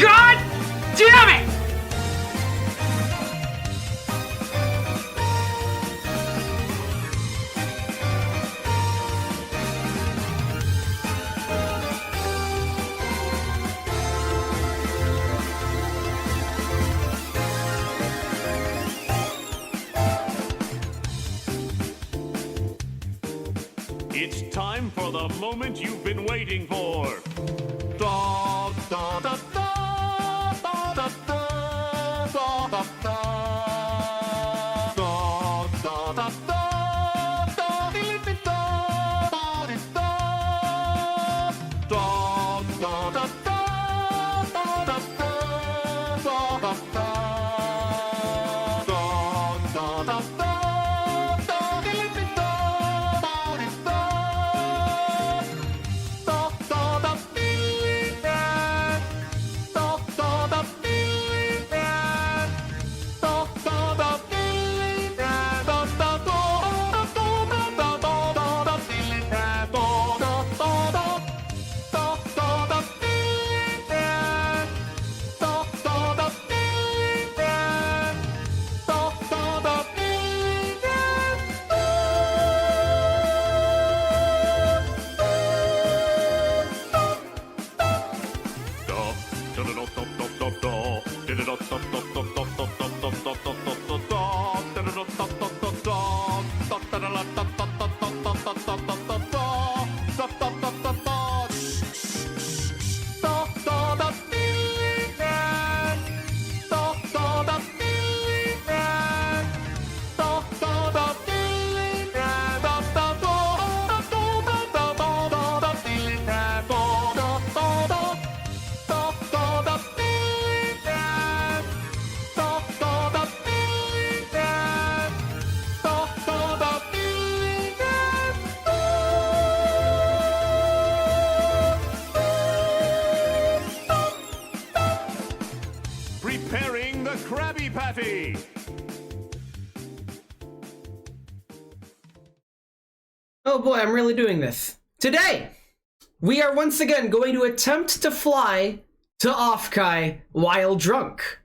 God damn it! It's time for the moment you've been waiting for. Da, da, da, da, da, da, da, da, da, da. Da, da, da, da, da, di, di, da, da, di, da. Da, da, da, da, da, da, da, da, da, da. Da, da, da, da, di, di, da, da, di, da. Da, da, da, di, da. Da, da, da, di, da. Da, da, da, di, da. Da, da, da, da, da, da, da, da, di, da. Da, da, da, da. Da, da, da, di, da. Da, da, da, di, da. Da, da, da, di, Preparing the Krabby Patty. Oh boy, I'm really doing this. Today, we are once again going to attempt to fly to Offkai while drunk.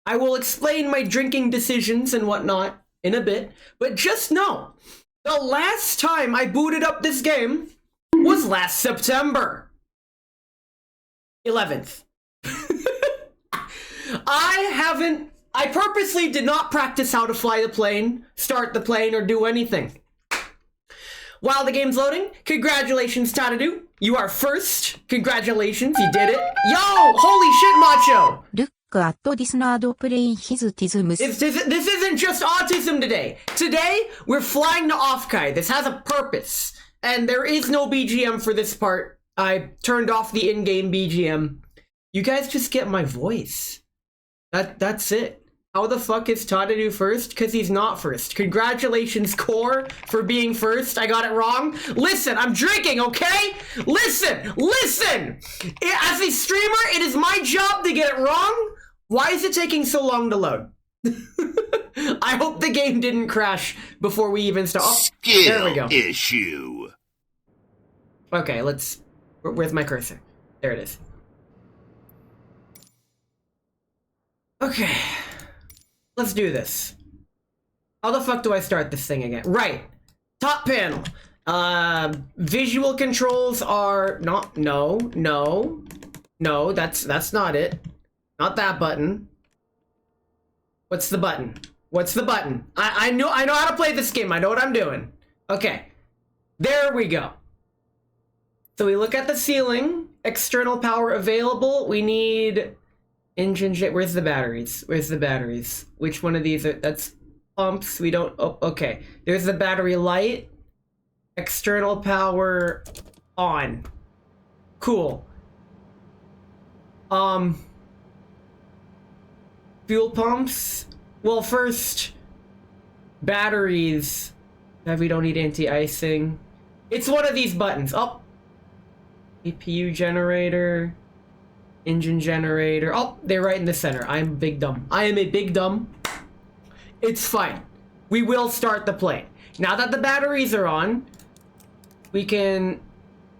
I will explain my drinking decisions and whatnot in a bit, but just know, the last time I booted up this game was last September 11th. I purposely did not practice how to fly the plane, start the plane, or do anything. While the game's loading, congratulations, Tadadu. You are first. Congratulations, you did it. Yo, holy shit, Macho. This isn't just autism today. Today, we're flying to Offkai. This has a purpose. And there is no BGM for this part. I turned off the in-game BGM. You guys just get my voice. That's it. How the fuck is Tadadu first? Because he's not first. Congratulations, Core, for being first. I got it wrong. Listen, I'm drinking, okay? Listen! As a streamer, it is my job to get it wrong. Why is it taking so long to load? I hope the game didn't crash before we even start. Oh, there we go. Issue. Okay, let's... Where's my cursor? There it is. Okay. Let's do this. How the fuck do I start this thing again? Right. Top panel. Visual controls are not... No, that's not it. Not that button. What's the button? I know how to play this game. I know what I'm doing. Okay. There we go. So we look at the ceiling. External power available. We need engine jet. Where's the batteries? Which one of these are? That's pumps. We don't. Oh, okay. There's the battery light. External power on. Cool. Fuel pumps. Well, first, batteries. We don't need anti-icing. It's one of these buttons. Oh. APU generator. Engine generator. Oh, they're right in the center. I'm a big dumb. It's fine. We will start the plane. Now that the batteries are on, we can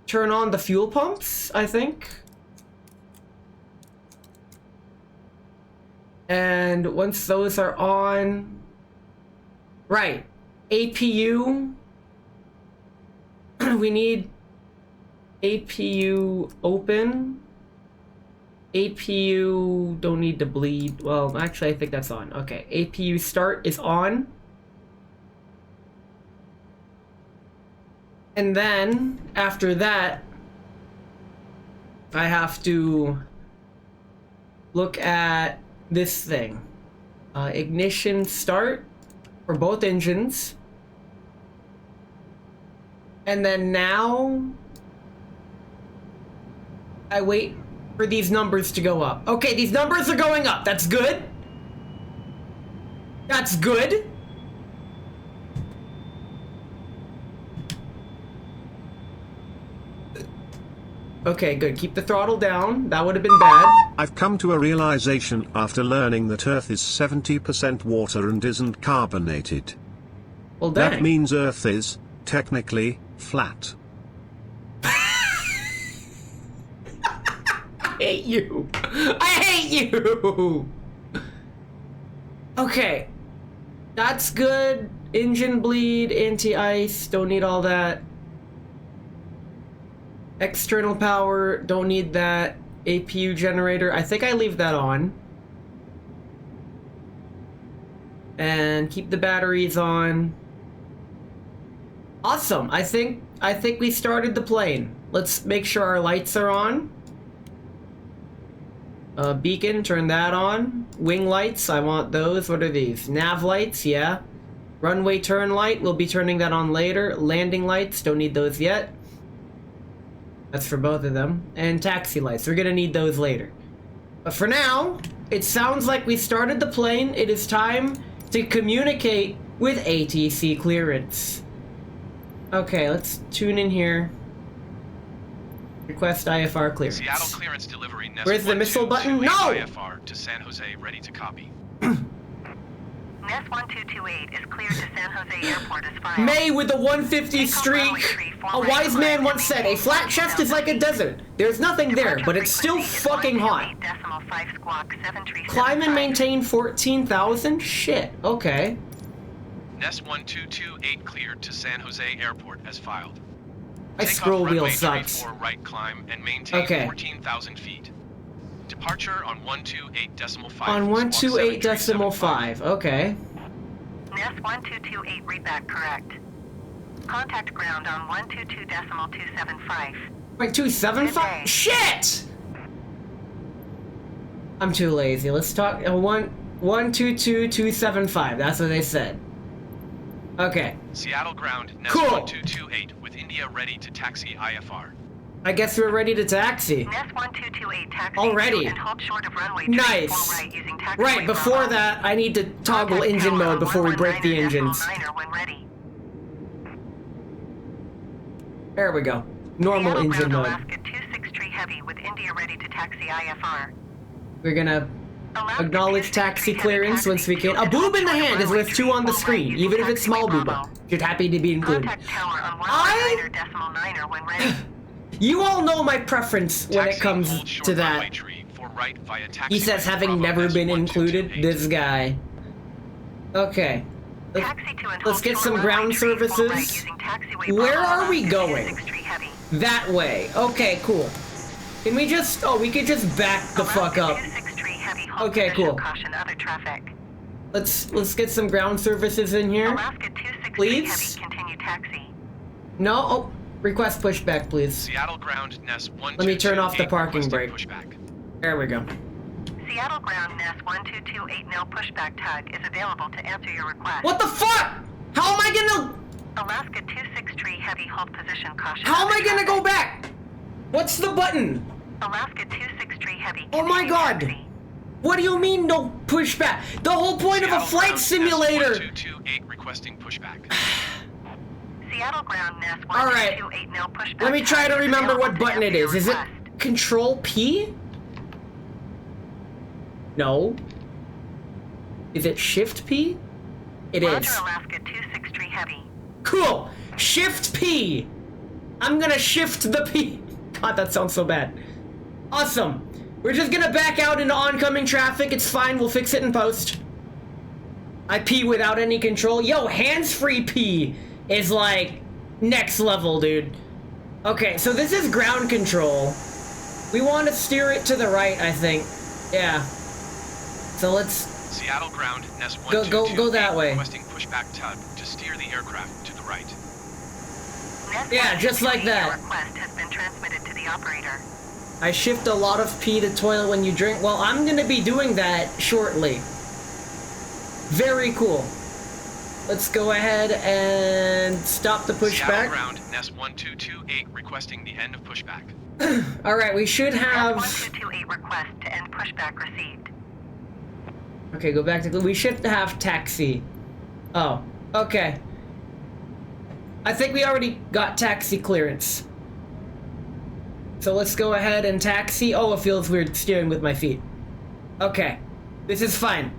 turn on the fuel pumps, I think. And once those are on... Right. APU. We need APU open. APU don't need to bleed. Well, actually, I think that's on. Okay. APU start is on. And then, after that, I have to look at this thing. Ignition start for both engines. And then now I wait for these numbers to go up. Okay, these numbers are going up. That's good. That's good. Okay, good. Keep the throttle down. That would have been bad. I've come to a realization after learning that Earth is 70% water and isn't carbonated. Well, dang. That means Earth is, technically, flat. I hate you. I hate you. Okay. That's good. Engine bleed, anti-ice, don't need all that. External power, don't need that. APU generator, I think I leave that on. And keep the batteries on. Awesome. I think we started the plane. Let's make sure our lights are on. Beacon, turn that on. Wing lights, I want those. What are these? Nav lights, yeah. Runway turn light, we'll be turning that on later. Landing lights, don't need those yet. That's for both of them. And taxi lights, we're gonna need those later. But for now, it sounds like we started the plane. It is time to communicate with ATC clearance. Okay, let's tune in here. Request IFR clearance. Seattle clearance delivery. Where's the missile button? No! IFR to San Jose, ready to copy. NES 1228 is cleared to San Jose Airport as filed. May with a 150 streak. A wise man once said, a flat chest is like a desert. There's nothing there, but it's still fucking hot. Climb and maintain 14,000? Shit, okay. NES 1228 cleared to San Jose Airport as filed. My scroll wheel sucks. Right climb and maintain Okay. 14,000 feet. Departure on 128.5. On 128.5, okay. NES 1228 readback correct. Contact ground on 122.275. Wait, 275? Okay. Shit! I'm too lazy. Let's talk. 122.275. That's what they said. Okay. Seattle ground. NES Cool. 1228 with India ready to taxi IFR. I guess we're ready to taxi. Nest 1228 taxi Already. to and hold short of runway Nice. 24 right using taxiway Right, before Bravo. that, I need to toggle Contact engine tower mode on before we break the 119er engines. decimal 9er when ready. There we go. Normal Seattle engine ground mode. Alaska 263 heavy with India ready to taxi IFR. We're gonna Alaska acknowledge 263 taxi heavy clearance taxi once we can. to A and boob hold in the short of hand is runway worth 2 on the 24 screen, right even if using it's small taxiway booba. Bravo. Should happy to be included. Contact tower on I- 119er decimal 9er when ready. You all know my preference when it Taxi comes hold short to runway that. tree for right via taxi. He says having never been included, this guy. Okay. Let's- Taxi to and let's hold get short some runway ground 24 right services. using taxiway Where Bravo, are we Alaska going? 263 heavy. That way. Okay, cool. Can we just... Oh, we could just back the fuck up. 263 heavy, hold Okay, position, cool. Caution other traffic. Let's get some ground services in here. Alaska 263 Please? heavy, continue taxi. No? Oh, request pushback, please. Seattle ground Nest 122. Let me turn off the parking brake. Pushback. There we go. Seattle ground Nest 1228 nil pushback tug is available to answer your request. What the fuck? How am I gonna... Alaska 263 heavy, hold position, caution How am other I gonna go traffic. back? What's the button? Alaska 263 heavy, Oh my continue god. taxi. What do you mean no pushback? The whole point of a Seattle flight ground simulator... Nest 1228 requesting pushback. Seattle ground Nest All right. 1228 nil pushback Let me try to tug is remember available what to button it answer your is. Is it request. Control P? No. Is it Shift P? It Roger, is. Alaska 263 heavy. Cool. Shift P. I'm gonna shift the P. God, that sounds so bad. Awesome. We're just gonna back out into oncoming traffic. It's fine. We'll fix it in post. I pee without any control. Yo, hands-free pee is like next level, dude. Okay, so this is ground control. We want to steer it to the right, I think. Yeah. So let's... Seattle ground Nest Go 1228 that way. requesting pushback tug to steer the aircraft to the right. Nest Yeah, just like 1228 that. Your request has been transmitted to the operator. I shift a lot of pee to toilet when you drink. Well, I'm gonna be doing that shortly. Very cool. Let's go ahead and stop the Seattle pushback. ground Nest 1228 requesting the end of pushback. Alright, we should Nest have... 1228 request to end pushback received. Okay, go back to... We should have taxi. Oh, okay. I think we already got taxi clearance. So let's go ahead and taxi. Oh, it feels weird steering with my feet. Okay, this is fine.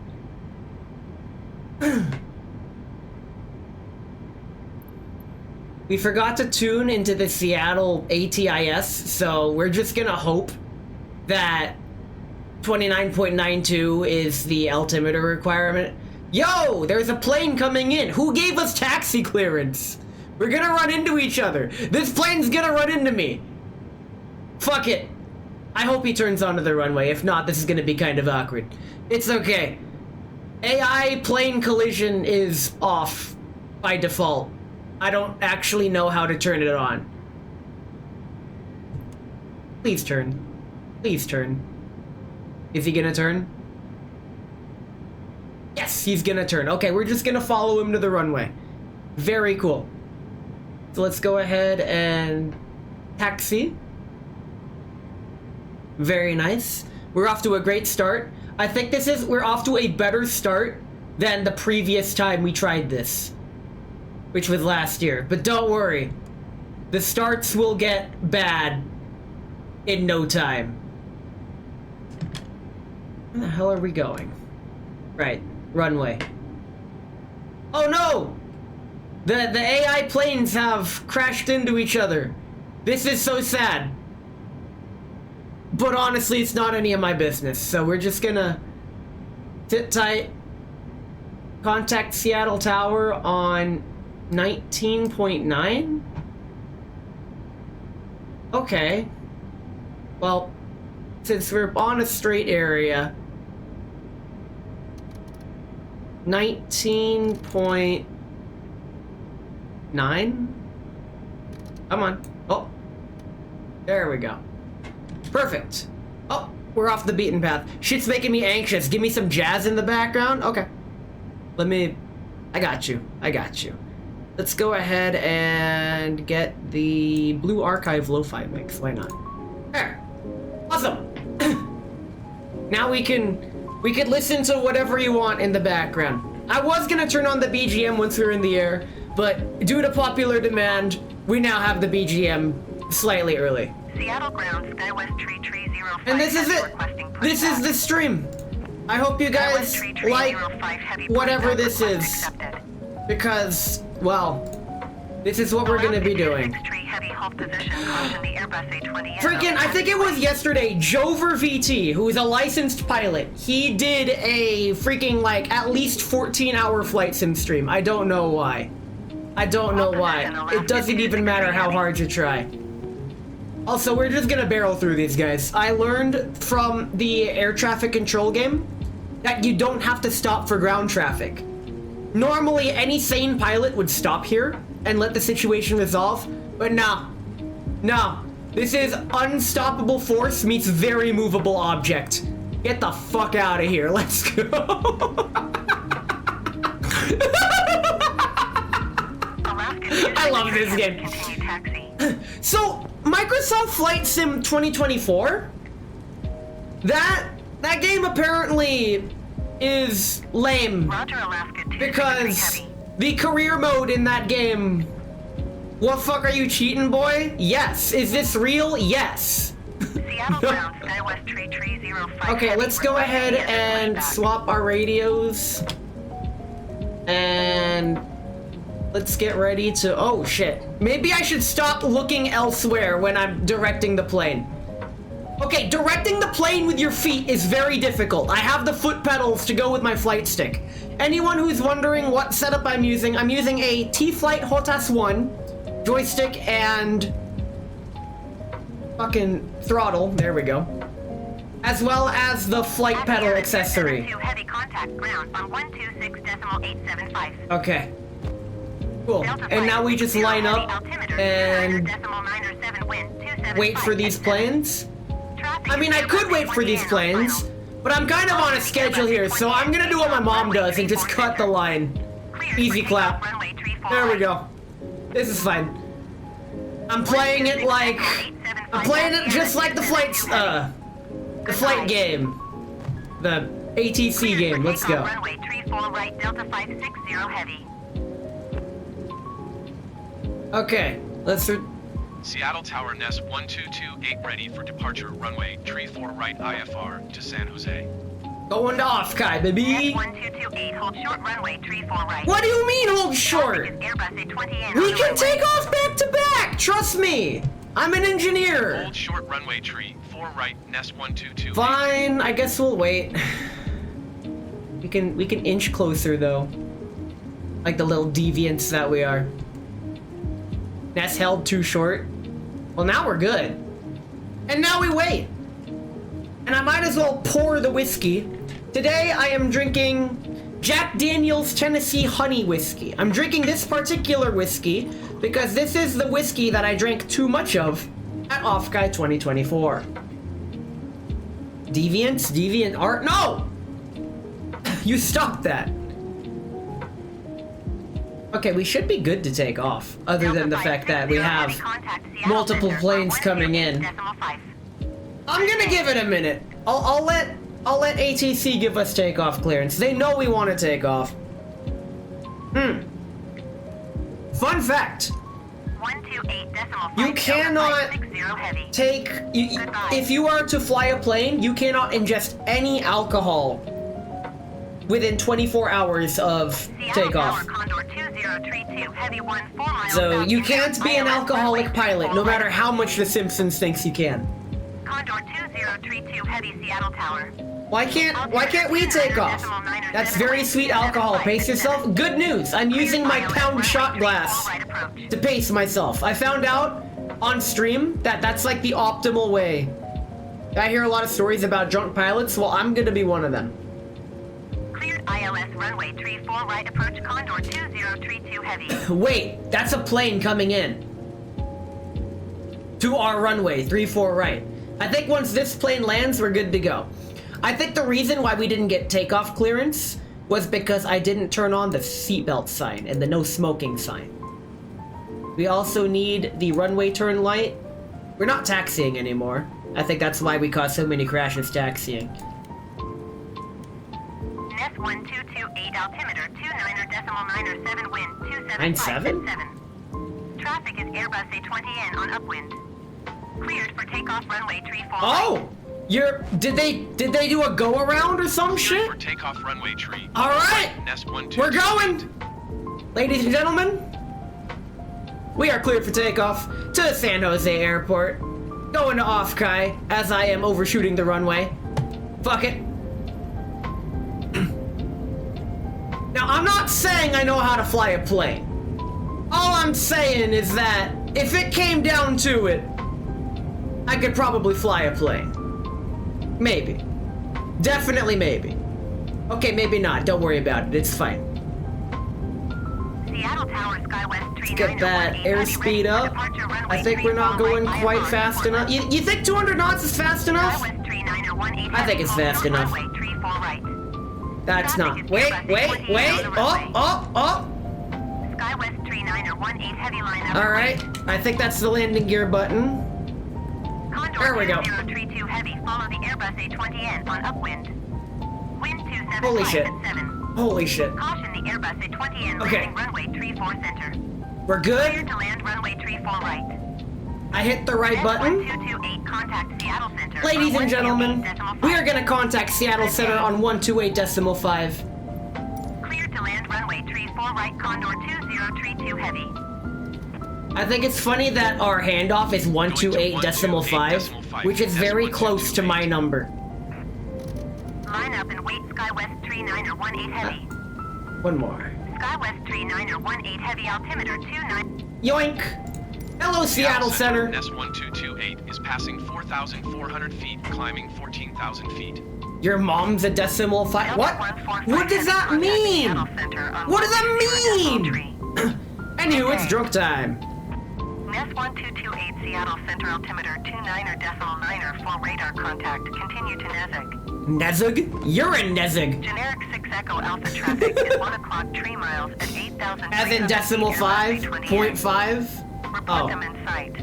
We forgot to tune into the Seattle ATIS, so we're just gonna hope that 29.92 is the altimeter requirement. Yo, there's a plane coming in. Who gave us taxi clearance? We're gonna run into each other. This plane's gonna run into me. Fuck it. I hope he turns onto the runway. If not, this is gonna be kind of awkward. It's okay. AI plane collision is off by default. I don't actually know how to turn it on. Please turn. Please turn. Is he gonna turn? Yes, he's gonna turn. Okay, we're just gonna follow him to the runway. Very cool. So let's go ahead and taxi. Very nice. We're off to a great start. I think we're off to a better start than the previous time we tried this, which was last year. But don't worry, the starts will get bad in no time. Where the hell are we going? Right, runway. Oh no! The AI planes have crashed into each other. This is so sad. But honestly, it's not any of my business, so we're just gonna sit tight. Contact Seattle Tower on 19.9? Okay. Well, since we're on a straight area, 19.9? Come on. Oh. There we go. Perfect. Oh, we're off the beaten path. Shit's making me anxious. Give me some jazz in the background? Okay. I got you. I got you. let's go ahead and get the Blue Archive Lo-Fi mix. Why not? There. Awesome. Now we could listen to whatever you want in the background. I was gonna turn on the BGM once we were in the air, but due to popular demand, we now have the BGM slightly early. Seattle ground Skywest Tree 05. And this is it. This is the stream. I hope you guys like whatever this is, because, well, this is what we're gonna be doing. Freaking, I think it was yesterday, Jover VT, who is a licensed pilot, he did a freaking, like, at least 14-hour flight sim stream. I don't know why. I don't know why. It doesn't even matter how hard you try. Also, we're just gonna barrel through these guys. I learned from the air traffic control game that you don't have to stop for ground traffic. Normally, any sane pilot would stop here and let the situation resolve, but nah. No. This is unstoppable force meets very movable object. Get the fuck out of here. Let's go. I love this game. So, Microsoft Flight Sim 2024? That game apparently is lame. Roger, Alaska 2, because the career mode in that game... What fuck, are you cheating, boy? Yes. Is this real? Yes. Seattle ground Skywest Tree 05. Okay, let's go ahead and swap our radios. And let's get ready to... Oh, shit. Maybe I should stop looking elsewhere when I'm directing the plane. Okay, directing the plane with your feet is very difficult. I have the foot pedals to go with my flight stick. Anyone who's wondering what setup I'm using a T-Flight HOTAS 1 joystick and fucking throttle. There we go. As well as the flight pedal accessory. Heavy contact ground on 126.875. Okay. Cool. And now we just line up and wait for these planes. I mean, I could wait for these planes, but I'm kind of on a schedule here, so I'm gonna do what my mom does and just cut the line. Easy clap. There we go. This is fine. I'm playing it like... I'm playing it just like the flight game. The ATC game. Let's go. Runway 34 right, Delta 560 heavy. Okay, let's... Seattle Tower Nest 1228 ready for departure runway 34 right IFR to San Jose. Going to Offkai, baby. 1228, hold short runway 34 right. What do you mean hold short? We can take off back to back. Trust me. I'm an engineer. Hold short runway 34 right Nest 122. Fine, I guess we'll wait. We can inch closer though. Like the little deviants that we are. Nest held too short. Well, now we're good. And now we wait. And I might as well pour the whiskey. Today I am drinking Jack Daniel's Tennessee Honey Whiskey. I'm drinking this particular whiskey because this is the whiskey that I drank too much of at Offkai 2024. Deviants? Deviant art? No! You stopped that. Okay, we should be good to take off, other than the fact that we have multiple planes coming in. I'm gonna give it a minute. I'll let ATC give us takeoff clearance. They know we want to take off. Fun fact. You cannot take... if you are to fly a plane, you cannot ingest any alcohol within 24 hours of takeoff. So you can't be an alcoholic pilot, no matter how much The Simpsons thinks you can. Condor 2032 heavy Seattle Tower. Why can't we take off? That's very sweet alcohol. Pace yourself. Good news. I'm using my pound shot glass to pace myself. I found out on stream that that's like the optimal way. I hear a lot of stories about drunk pilots. Well, I'm gonna be one of them. Cleared ILS runway 34 right approach Condor 2032 heavy. Wait, that's a plane coming in to our runway 34 right. I think once this plane lands, we're good to go. I think the reason why we didn't get takeoff clearance was because I didn't turn on the seatbelt sign and the no smoking sign. We also need the runway turn light. We're not taxiing anymore. I think that's why we caused so many crashes taxiing. Nest 1228 altimeter 29.907 wind 97? 275.7. Traffic is Airbus A20N on upwind. Cleared for takeoff runway 34. Oh! Did they do a go around or some shit? For takeoff runway tree. All right, Nest 12. we're going! Ladies and gentlemen, we are cleared for takeoff to San Jose Airport. Going to Offkai as I am overshooting the runway. Fuck it. Now, I'm not saying I know how to fly a plane. All I'm saying is that if it came down to it, I could probably fly a plane. Maybe. Definitely maybe. Okay, maybe not. Don't worry about it. It's fine. Seattle Tower SkyWest 39. Let's get that airspeed up. I think we're not going quite fast enough. You think 200 knots is fast enough? I think it's fast enough. That's not. Wait. Oh. SkyWest 3918 heavy line. Alright. I think that's the landing gear button. Condor There we go. 032 heavy. Follow the Airbus A20N on upwind. Wind 275 Holy shit. at 7. Holy shit. Caution the Airbus A20N Okay. landing runway 34 center. We're Clear good. to land runway 34 right. I hit the right Nest button. 1228 contact Seattle Center. Ladies on and gentlemen, 128.5. we are going to contact Seattle Center on 128.5. Clear to land runway 34 right. Condor 2032 heavy. I think it's funny that our handoff is 128.5, which is very close to my number. Line up and wait. SkyWest 3918 heavy. One more. SkyWest 3918 heavy altimeter 29. Yoink! Hello, Seattle Center. Nest 1228 is passing 4,400 feet, climbing 14,000 feet. Your mom's a decimal five. What? What does that mean? What does that mean? Anywho, it's drunk time. Nest 1228 Seattle Center altimeter 29.9er for radar contact. Continue to Nezig. Nezig? You're a Nezig. Generic 6 Echo Alpha traffic is 1 o'clock 3 miles at 8,000. As in decimal 5.5? Report Oh. them in sight.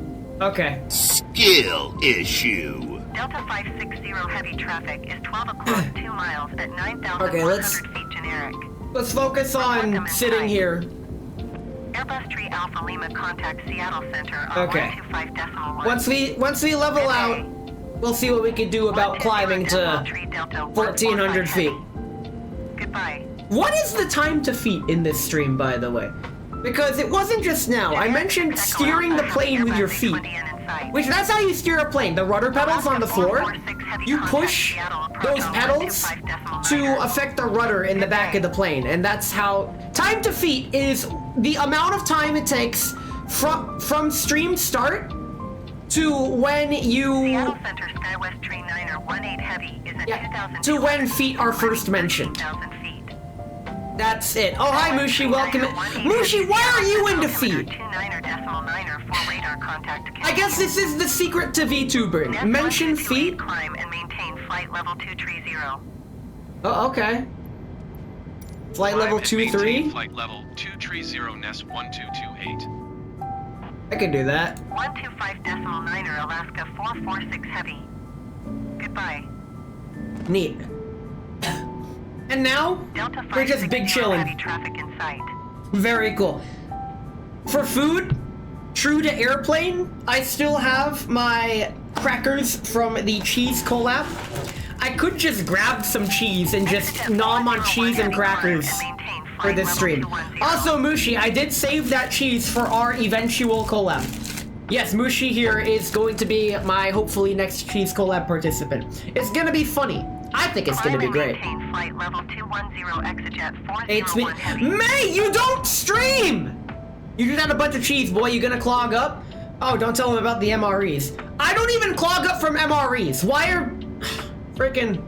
Okay. Skill issue. Delta 560 heavy traffic is 12 o'clock 2 miles at 9,100 Okay, let's- feet generic. Let's focus on sitting here. Airbus 3 Alpha Lima contact Seattle Center on Okay. 125.1. Once we level out, we'll see what we can do about climbing to 1,400 feet. Goodbye. What is the time to feet in this stream, by the way? Because it wasn't just now. I mentioned steering the plane with your feet. Which, that's how you steer a plane. The rudder pedals on the floor, you push those pedals to affect the rudder in the back of the plane. And that's how... Time to feet is the amount of time it takes from stream start to when you... Seattle Center SkyWest 3918 heavy is at Yeah, 2,000 to when feet are first mentioned. 2,000 feet. That's it. Oh, hi, Mushi. Welcome in. Mushi, why are you into feet? 29.9er for radar contact. I guess this is the secret to VTubering. Nest Mention 128 feet. Climb and maintain flight level 230. Oh, okay. Flight level Climb and maintain 2-3? Flight level 230, Nest 1228. I can do that. 125.9er Alaska 446 heavy. Goodbye. Neat. And now, Delta we're just big 560 heavy chilling. traffic in sight. Very cool. For food, true to airplane, I still have my crackers from the cheese collab. I could just grab some cheese and just nom on cheese and crackers for this stream. Also, Mushi, I did save that cheese for our eventual collab. Yes, Mushi here is going to be my hopefully next cheese collab participant. It's gonna be funny. I think it's gonna be great. Maintain flight level 210 exit 401 It's me. heavy. May, you don't stream! You just had a bunch of cheese, boy. You gonna clog up? Oh, don't tell him about the MREs. I don't even clog up from MREs. Why are... Freaking...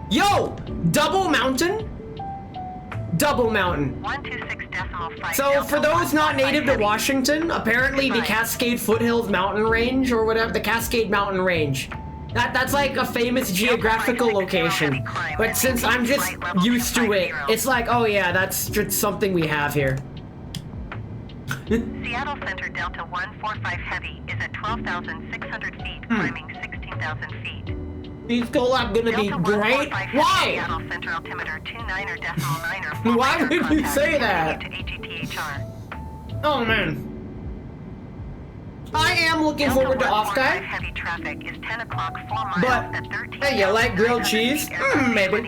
Yo! Double Mountain? Double Mountain. 126.5. So, for those not native to Washington, apparently the Cascade Foothills Mountain Range, or whatever, the Cascade Mountain Range, that's like a famous geographical location. But since I'm just used to it, it's like, oh yeah, that's just something we have here. Seattle Center Delta 145 Heavy is at 12,600 feet, climbing 16,000 feet. These collab gonna be Delta great. 145 Heavy, Why? Seattle Center altimeter 29er decimal 9er. full Why radar would you contact, say that? continue to AGTHR. Oh man. I am looking forward to Delta 145 Offkai, Heavy traffic is 10 o'clock 4 miles but at 13. hey, you like grilled cheese? Maybe.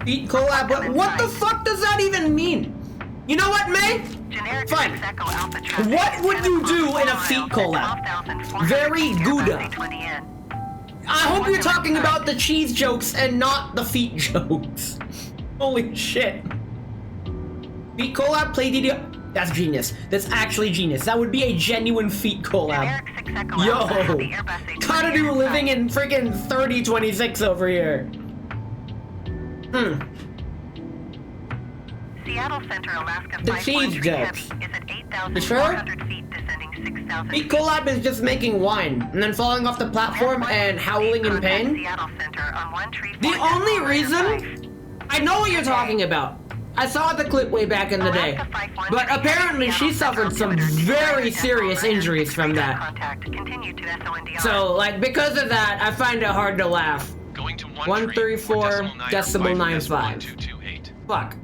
Feet collab, but what the fuck does that even mean? You know what, May? Generic Fine. Echo Alpha traffic What is would 10 you o'clock do 4 in a miles feet at collab? 12,400 Very feet, Gouda. Airbus A20N. I hope you're talking about the cheese jokes and not the feet jokes. Holy shit. Feet collab, play DD. That's genius. That's actually genius. That would be a genuine feet collab. Generic 6 Echo Alpha has the Yo, Airbus A20N gotta do in living sight. in friggin' 3026 over here. Seattle Center, Alaska The cheese 513 jokes. Heavy is at You sure? 8,400 feet, descending 6,000 Feet feet. collab is just making wine and then falling off the platform and howling in pain. Seattle Center on 13 The only reason I know what you're talking about. I saw the clip way back in the day. But apparently she suffered some very serious injuries from that. So, like, because of that, I find it hard to laugh. Going to 134.95. 1228. Fuck.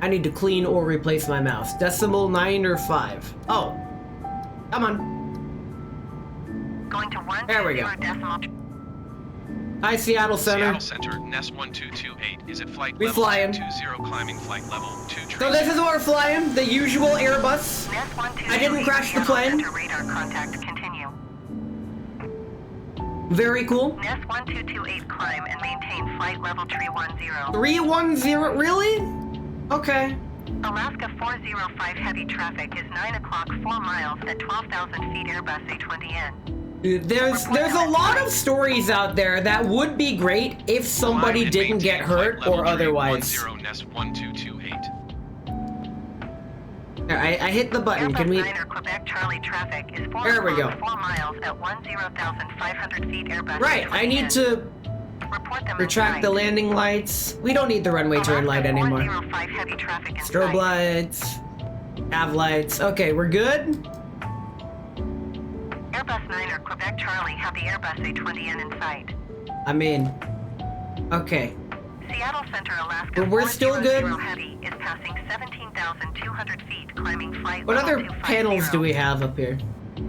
I need to clean or replace my mouse. Decimal 9 or 5. Oh. Come on. Going to 1 There we go. decimal. Hi, Seattle Center. Seattle Center, Nest 1228 is at flight We level flying. 20, climbing flight level 2 So this is what we're flying. The usual Airbus. Nest 122 I didn't crash the Seattle plane. Center radar contact continue. Very cool. Nest 1228 climb and maintain flight level 310. 310. Really? Okay. Alaska 405 heavy traffic is 9 o'clock 4 miles at 12,000 feet Airbus A20N. Dude, there's a lot of stories out there that would be great if somebody Climb and didn't get maintain flight hurt level or otherwise. 310, Nest 1228. There, I hit the button. Airbus Can we? 9er Quebec Charlie traffic is 4 There we go. 4 miles at 10,500 feet Airbus Right. I need A20N. to Report them retract the in sight. landing lights. We don't need the runway turn light Alaska anymore. 405 heavy traffic in Strobe sight. lights. Nav lights. Okay, we're good. Airbus 9er Quebec Charlie have the Airbus A20N in sight. I mean, okay. Seattle Center, Alaska. But we're still good. 400 Heavy is passing 17,200 feet, climbing flight What level other 250. panels do we have up here?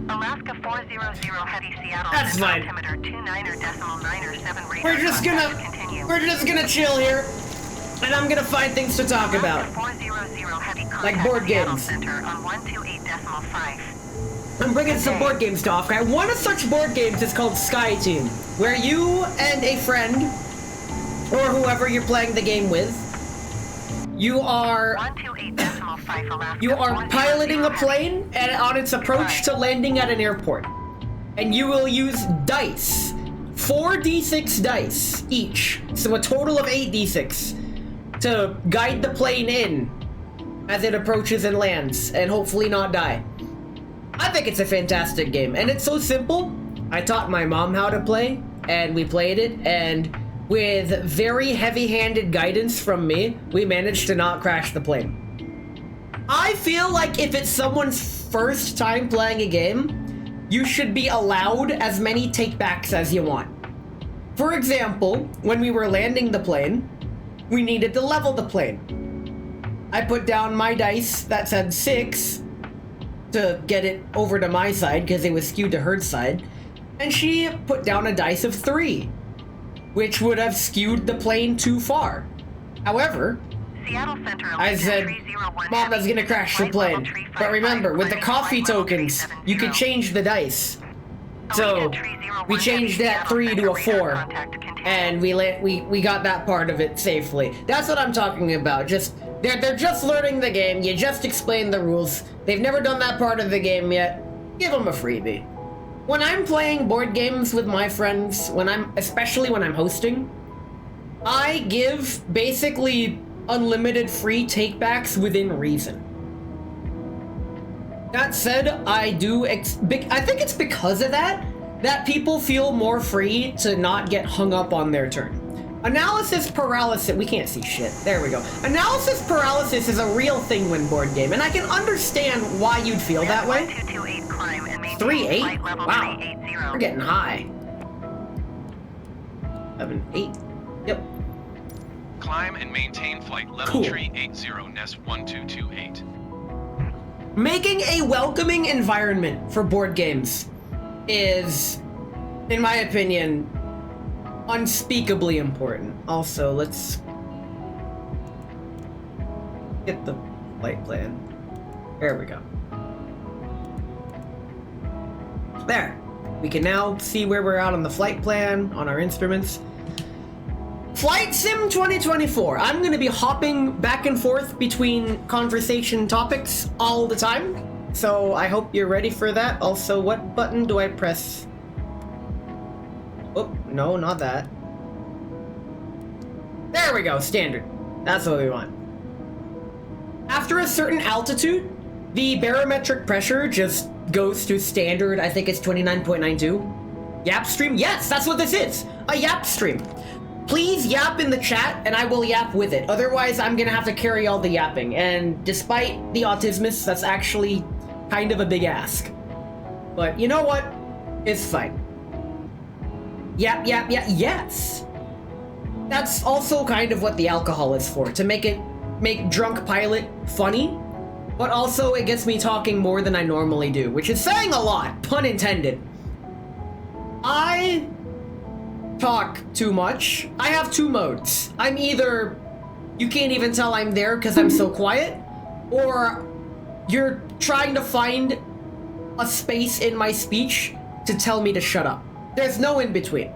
Alaska 400 Heavy Seattle. That's Center fine. altimeter 29er decimal 9er 7 radar. We're just contact gonna continue. we're just gonna chill here, and I'm gonna find things to talk about. Alaska 400 Heavy Like contact board Seattle games. Center on 128.5. I'm bringing some board games to Offkai. One of such board games is called Sky Team, where you and a friend, or whoever you're playing the game with, you are 128.5 Alaska. you are 400 piloting a Heavy. plane and on its approach to landing at an airport. And you will use dice. 4d6 dice each. So a total of 8d6 to guide the plane in as it approaches and lands and hopefully not die. I think it's a fantastic game and it's so simple. I taught my mom how to play and we played it, and with very heavy-handed guidance from me, we managed to not crash the plane. I feel like if it's someone's first time playing a game, you should be allowed as many takebacks as you want. For example, when we were landing the plane, we needed to level the plane. I put down my dice that said 6 to get it over to my side because it was skewed to her side, and she put down a dice of 3, which would have skewed the plane too far. However, Seattle Center, I said, 301 Mom, that's gonna Heavy, crash the flight level plane. 355, But remember, with the climbing coffee flight level tokens, you can 370. change the dice. So, Alaska 301 we changed Heavy, that 3 to Seattle a Center, 4. radar contact continue. And we got that part of it safely. That's what I'm talking about. Just they're just learning the game. You just explain the rules. They've never done that part of the game yet. Give them a freebie. When I'm playing board games with my friends, especially when I'm hosting, I give basically unlimited free takebacks within reason. That said, I think it's because of that people feel more free to not get hung up on their turn. Analysis paralysis. We can't see shit. There we go. Analysis paralysis is a real thing when board game, and I can understand why you'd feel that way. 1228 climb and maintain 3-8? flight level Wow. 380. We're getting high. 7-8. Yep. Climb and maintain flight level Cool. 380 Nest 1228. Making a welcoming environment for board games is, in my opinion, unspeakably important. Also, let's get the flight plan. There we go. There. We can now see where we're at on the flight plan, on our instruments. Flight Sim 2024. I'm going to be hopping back and forth between conversation topics all the time. So I hope you're ready for that. Also, what button do I press? Oh, no, not that. There we go, standard. That's what we want. After a certain altitude, the barometric pressure just goes to standard. I think it's 29.92. Yap stream? Yes, that's what this is. A yap stream. Please yap in the chat and I will yap with it. Otherwise, I'm gonna have to carry all the yapping. And despite the autismus, that's actually kind of a big ask. But you know what? It's fine. Yap, yap, yap, yes! That's also kind of what the alcohol is for, to make Drunk Pilot funny, but also it gets me talking more than I normally do, which is saying a lot, pun intended. I talk too much. I have two modes. I'm either, you can't even tell I'm there because I'm so quiet, or you're trying to find a space in my speech to tell me to shut up. There's no in between.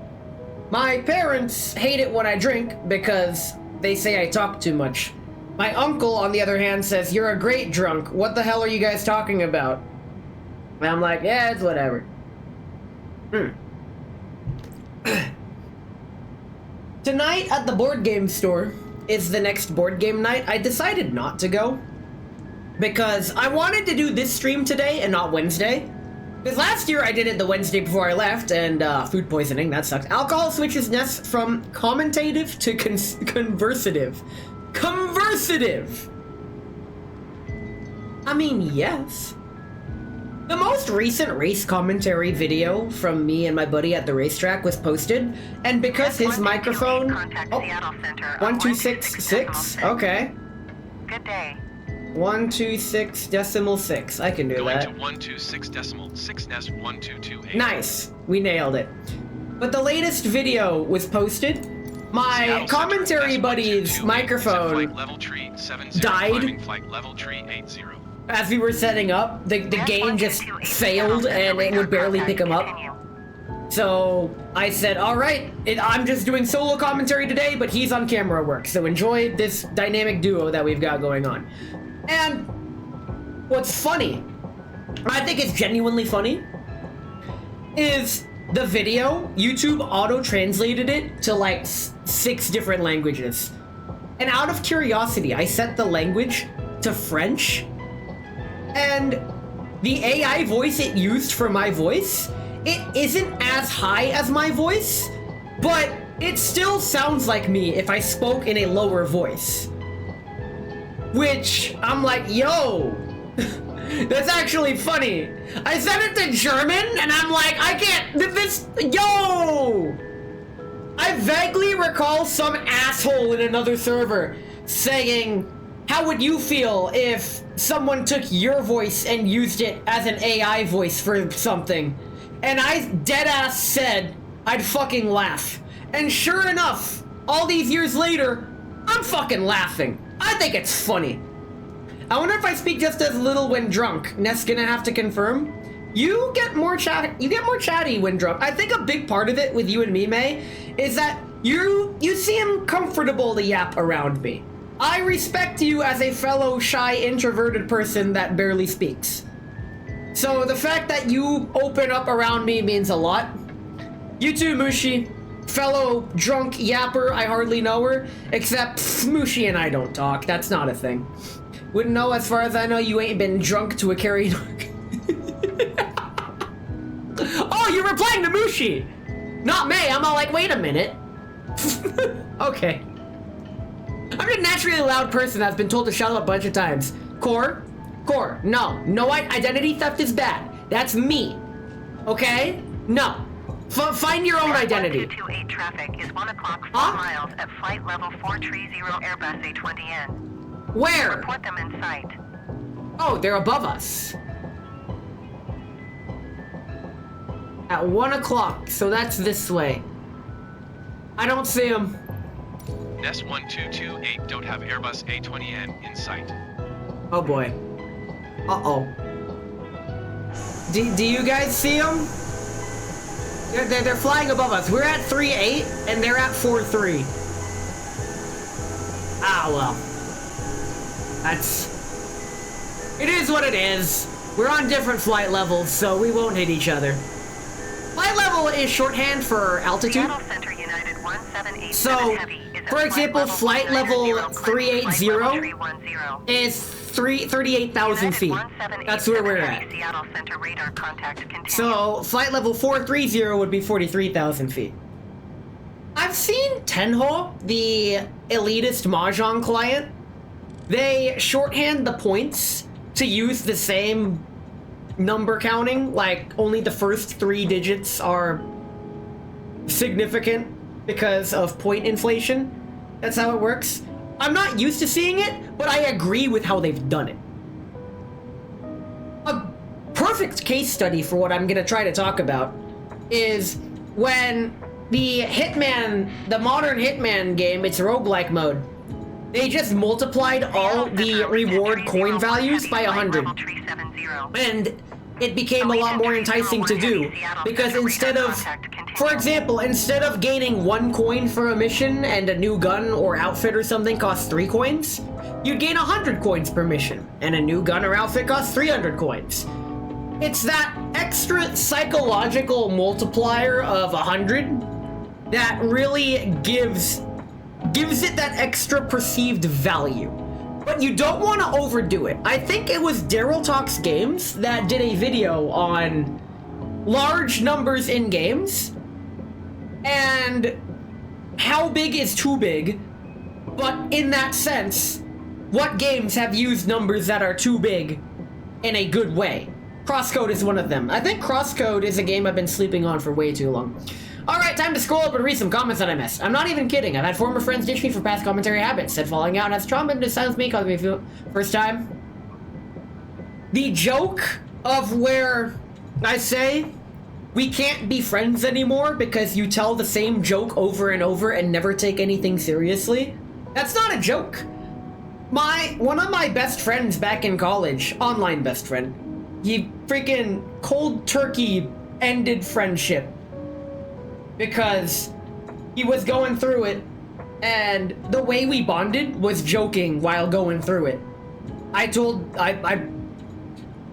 My parents hate it when I drink because they say I talk too much. My uncle, on the other hand, says, "You're a great drunk. What the hell are you guys talking about?" And I'm like, yeah, it's whatever. Tonight at the board game store is the next board game night. I decided not to go because I wanted to do this stream today and not Wednesday. Because last year I did it the Wednesday before I left, and food poisoning, that sucked. Alcohol switches Ness from commentative to conversative. Conversative! I mean, yes. The most recent race commentary video from me and my buddy at the racetrack was posted, and because his microphone... Contact Oh, Seattle Center on 1266? Okay. Good day. 126.6. I can do Going that. to 126.6 Nest 1228. Nice. We nailed it. But the latest video was posted. My Seattle commentary Center, buddy's Nest 1228, microphone flight level tree 70, died. climbing flight level 380. as we were setting up, the game just failed and it would barely pick him up. So I said, all right, I'm just doing solo commentary today, but he's on camera work. So enjoy this dynamic duo that we've got going on. And what's funny, I think it's genuinely funny, is the video, YouTube auto-translated it to like 6 different languages. And out of curiosity, I set the language to French, and the AI voice it used for my voice, it isn't as high as my voice, but it still sounds like me if I spoke in a lower voice. Which, I'm like, yo, that's actually funny. I said it to German, and I'm like, I can't, yo! I vaguely recall some asshole in another server saying, how would you feel if someone took your voice and used it as an AI voice for something? And I deadass said, I'd fucking laugh. And sure enough, all these years later, I'm fucking laughing. I think it's funny. I wonder if I speak just as little when drunk. Ness gonna have to confirm. You get more chatty when drunk. I think a big part of it with you and me, May, is that you seem comfortable to yap around me. I respect you as a fellow shy introverted person that barely speaks. So the fact that you open up around me means a lot. You too, Mushi. Fellow drunk yapper, I hardly know her, except Mushi and I don't talk. That's not a thing. Wouldn't know, as far as I know, you ain't been drunk to a karaoke. Oh, you're replying to Mushi! Not May. I'm all like, wait a minute. Okay. I'm a naturally loud person that's been told to shut up a bunch of times. Core, no identity theft is bad. That's me. Okay? No. Find your own identity. 1228 traffic is 1 o'clock 4 Huh? miles at flight level 430 Airbus A20N. Where? Report them in sight. Oh, they're above us. At 1 o'clock, so that's this way. I don't see them. Nest 1228 don't have Airbus A20N in sight. Oh boy. Uh-oh. Do you guys see them? They're flying above us. We're at 3.8 and they're at 4.3. Ah, well. It is what it is. We're on different flight levels, so we won't hit each other. Flight level is shorthand for altitude. Seattle Center United 1787 So, Heavy is at for example, flight level 380 is 38,000 feet. That's where we're at. Seattle Center radar contact continue. So, flight level 430 would be 43,000 feet. I've seen Tenho, the elitist Mahjong client. They shorthand the points to use the same number counting, like only the first 3 digits are significant because of point inflation. That's how it works. I'm not used to seeing it, but I agree with how they've done it. A perfect case study for what I'm gonna try to talk about is when the modern Hitman game, it's roguelike mode, they just multiplied all the reward coin values by 100. And it became a lot more enticing to do, because instead of, for example, instead of gaining 1 coin for a mission and a new gun or outfit or something costs 3 coins, you'd gain 100 coins per mission, and a new gun or outfit costs 300 coins. It's that extra psychological multiplier of 100 that really gives it that extra perceived value. But you don't want to overdo it. I think it was Daryl Talks Games that did a video on large numbers in games and how big is too big, but in that sense, what games have used numbers that are too big in a good way? Crosscode is one of them. I think Crosscode is a game I've been sleeping on for way too long. Alright, time to scroll up and read some comments that I missed. I'm not even kidding. I've had former friends ditch me for past commentary habits. Said falling out has trauma and silence me, caused me to feel first time. The joke of where I say we can't be friends anymore because you tell the same joke over and over and never take anything seriously. That's not a joke. One of my best friends back in college, online best friend, he freaking cold turkey ended friendship because he was going through it, and the way we bonded was joking while going through it. I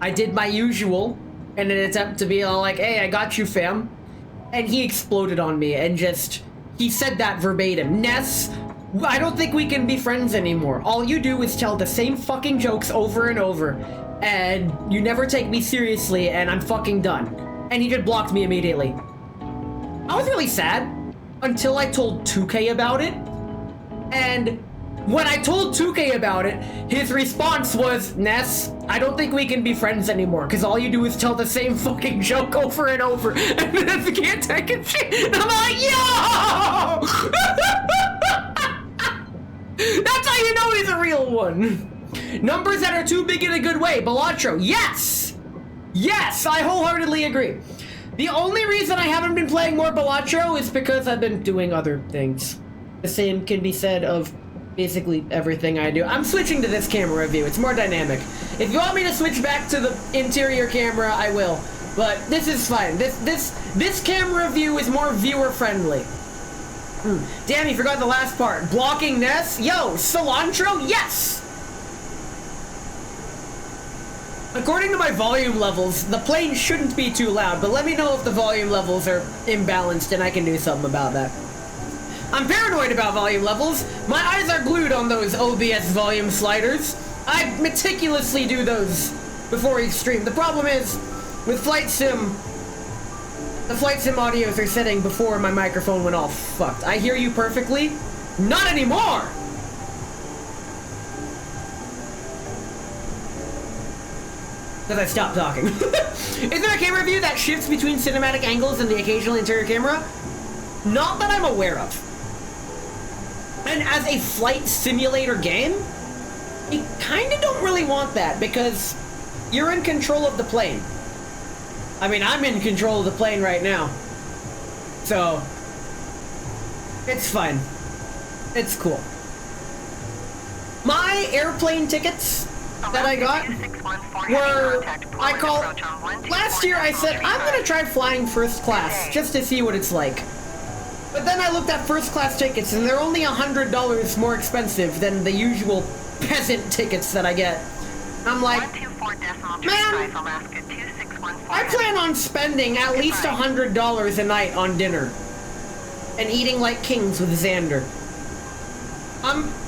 did my usual in an attempt to be all like, hey, I got you, fam. And he exploded on me and he said that verbatim. Ness, I don't think we can be friends anymore. All you do is tell the same fucking jokes over and over, and you never take me seriously, and I'm fucking done. And he just blocked me immediately. I was really sad until I told 2K about it, and when I told 2K about it, his response was, Ness, I don't think we can be friends anymore, because all you do is tell the same fucking joke over and over, and then I can't take it. And I'm like, yo! That's how you know he's a real one. Numbers that are too big in a good way. Balatro, yes! Yes, I wholeheartedly agree. The only reason I haven't been playing more Balatro is because I've been doing other things. The same can be said of basically everything I do. I'm switching to this camera view. It's more dynamic. If you want me to switch back to the interior camera, I will. But this is fine. This camera view is more viewer friendly. Damn, you forgot the last part. Blocking Ness? Yo, cilantro? Yes! According to my volume levels, the plane shouldn't be too loud, but let me know if the volume levels are imbalanced and I can do something about that. I'm paranoid about volume levels. My eyes are glued on those OBS volume sliders. I meticulously do those before each stream. The problem is, with Flight Sim, The flight sim audios are setting before my microphone went all fucked. I hear you perfectly. Not anymore! Because I stopped talking. Is there a camera view that shifts between cinematic angles and the occasional interior camera? Not that I'm aware of. And as a flight simulator game, you kind of don't really want that because you're in control of the plane. I mean, I'm in control of the plane right now. So, it's fine. It's cool. My airplane tickets that I got were, last year I said, I'm gonna try flying first class just to see what it's like. But then I looked at first class tickets and they're only $100 more expensive than the usual peasant tickets that I get. I'm like, man, I plan on spending at least $100 a night on dinner and eating like kings with Xander.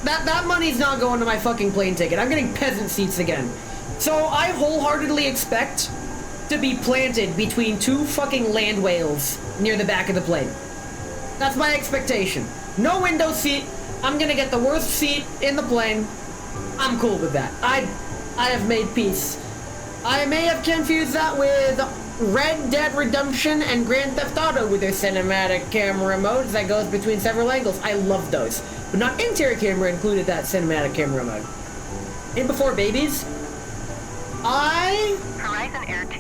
That money's not going to my fucking plane ticket. I'm getting peasant seats again. So I wholeheartedly expect to be planted between two fucking land whales near the back of the plane. That's my expectation. No window seat. I'm gonna get the worst seat in the plane. I'm cool with that. I have made peace. I may have confused that with Red Dead Redemption and Grand Theft Auto with their cinematic camera modes that goes between several angles. I love those. But not interior camera included that cinematic camera mode. In Before Babies, I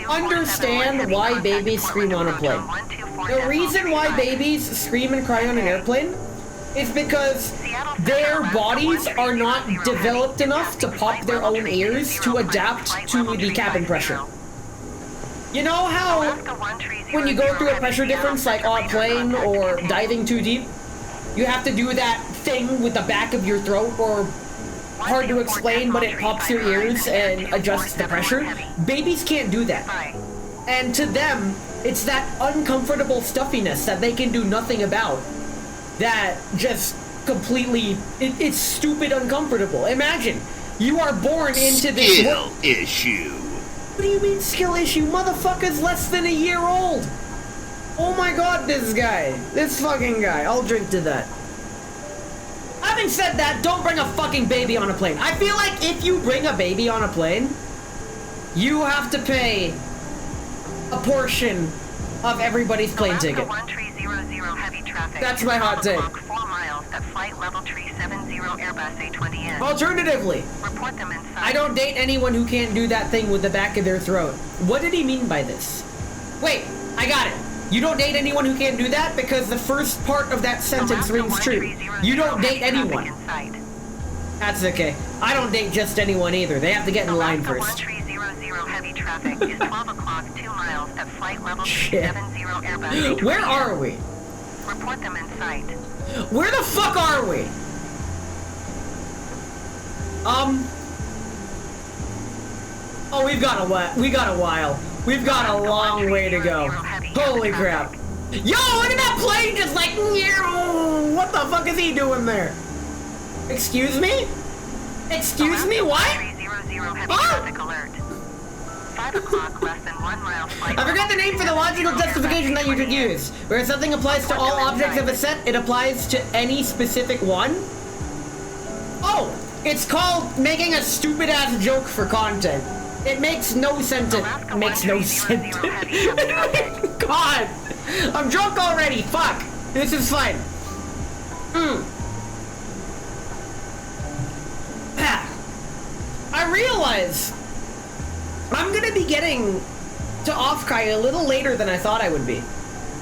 understand why babies scream on a plane. The reason why babies scream and cry on an airplane is because their bodies are not developed enough to pop their own ears to adapt to the cabin pressure. You know how when you go through a pressure difference like on a plane or diving too deep, you have to do that thing with the back of your throat, or hard to explain, but it pops your ears and adjusts the pressure? Babies can't do that. And to them, it's that uncomfortable stuffiness that they can do nothing about that just completely, it's stupid uncomfortable. Imagine, you are born into this Skill issue. What do you mean skill issue? Motherfucker's less than a year old. Oh my god, this guy. This fucking guy. I'll drink to that. Having said that, don't bring a fucking baby on a plane. I feel like if you bring a baby on a plane, you have to pay a portion of everybody's plane ticket. That's my hot take. Alternatively, I don't date anyone who can't do that thing with the back of their throat. What did he mean by this? Wait, I got it. You don't date anyone who can't do that because the first part of that sentence rings true. You don't date anyone. That's okay. I don't date just anyone either. They have to get in line first. Heavy traffic is 12 o'clock, 2 miles at flight level 370 Airbus. Where are we? Report them in sight. Where the fuck are we? Oh, we've got a while. We've got a long way to go. Holy crap. Yo, look at that plane just like, what the fuck is he doing there? Excuse me? Excuse me, what? Huh? 5 o'clock, less than 1 mile flight. I forgot the name for the logical justification that you should use. Where something applies to all objects of a set, it applies to any specific one. Oh, it's called making a stupid ass joke for content. It makes no sense. It makes no sense. God, I'm drunk already. Fuck. This is fine. I realize I'm gonna be getting to Offkai a little later than I thought I would be,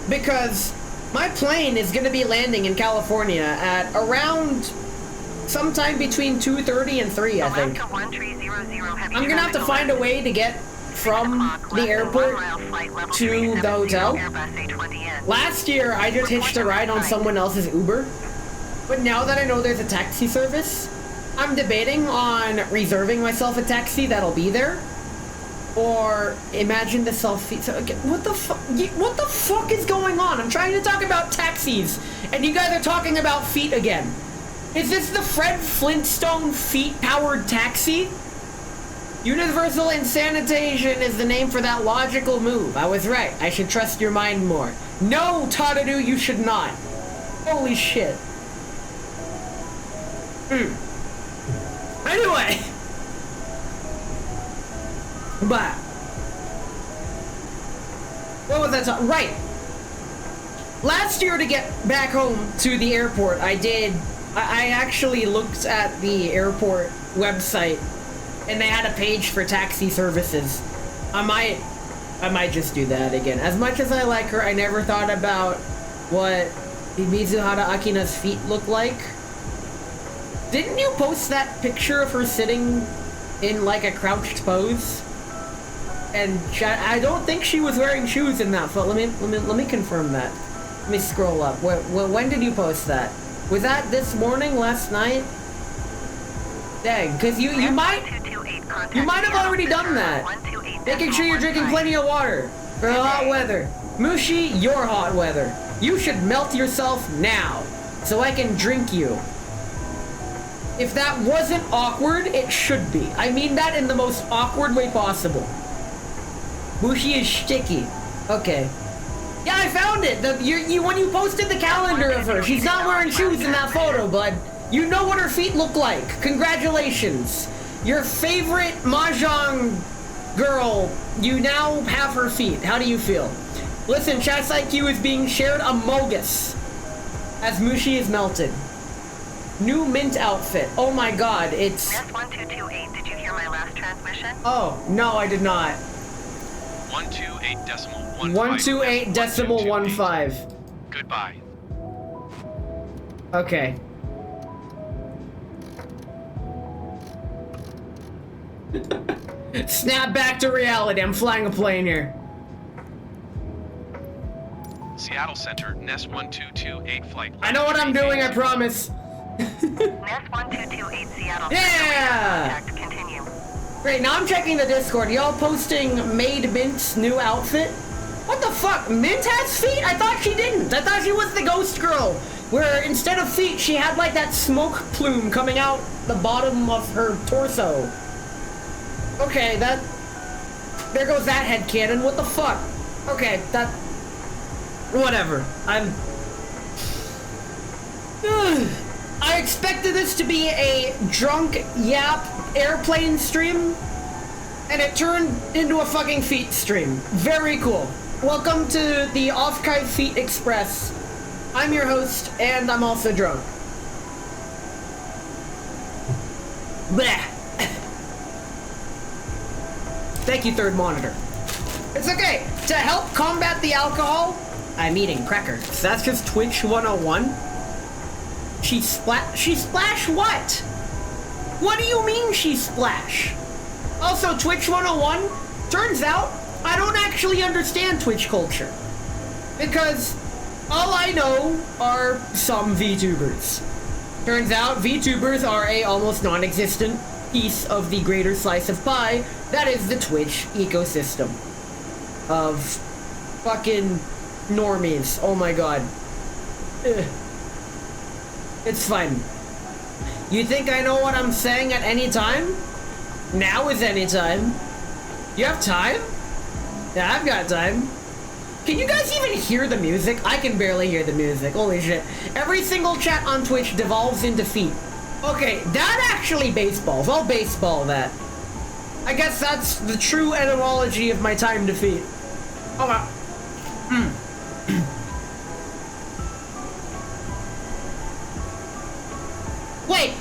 because my plane is gonna be landing in California at around sometime between 2:30 and 3, I think. I'm gonna have to find a way to get from the airport to the hotel. Last year, I just hitched a ride on someone else's Uber, but now that I know there's a taxi service, I'm debating on reserving myself a taxi that'll be there. Or imagine the selfie. So again, what the fuck? What the fuck is going on? I'm trying to talk about taxis, and you guys are talking about feet again. Is this the Fred Flintstone feet-powered taxi? Universal insanitation is the name for that logical move. I was right. I should trust your mind more. No, Tadadu, you should not. Holy shit. Anyway. But. What was that talking? Right. Last year to get back home to the airport, I actually looked at the airport website and they had a page for taxi services. I might just do that again. As much as I like her, I never thought about what Mizuhara Akina's feet look like. Didn't you post that picture of her sitting in like a crouched pose? And I don't think she was wearing shoes in that photo. Let me confirm that. Let me scroll up. When did you post that? Was that this morning, last night? Dang, because you might have already done that. Making sure you're drinking plenty of water for the hot weather. Mushi, you're hot weather. You should melt yourself now, so I can drink you. If that wasn't awkward, it should be. I mean that in the most awkward way possible. Mushi is sticky. Okay. Yeah, I found it. When you posted the calendar of her, she's not wearing shoes in that photo, bud. You know what her feet look like. Congratulations. Your favorite mahjong girl, you now have her feet. How do you feel? Listen, chat's IQ is being shared among us as Mushi is melted. New mint outfit. Oh my god, it's... Nest 1228, did you hear my last transmission? Oh, no, I did not. 128.15. 128.15. Goodbye. Okay. Snap back to reality. I'm flying a plane here. Seattle Center, Nest 1228 flight. I know what I'm doing, I promise. Nest 1228 Seattle. Yeah! Contact, continue. Great, now I'm checking the Discord. Y'all posting Maid Mint's new outfit? What the fuck? Mint has feet? I thought she didn't. I thought she was the ghost girl, where instead of feet, she had like that smoke plume coming out the bottom of her torso. Okay, there goes that headcanon. What the fuck? Okay, whatever. I expected this to be a drunk yap airplane stream, and it turned into a fucking feet stream. Very cool. Welcome to the Offkai Feet Express. I'm your host, and I'm also drunk. Bleh. Thank you, third monitor. It's okay. To help combat the alcohol, I'm eating crackers. That's just Twitch 101. She splash what? What do you mean she splash? Also, Twitch 101, turns out I don't actually understand Twitch culture. Because all I know are some VTubers. Turns out VTubers are a almost non-existent piece of the greater slice of pie that is the Twitch ecosystem of fucking normies. Oh my god. Ugh. It's fine. You think I know what I'm saying at any time? Now is any time. You have time? Yeah, I've got time. Can you guys even hear the music? I can barely hear the music. Holy shit. Every single chat on Twitch devolves into feet. Okay, that actually baseballs. I'll baseball that. I guess that's the true etymology of my time to feet. Okay. Wait,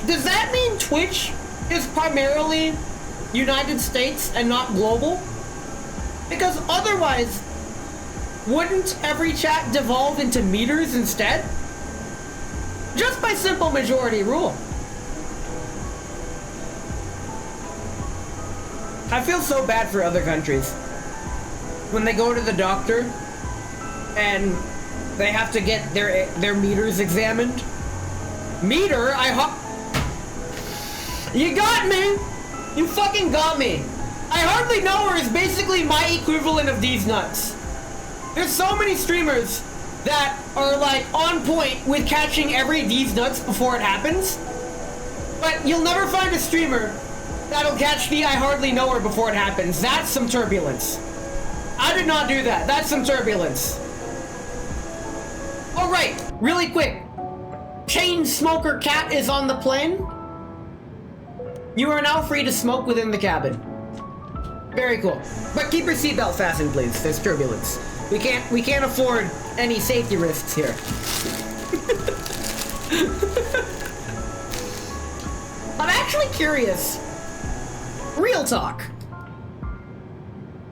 does that mean Twitch is primarily United States and not global? Because otherwise, wouldn't every chat devolve into meters instead? Just by simple majority rule. I feel so bad for other countries. When they go to the doctor and they have to get their meters examined. Meter? You got me! You fucking got me! I hardly know her is basically my equivalent of these nuts. There's so many streamers that are like on point with catching every D's nuts before it happens. But you'll never find a streamer That'll catch me. I hardly know her before it happens. That's some turbulence. I did not do that. That's some turbulence. All right, really quick. Chain Smoker Cat is on the plane. You are now free to smoke within the cabin. Very cool. But keep your seatbelt fastened, please. There's turbulence. We can't afford any safety risks here. I'm actually curious. Real talk.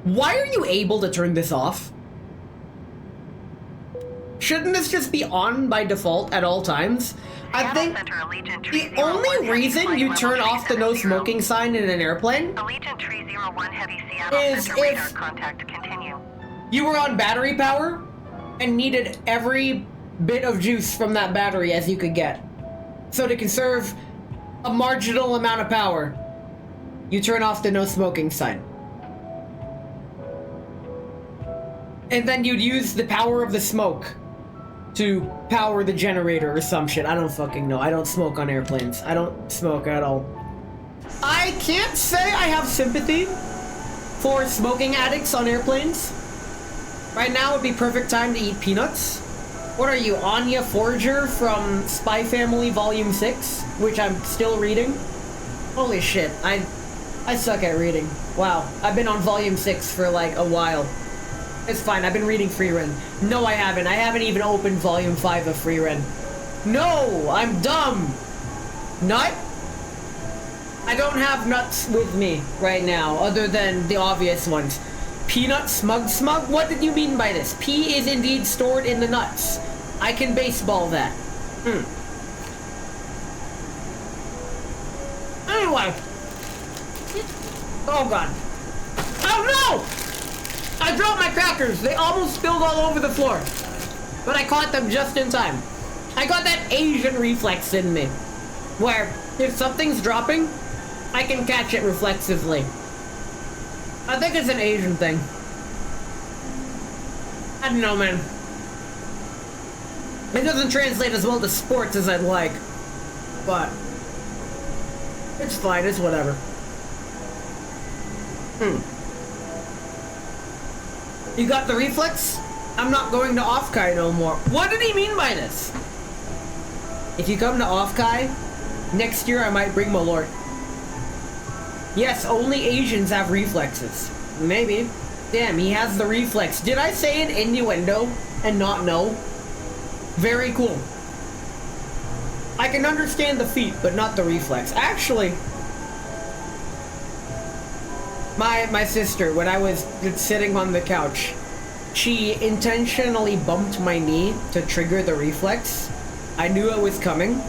Why are you able to turn this off? Shouldn't this just be on by default at all times? I think the only reason you turn off the no smoking sign in an airplane Allegiant Tree 01 Heavy Seattle is Center radar if contact continue. you were on battery power and needed every bit of juice from that battery as you could get. So to conserve a marginal amount of power, you turn off the no smoking sign. And then you'd use the power of the smoke to power the generator or some shit. I don't fucking know. I don't smoke on airplanes. I don't smoke at all. I can't say I have sympathy for smoking addicts on airplanes. Right now would be perfect time to eat peanuts. What are you, Anya Forger from Spy Family Volume 6? Which I'm still reading. Holy shit, I suck at reading. Wow, I've been on Volume 6 for like a while. It's fine, I've been reading Free Ren. No, I haven't. I haven't even opened Volume 5 of Free Ren. No, I'm dumb. Nut? I don't have nuts with me right now, other than the obvious ones. Peanut Smug Smug? What did you mean by this? P is indeed stored in the nuts. I can baseball that. Anyway. Oh god. Oh no! I dropped my crackers. They almost spilled all over the floor. But I caught them just in time. I got that Asian reflex in me. Where, if something's dropping, I can catch it reflexively. I think it's an Asian thing. I don't know, man. It doesn't translate as well to sports as I'd like. But it's fine, it's whatever. You got the reflex? I'm not going to Offkai no more. What did he mean by this? If you come to Offkai, next year I might bring Malort. Yes, only Asians have reflexes. Maybe. Damn, he has the reflex. Did I say an innuendo and not know? Very cool. I can understand the feet, but not the reflex. Actually, my sister, when I was sitting on the couch, she intentionally bumped my knee to trigger the reflex. I knew it was coming,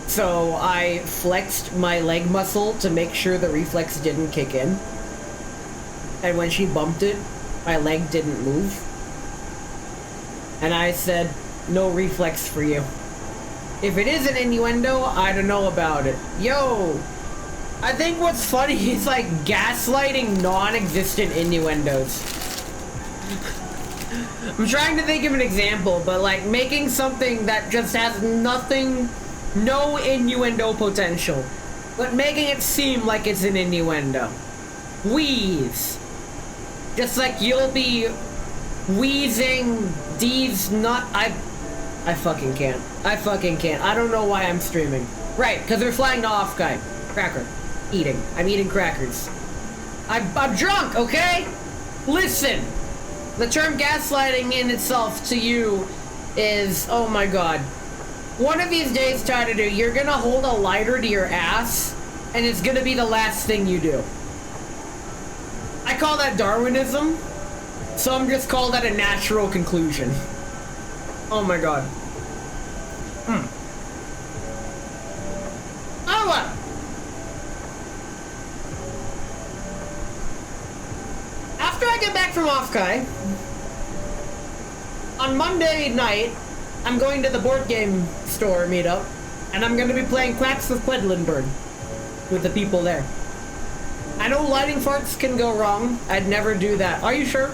so I flexed my leg muscle to make sure the reflex didn't kick in. And when she bumped it, my leg didn't move. And I said, no reflex for you. If it is an innuendo, I don't know about it. Yo! I think what's funny is like gaslighting non-existent innuendos. I'm trying to think of an example, but like making something that just has nothing, no innuendo potential, but making it seem like it's an innuendo. Wheeze. Just like you'll be wheezing these not. I fucking can't. I fucking can't. I don't know why I'm streaming. Right, because they're flying to Offkai. Cracker. Eating. I'm eating crackers. I'm drunk, okay? Listen. The term gaslighting in itself to you is, oh my god. One of these days, Tadadu, you're gonna hold a lighter to your ass, and it's gonna be the last thing you do. I call that Darwinism, so I'm just call that a natural conclusion. Oh my god. Oh what? After I get back from Offkai, on Monday night, I'm going to the board game store meetup, and I'm going to be playing Quacks with Quedlinburg with the people there. I know lighting farts can go wrong. I'd never do that. Are you sure?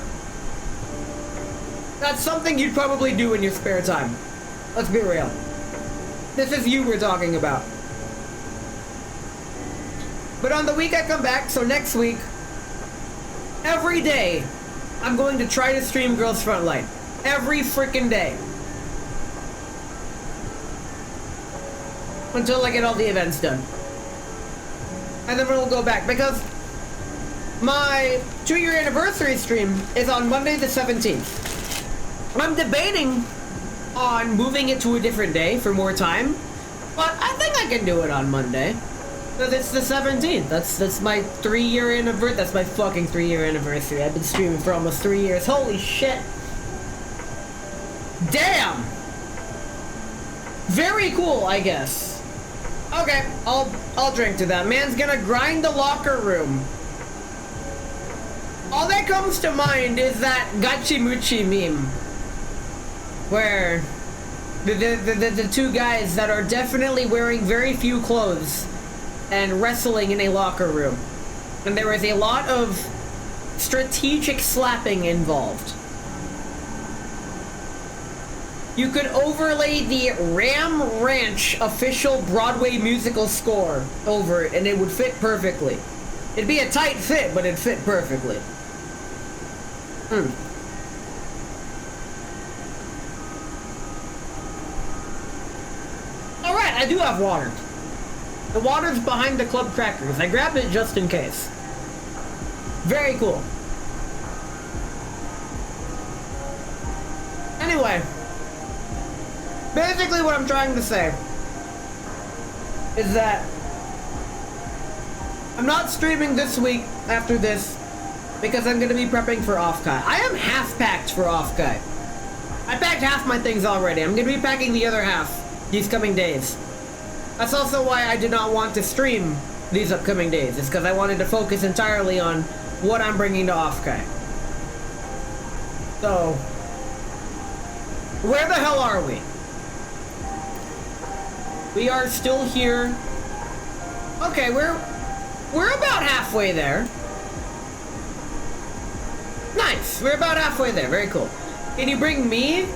That's something you'd probably do in your spare time. Let's be real. This is you we're talking about. But on the week I come back, so next week, every day, I'm going to try to stream Girls Frontline. Every freaking day. Until I get all the events done. And then we'll go back, because my 2-year anniversary stream is on Monday the 17th. I'm debating on moving it to a different day for more time, but I think I can do it on Monday. Because it's the 17th. That's my 3-year anniversary. That's my fucking 3-year anniversary. I've been streaming for almost 3 years. Holy shit. Damn! Very cool, I guess. Okay, I'll drink to that. Man's gonna grind the locker room. All that comes to mind is that Gachimuchi meme, where the two guys that are definitely wearing very few clothes and wrestling in a locker room, and there is a lot of strategic slapping involved. You could overlay the Ram Ranch official Broadway musical score over it, and it would fit perfectly. It'd be a tight fit, but it'd fit perfectly. Alright, I do have water. The water's behind the club crackers. I grabbed it just in case. Very cool. Anyway. Basically what I'm trying to say is that I'm not streaming this week after this because I'm going to be prepping for Offkai. I am half-packed for Offkai. I packed half my things already. I'm going to be packing the other half these coming days. That's also why I did not want to stream these upcoming days. It's because I wanted to focus entirely on what I'm bringing to Offkai. So, where the hell are we? We are still here. Okay, we're about halfway there. Nice, we're about halfway there, very cool. Can you bring me?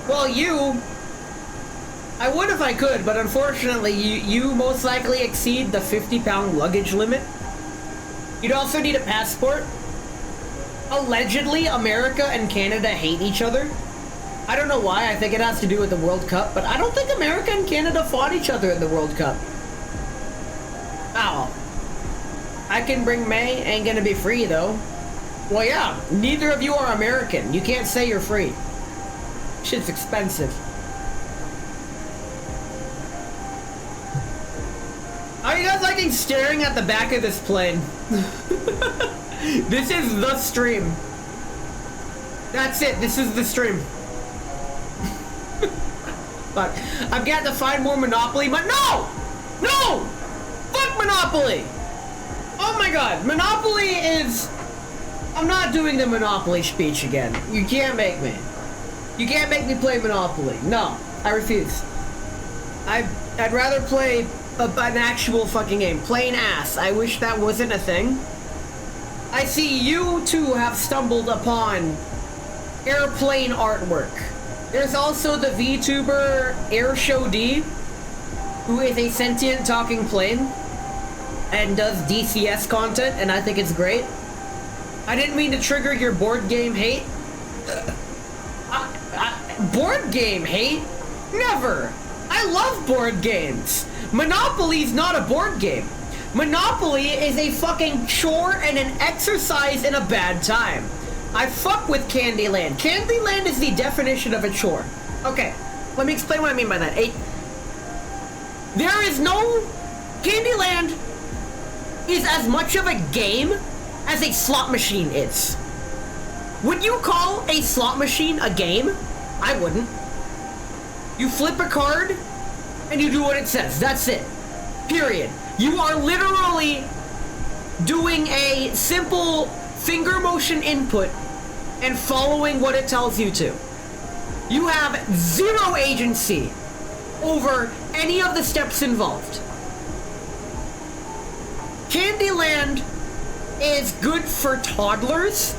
Well, you... I would if I could, but unfortunately, you most likely exceed the 50-pound luggage limit. You'd also need a passport. Allegedly, America and Canada hate each other. I don't know why, I think it has to do with the World Cup, but I don't think America and Canada fought each other in the World Cup. Ow. I can bring May, ain't gonna be free though. Well yeah, neither of you are American. You can't say you're free. Shit's expensive. Are you guys liking staring at the back of this plane? This is the stream. That's it, this is the stream. Fuck. I've got to find more Monopoly, but no! No! Fuck Monopoly! Oh my god, Monopoly is... I'm not doing the Monopoly speech again. You can't make me. You can't make me play Monopoly. No, I refuse. I'd rather play an actual fucking game. Plain ass. I wish that wasn't a thing. I see you too have stumbled upon airplane artwork. There's also the VTuber Airshow D, who is a sentient talking plane and does DCS content, and I think it's great. I didn't mean to trigger your board game hate. Board game hate? Never! I love board games! Monopoly's not a board game. Monopoly is a fucking chore and an exercise in a bad time. I fuck with Candyland. Candyland is the definition of a chore. Okay, let me explain what I mean by that. There is no... Candyland is as much of a game as a slot machine is. Would you call a slot machine a game? I wouldn't. You flip a card, and you do what it says. That's it. Period. You are literally doing a simple finger motion input and following what it tells you to. You have zero agency over any of the steps involved. Candyland is good for toddlers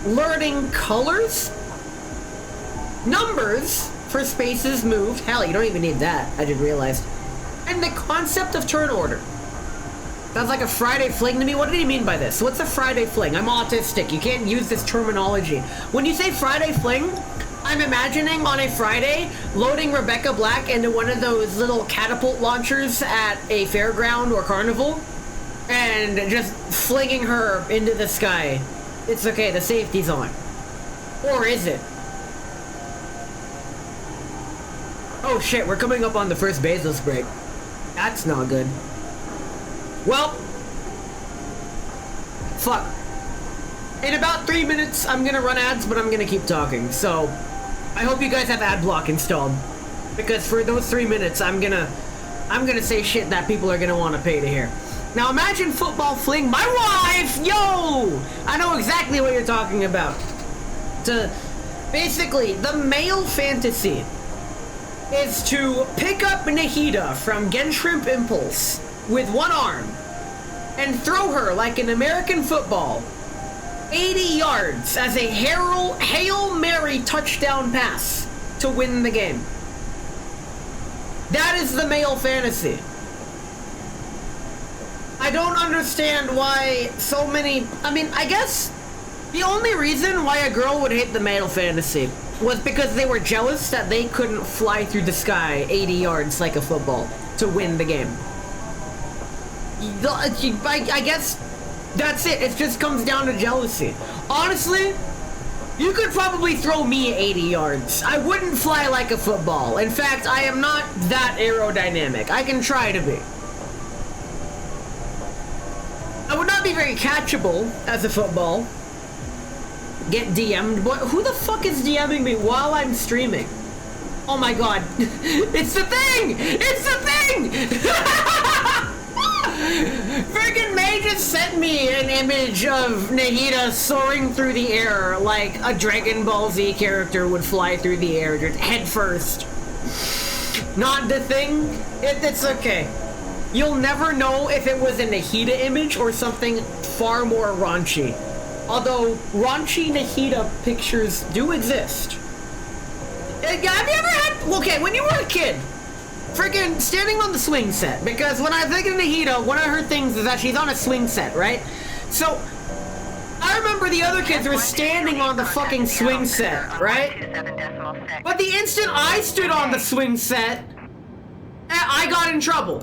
learning colors, numbers for spaces moved. Hell, you don't even need that, I just realized. And the concept of turn order. That's like a Friday fling to me. What did he mean by this? What's a Friday fling? I'm autistic. You can't use this terminology. When you say Friday fling, I'm imagining on a Friday loading Rebecca Black into one of those little catapult launchers at a fairground or carnival and just flinging her into the sky. It's okay, the safety's on. Or is it? Oh shit, we're coming up on the first Bezos break. That's not good. Well, fuck. In about 3 minutes, I'm gonna run ads, but I'm gonna keep talking. So, I hope you guys have ad block installed, because for those 3 minutes, I'm gonna say shit that people are gonna want to pay to hear. Now, imagine football fling my wife. Yo, I know exactly what you're talking about. Basically, the male fantasy is to pick up Nahida from Gensshrimp Impulse with one arm and throw her like an American football 80 yards as a Hail Mary touchdown pass to win the game. That is the male fantasy. I don't understand why so many... I mean, I guess the only reason why a girl would hate the male fantasy was because they were jealous that they couldn't fly through the sky 80 yards like a football to win the game. I guess that's it. It just comes down to jealousy. Honestly, you could probably throw me 80 yards. I wouldn't fly like a football. In fact, I am not that aerodynamic. I can try to be. I would not be very catchable as a football. Get DM'd. What? Who the fuck is DMing me while I'm streaming? Oh my god. It's the thing! It's the thing! Friggin' May just sent me an image of Nahida soaring through the air like a Dragon Ball Z character would fly through the air, just head first. Not the thing. It's okay. You'll never know if it was a Nahida image or something far more raunchy. Although raunchy Nahida pictures do exist. Have you ever had... Okay, when you were a kid, freaking standing on the swing set, because when I think of Nahida, one of her things is that she's on a swing set, right? So, I remember the other kids were standing on the fucking swing set, right? But the instant I stood on the swing set, I got in trouble.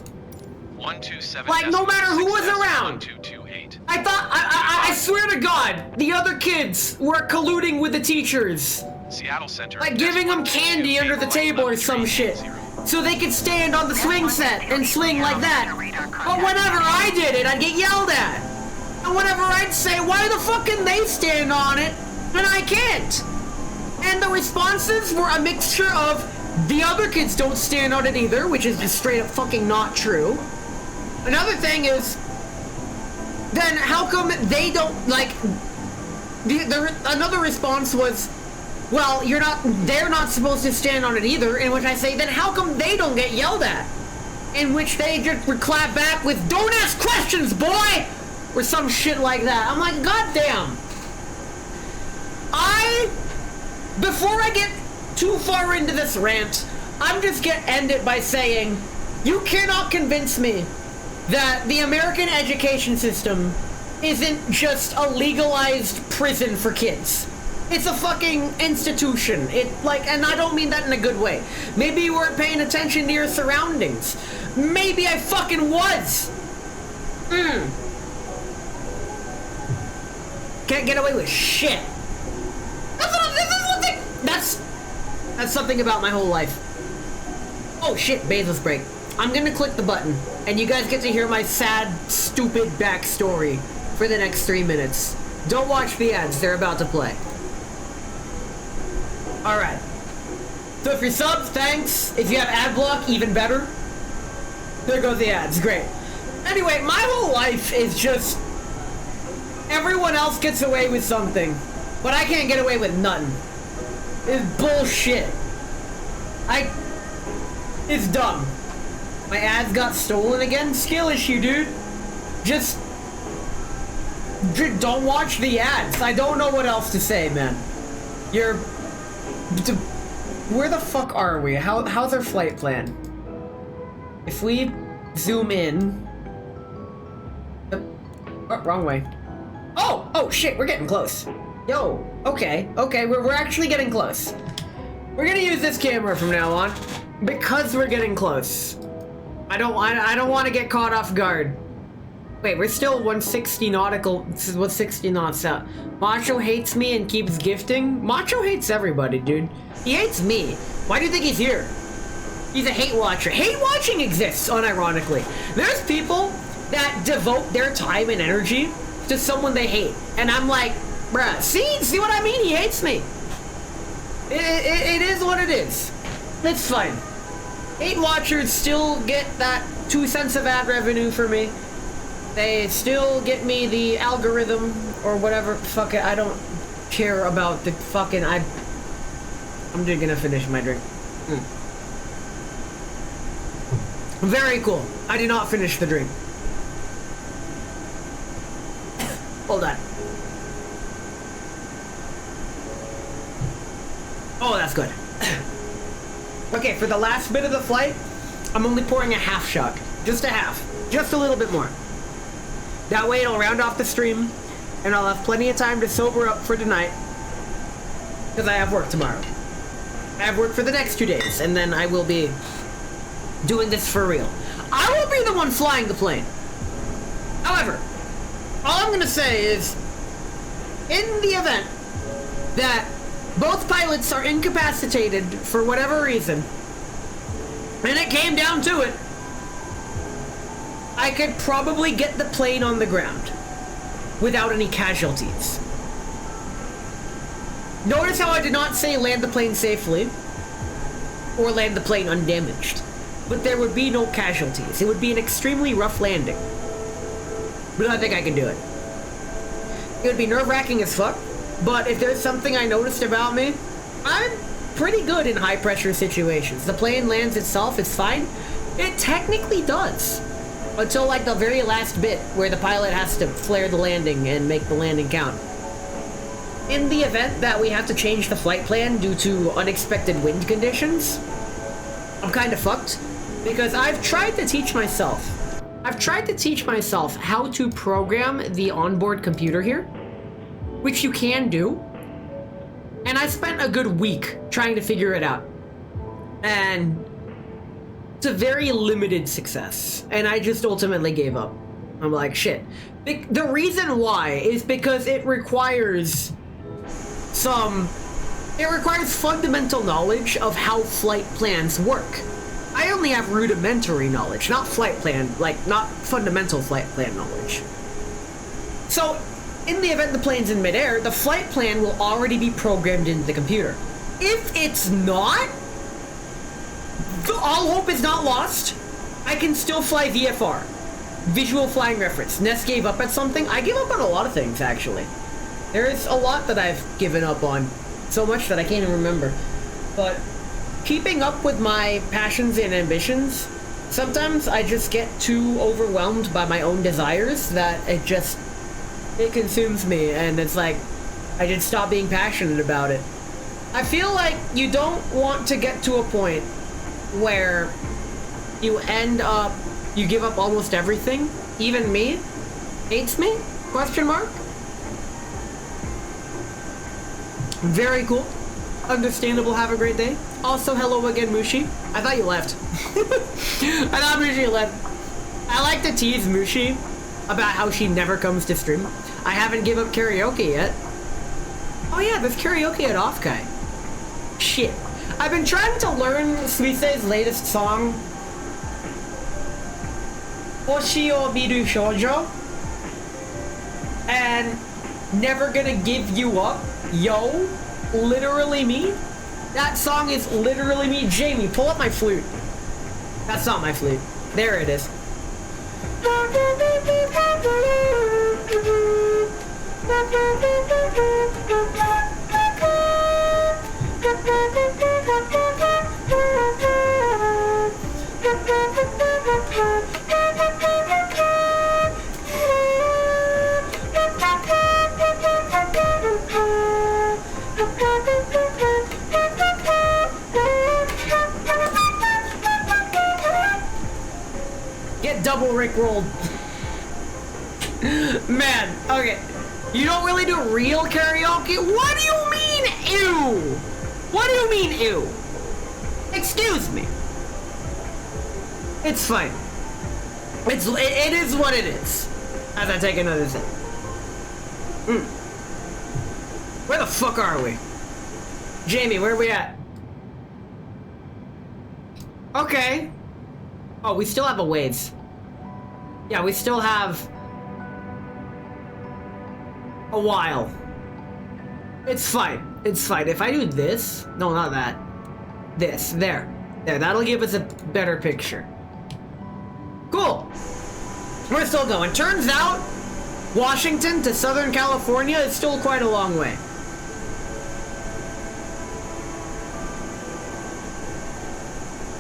127. Like, no matter who was around. 1228. I thought, I swear to God, the other kids were colluding with the teachers. Seattle Center. Like giving them candy under the table or some shit. So they could stand on the swing set and swing like that. But whenever I did it, I'd get yelled at. And whenever I'd say, why the fuck can they stand on it and I can't? And the responses were a mixture of, the other kids don't stand on it either, which is just straight up fucking not true. Another thing is, then how come they don't, like, another response was, well, they're not supposed to stand on it either, in which I say, then how come they don't get yelled at? In which they just would clap back with, don't ask questions, boy! Or some shit like that. I'm like, goddamn. Before I get too far into this rant, I'm just gonna end it by saying, you cannot convince me that the American education system isn't just a legalized prison for kids. It's a fucking institution. And I don't mean that in a good way. Maybe you weren't paying attention to your surroundings. Maybe I fucking was. Can't get away with shit. That's something about my whole life. Oh shit, Bezos break. I'm gonna click the button, and you guys get to hear my sad, stupid backstory for the next 3 minutes. Don't watch the ads, they're about to play. Alright. So if you're subbed, thanks. If you have ad block, even better. There goes the ads, great. Anyway, my whole life is just... everyone else gets away with something, but I can't get away with nothing. It's bullshit. It's dumb. My ads got stolen again? Skill issue, dude. Just don't watch the ads. I don't know what else to say, man. Where the fuck are we? How's our flight plan? If we zoom in, Oh, wrong way. Oh shit, we're getting close. Yo, okay, we're actually getting close. We're gonna use this camera from now on because we're getting close. I don't want to get caught off guard. Wait, we're still 160 nautical. This is 160 knots out. Macho hates me and keeps gifting. Macho hates everybody, dude. He hates me. Why do you think he's here? He's a hate watcher. Hate watching exists, unironically. There's people that devote their time and energy to someone they hate. And I'm like, bruh, see what I mean? He hates me. It is what it is. It's fine. Hate watchers still get that 2 cents of ad revenue for me. They still get me the algorithm or whatever. Fuck it, I don't care about the fucking. I'm just gonna finish my drink. Very cool. I did not finish the drink. Hold on. Oh, that's good. Okay, for the last bit of the flight, I'm only pouring a half shot. Just a half. Just a little bit more. That way it'll round off the stream, and I'll have plenty of time to sober up for tonight. Because I have work tomorrow. I have work for the next 2 days, and then I will be doing this for real. I will be the one flying the plane. However, all I'm gonna say is, in the event that both pilots are incapacitated for whatever reason, and it came down to it, I could probably get the plane on the ground without any casualties. Notice how I did not say land the plane safely or land the plane undamaged, but there would be no casualties. It would be an extremely rough landing, but I think I can do it. It would be nerve-wracking as fuck, but if there's something I noticed about me, I'm pretty good in high-pressure situations. The plane lands itself, it's fine. It technically does. Until like the very last bit where the pilot has to flare the landing and make the landing count. In the event that we have to change the flight plan due to unexpected wind conditions, I'm kind of fucked because I've tried to teach myself how to program the onboard computer here, which you can do, and I spent a good week trying to figure it out, and it's a very limited success, and I just ultimately gave up. I'm like, shit. The reason why is because it requires fundamental knowledge of how flight plans work. I only have rudimentary knowledge, not flight plan, not fundamental flight plan knowledge. So, in the event the plane's in midair, the flight plan will already be programmed into the computer. If it's not, all hope is not lost. I can still fly VFR. Visual Flying Reference. Ness gave up at something. I give up on a lot of things, actually. There's a lot that I've given up on. So much that I can't even remember. But keeping up with my passions and ambitions, sometimes I just get too overwhelmed by my own desires that it consumes me, and it's like I just stop being passionate about it. I feel like you don't want to get to a point where you give up almost everything. Even me hates me? Question mark? Very cool. Understandable. Have a great day. Also, hello again, Mushi. I thought you left. I thought Mushi left. I like to tease Mushi about how she never comes to stream. I haven't given up karaoke yet. Oh yeah, there's karaoke at Offkai. Shit. I've been trying to learn Suisei's latest song, Hoshi o Miru Shoujo, and Never Gonna Give You Up. Yo, literally me. That song is literally me. Jamie, pull up my flute. That's not my flute. There it is. Get double Rick rolled. Man, okay. You don't really do real karaoke? What do you mean, ew? What do you mean, ew? Excuse me. It's fine. It is what it is. As I take another sip. Where the fuck are we? Jamie, where are we at? Okay. Oh, we still have a ways. Yeah, we still have a while. It's fine. It's fine. If I do this, no, not that. This, there. That'll give us a better picture. Cool. We're still going. Turns out, Washington to Southern California is still quite a long way.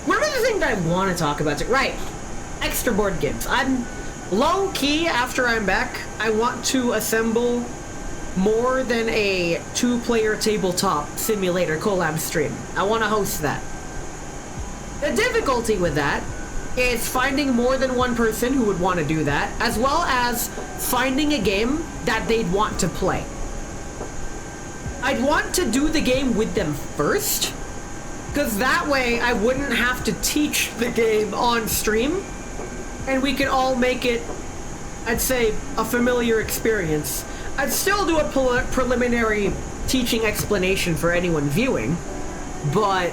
One of the things I want to talk about, right, extra board games. I'm low-key, after I'm back, I want to assemble more than a 2-player tabletop simulator collab stream. I want to host that. The difficulty with that is finding more than one person who would want to do that, as well as finding a game that they'd want to play. I'd want to do the game with them first, because that way I wouldn't have to teach the game on stream, and we could all make it, I'd say, a familiar experience. I'd still do a preliminary teaching explanation for anyone viewing, but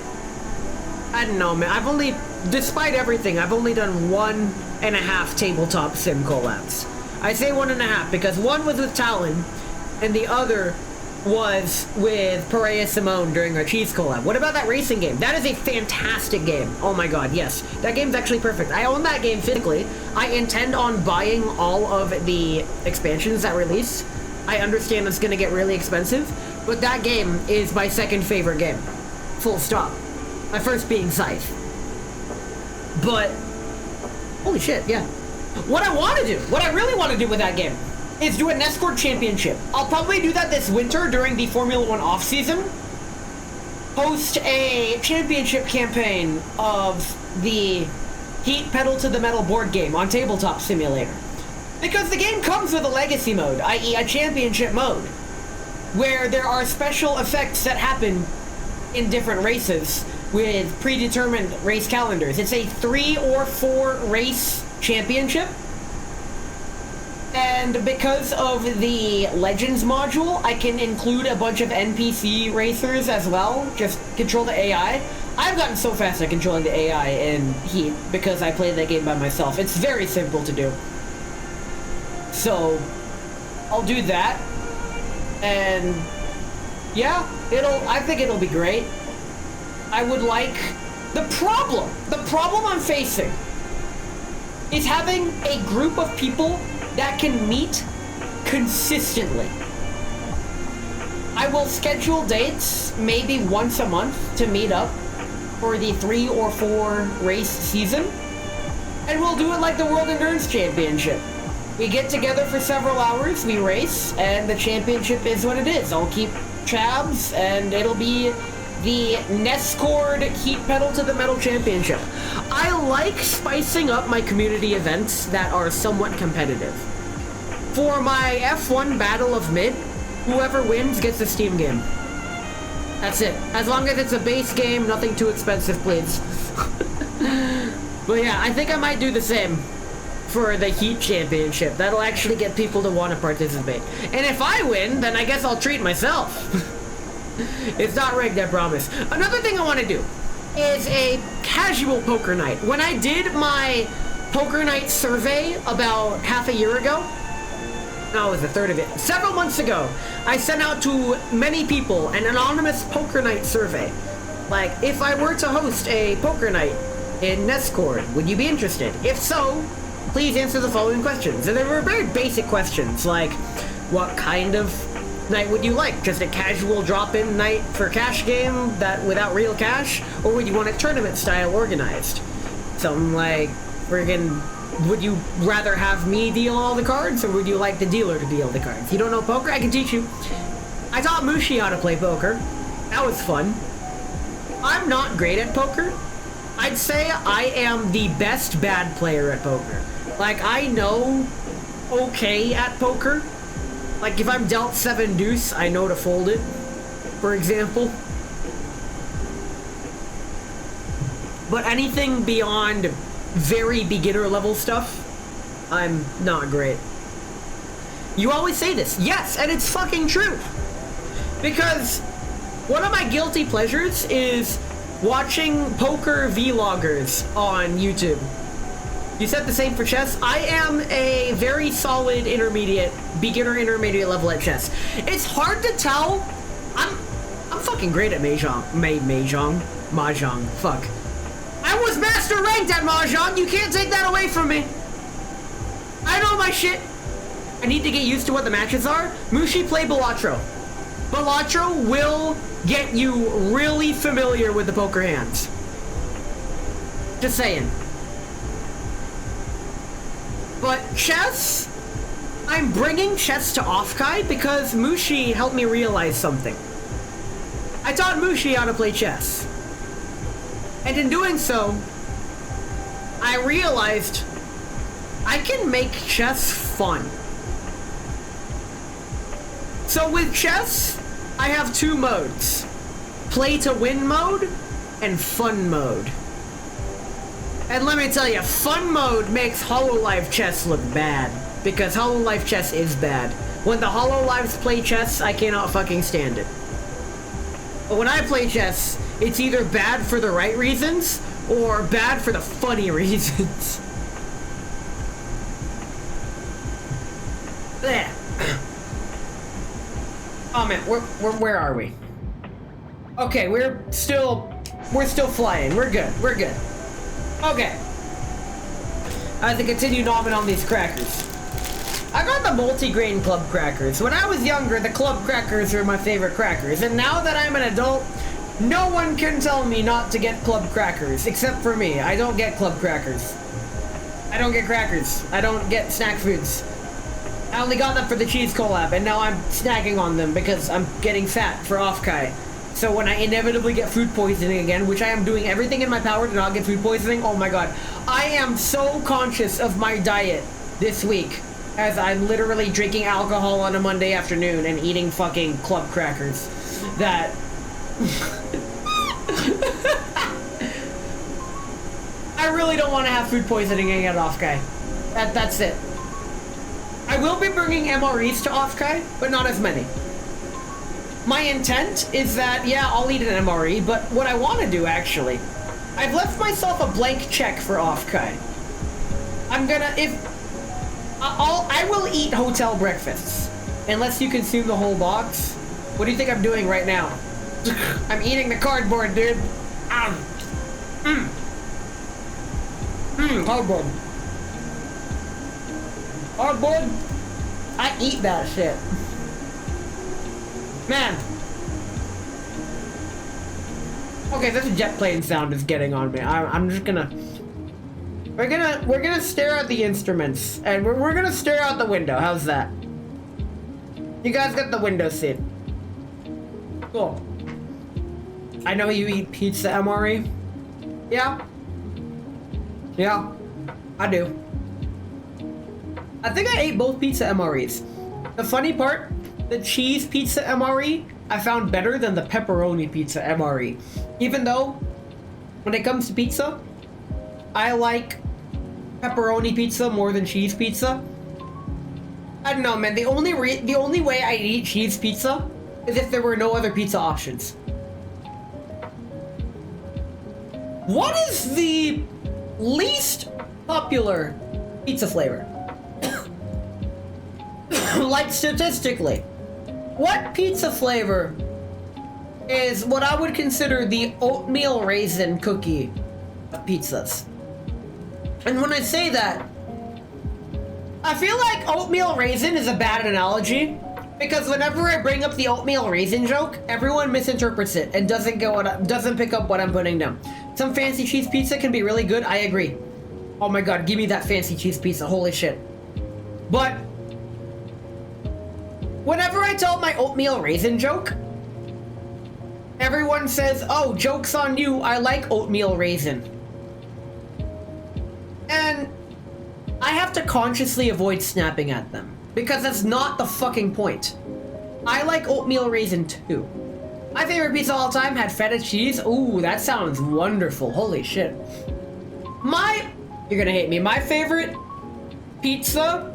I don't know, man. Despite everything, I've only done 1.5 tabletop sim collabs. I say 1.5 because one was with Talon, and the other was with Perea Simone during our cheese collab. What about that racing game? That is a fantastic game. Oh my god, yes. That game's actually perfect. I own that game physically. I intend on buying all of the expansions that release. I understand it's gonna get really expensive, but that game is my second favorite game. Full stop. My first being Scythe. But, holy shit, yeah. What I really want to do with that game is do an escort championship. I'll probably do that this winter during the Formula 1 off-season. Host a championship campaign of the Heat Pedal to the Metal board game on Tabletop Simulator. Because the game comes with a legacy mode, i.e. a championship mode, where there are special effects that happen in different races with predetermined race calendars. It's a 3 or 4 race championship. And because of the Legends module, I can include a bunch of NPC racers as well. Just control the AI. I've gotten so fast at controlling the AI in Heat because I played that game by myself. It's very simple to do. So, I'll do that. And yeah, I think it'll be great. I would like... The problem I'm facing is having a group of people that can meet consistently. I will schedule dates maybe once a month to meet up for the 3 or 4 race season. And we'll do it like the World Endurance Championship. We get together for several hours, we race, and the championship is what it is. I'll keep tabs, and it'll be the Nescord Heat Pedal to the Metal Championship. I like spicing up my community events that are somewhat competitive. For my F1 Battle of Mid, whoever wins gets a Steam game. That's it. As long as it's a base game, nothing too expensive, please. But yeah, I think I might do the same for the Heat Championship. That'll actually get people to want to participate. And if I win, then I guess I'll treat myself. It's not rigged, I promise. Another thing I want to do is a casual poker night. When I did my poker night survey about half a year ago, no, it was a third of it, several months ago, I sent out to many people an anonymous poker night survey. Like, if I were to host a poker night in Nescord, would you be interested? If so, please answer the following questions. And they were very basic questions, like, what kind of night would you like? Just a casual drop-in night for cash game that without real cash? Or would you want it tournament style organized? Something like, friggin', would you rather have me deal all the cards, or would you like the dealer to deal the cards? You don't know poker? I can teach you. I taught Mushi how to play poker. That was fun. I'm not great at poker. I'd say I am the best bad player at poker. Like, I know okay at poker. Like if I'm dealt 7 deuce, I know to fold it, for example. But anything beyond very beginner level stuff, I'm not great. You always say this. Yes, and it's fucking true. Because one of my guilty pleasures is watching poker vloggers on YouTube. You said the same for chess. I am a very solid beginner intermediate level at chess. It's hard to tell. I'm fucking great at Mahjong. Fuck. I was master ranked at Mahjong. You can't take that away from me. I know my shit. I need to get used to what the matches are. Mushi, play Balatro. Balatro will get you really familiar with the poker hands. Just saying. But chess, I'm bringing chess to Offkai because Mushi helped me realize something. I taught Mushi how to play chess. And in doing so, I realized I can make chess fun. So with chess, I have 2 modes. Play to win mode and fun mode. And let me tell you, fun mode makes Hololive chess look bad. Because Hololive chess is bad. When the Hololives play chess, I cannot fucking stand it. But when I play chess, it's either bad for the right reasons, or bad for the funny reasons. There. Oh man, where are we? Okay, we're still flying. We're good. Okay. I have to continue nomming on these crackers. I got the multi-grain club crackers. When I was younger, the club crackers were my favorite crackers. And now that I'm an adult, no one can tell me not to get club crackers. Except for me. I don't get club crackers. I don't get crackers. I don't get snack foods. I only got them for the cheese collab, and now I'm snacking on them because I'm getting fat for Offkai. So when I inevitably get food poisoning again, which I am doing everything in my power to not get food poisoning, oh my god. I am so conscious of my diet this week, as I'm literally drinking alcohol on a Monday afternoon and eating fucking club crackers, that... I really don't want to have food poisoning and get Offkai. That's it. I will be bringing MREs to Offkai, but not as many. My intent is that, yeah, I'll eat an MRE, but what I want to do, actually, I've left myself a blank check for Offkai. I will eat hotel breakfasts, unless you consume the whole box. What do you think I'm doing right now? I'm eating the cardboard, dude. Cardboard. Cardboard? I eat that shit. Man. Okay, this jet plane sound is getting on me. I'm just gonna... We're gonna stare at the instruments, and we're gonna stare out the window. How's that? You guys got the window seat. Cool. I know you eat pizza, MRE. Yeah? Yeah, I do. I think I ate both pizza MREs. The funny part, the cheese pizza MRE I found better than the pepperoni pizza MRE. Even though, when it comes to pizza, I like pepperoni pizza more than cheese pizza. I don't know, man. The only way I'd eat cheese pizza is if there were no other pizza options. What is the least popular pizza flavor? Like statistically, what pizza flavor is what I would consider the oatmeal raisin cookie of pizzas? And when I say that, I feel like oatmeal raisin is a bad analogy, because whenever I bring up the oatmeal raisin joke, everyone misinterprets it and doesn't pick up what I'm putting down. Some fancy cheese pizza can be really good, I agree. Oh my god, give me that fancy cheese pizza, holy shit. But whenever I tell my oatmeal raisin joke, everyone says, oh, joke's on you, I like oatmeal raisin. And I have to consciously avoid snapping at them. Because that's not the fucking point. I like oatmeal raisin too. My favorite pizza of all time had feta cheese. Ooh, that sounds wonderful. Holy shit. You're gonna hate me. My favorite pizza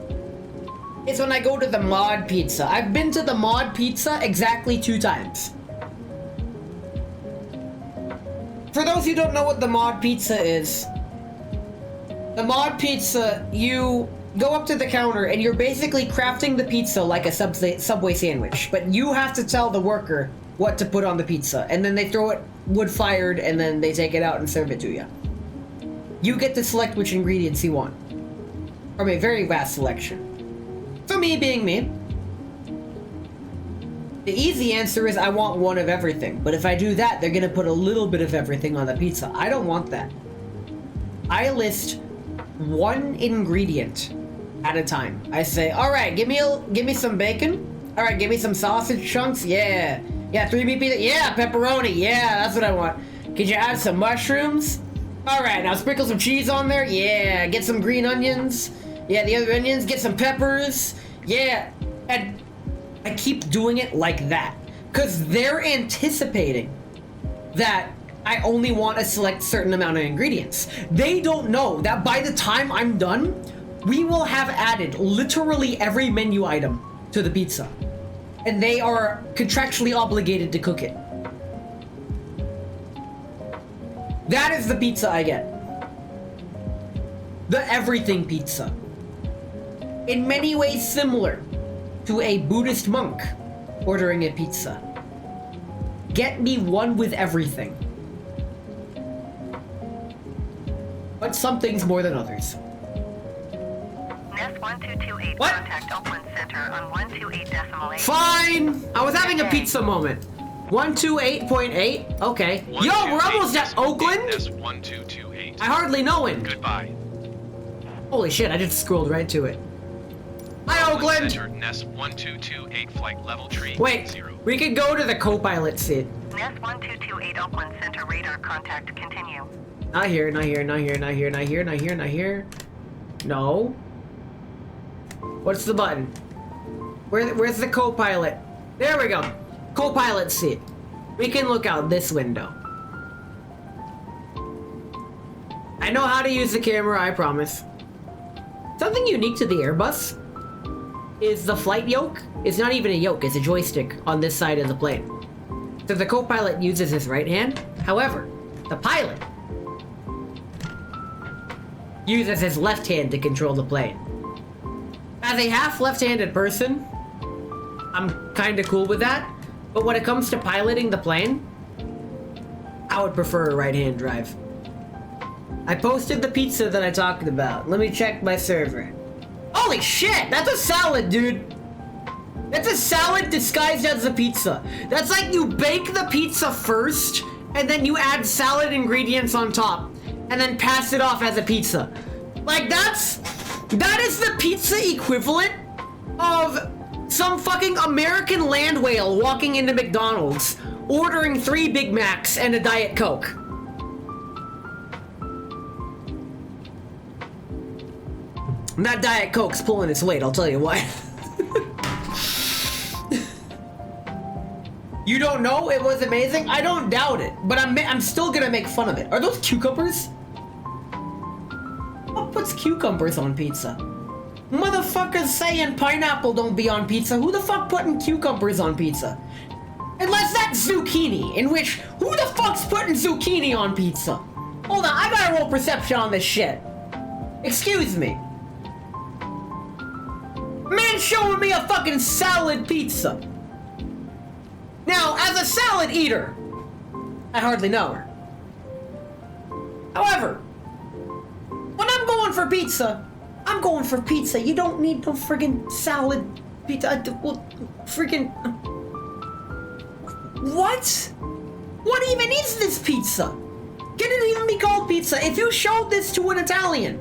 is when I go to the Mod Pizza. I've been to the Mod Pizza exactly 2 times. For those who don't know what the Mod Pizza is, the Mod Pizza, you go up to the counter and you're basically crafting the pizza like a Subway sandwich, but you have to tell the worker what to put on the pizza, and then they throw it wood-fired and then they take it out and serve it to you. You get to select which ingredients you want from a very vast selection. So me being me, the easy answer is I want one of everything, but if I do that, they're gonna put a little bit of everything on the pizza. I don't want that. I list one ingredient at a time. I say, all right, give me some bacon. All right, give me some sausage chunks. Yeah, 3 meat pizza. Yeah, pepperoni. Yeah, that's what I want. Could you add some mushrooms? All right, now sprinkle some cheese on there. Yeah, get some green onions. Yeah, the other onions. Get some peppers. Yeah, and I keep doing it like that because they're anticipating that I only want a certain amount of ingredients. They don't know that by the time I'm done, we will have added literally every menu item to the pizza. And they are contractually obligated to cook it. That is the pizza I get. The everything pizza. In many ways similar to a Buddhist monk ordering a pizza. Get me one with everything. But some things more than others. Nest 1228, What? contact Oakland Center on 128.8. Fine! I was having a pizza moment. 128.8? Okay. Yo, we're almost at Oakland? Nest 1228. I hardly know it. Goodbye. Holy shit, I just scrolled right to it. Hi, Oakland! Center, Nest 1228, flight level tree. Wait, 0. we could go to the co-pilot seat. Nest 1228, Oakland Center, radar contact, continue. Not here, not here, not here, not here, not here, not here, not here. No. What's the button? Where's the co-pilot? There we go. Co-pilot seat. We can look out this window. I know how to use the camera, I promise. Something unique to the Airbus is the flight yoke. It's not even a yoke, it's a joystick on this side of the plane. So the co-pilot uses his right hand. However, the pilot uses his left hand to control the plane. As a half left-handed person, I'm kinda cool with that. But when it comes to piloting the plane, I would prefer a right-hand drive. I posted the pizza that I talked about. Let me check my server. Holy shit, that's a salad, dude. That's a salad disguised as a pizza. That's like you bake the pizza first, and then you add salad ingredients on top, and then pass it off as a pizza. Like that is the pizza equivalent of some fucking American land whale walking into McDonald's, ordering 3 Big Macs and a Diet Coke. And that Diet Coke's pulling its weight, I'll tell you why. You don't know it was amazing? I don't doubt it, but I'm still gonna make fun of it. Are those cucumbers? What puts cucumbers on pizza? Motherfuckers saying pineapple don't be on pizza. Who the fuck putting cucumbers on pizza? Unless that's zucchini, in which, who the fuck's putting zucchini on pizza? Hold on, I gotta roll perception on this shit. Excuse me. Man showing me a fucking salad pizza. Now, as a salad eater, I hardly know her. However, when I'm going for pizza, I'm going for pizza. You don't need no friggin' salad pizza. Friggin'... What? What even is this pizza? Can it even be called pizza? If you showed this to an Italian,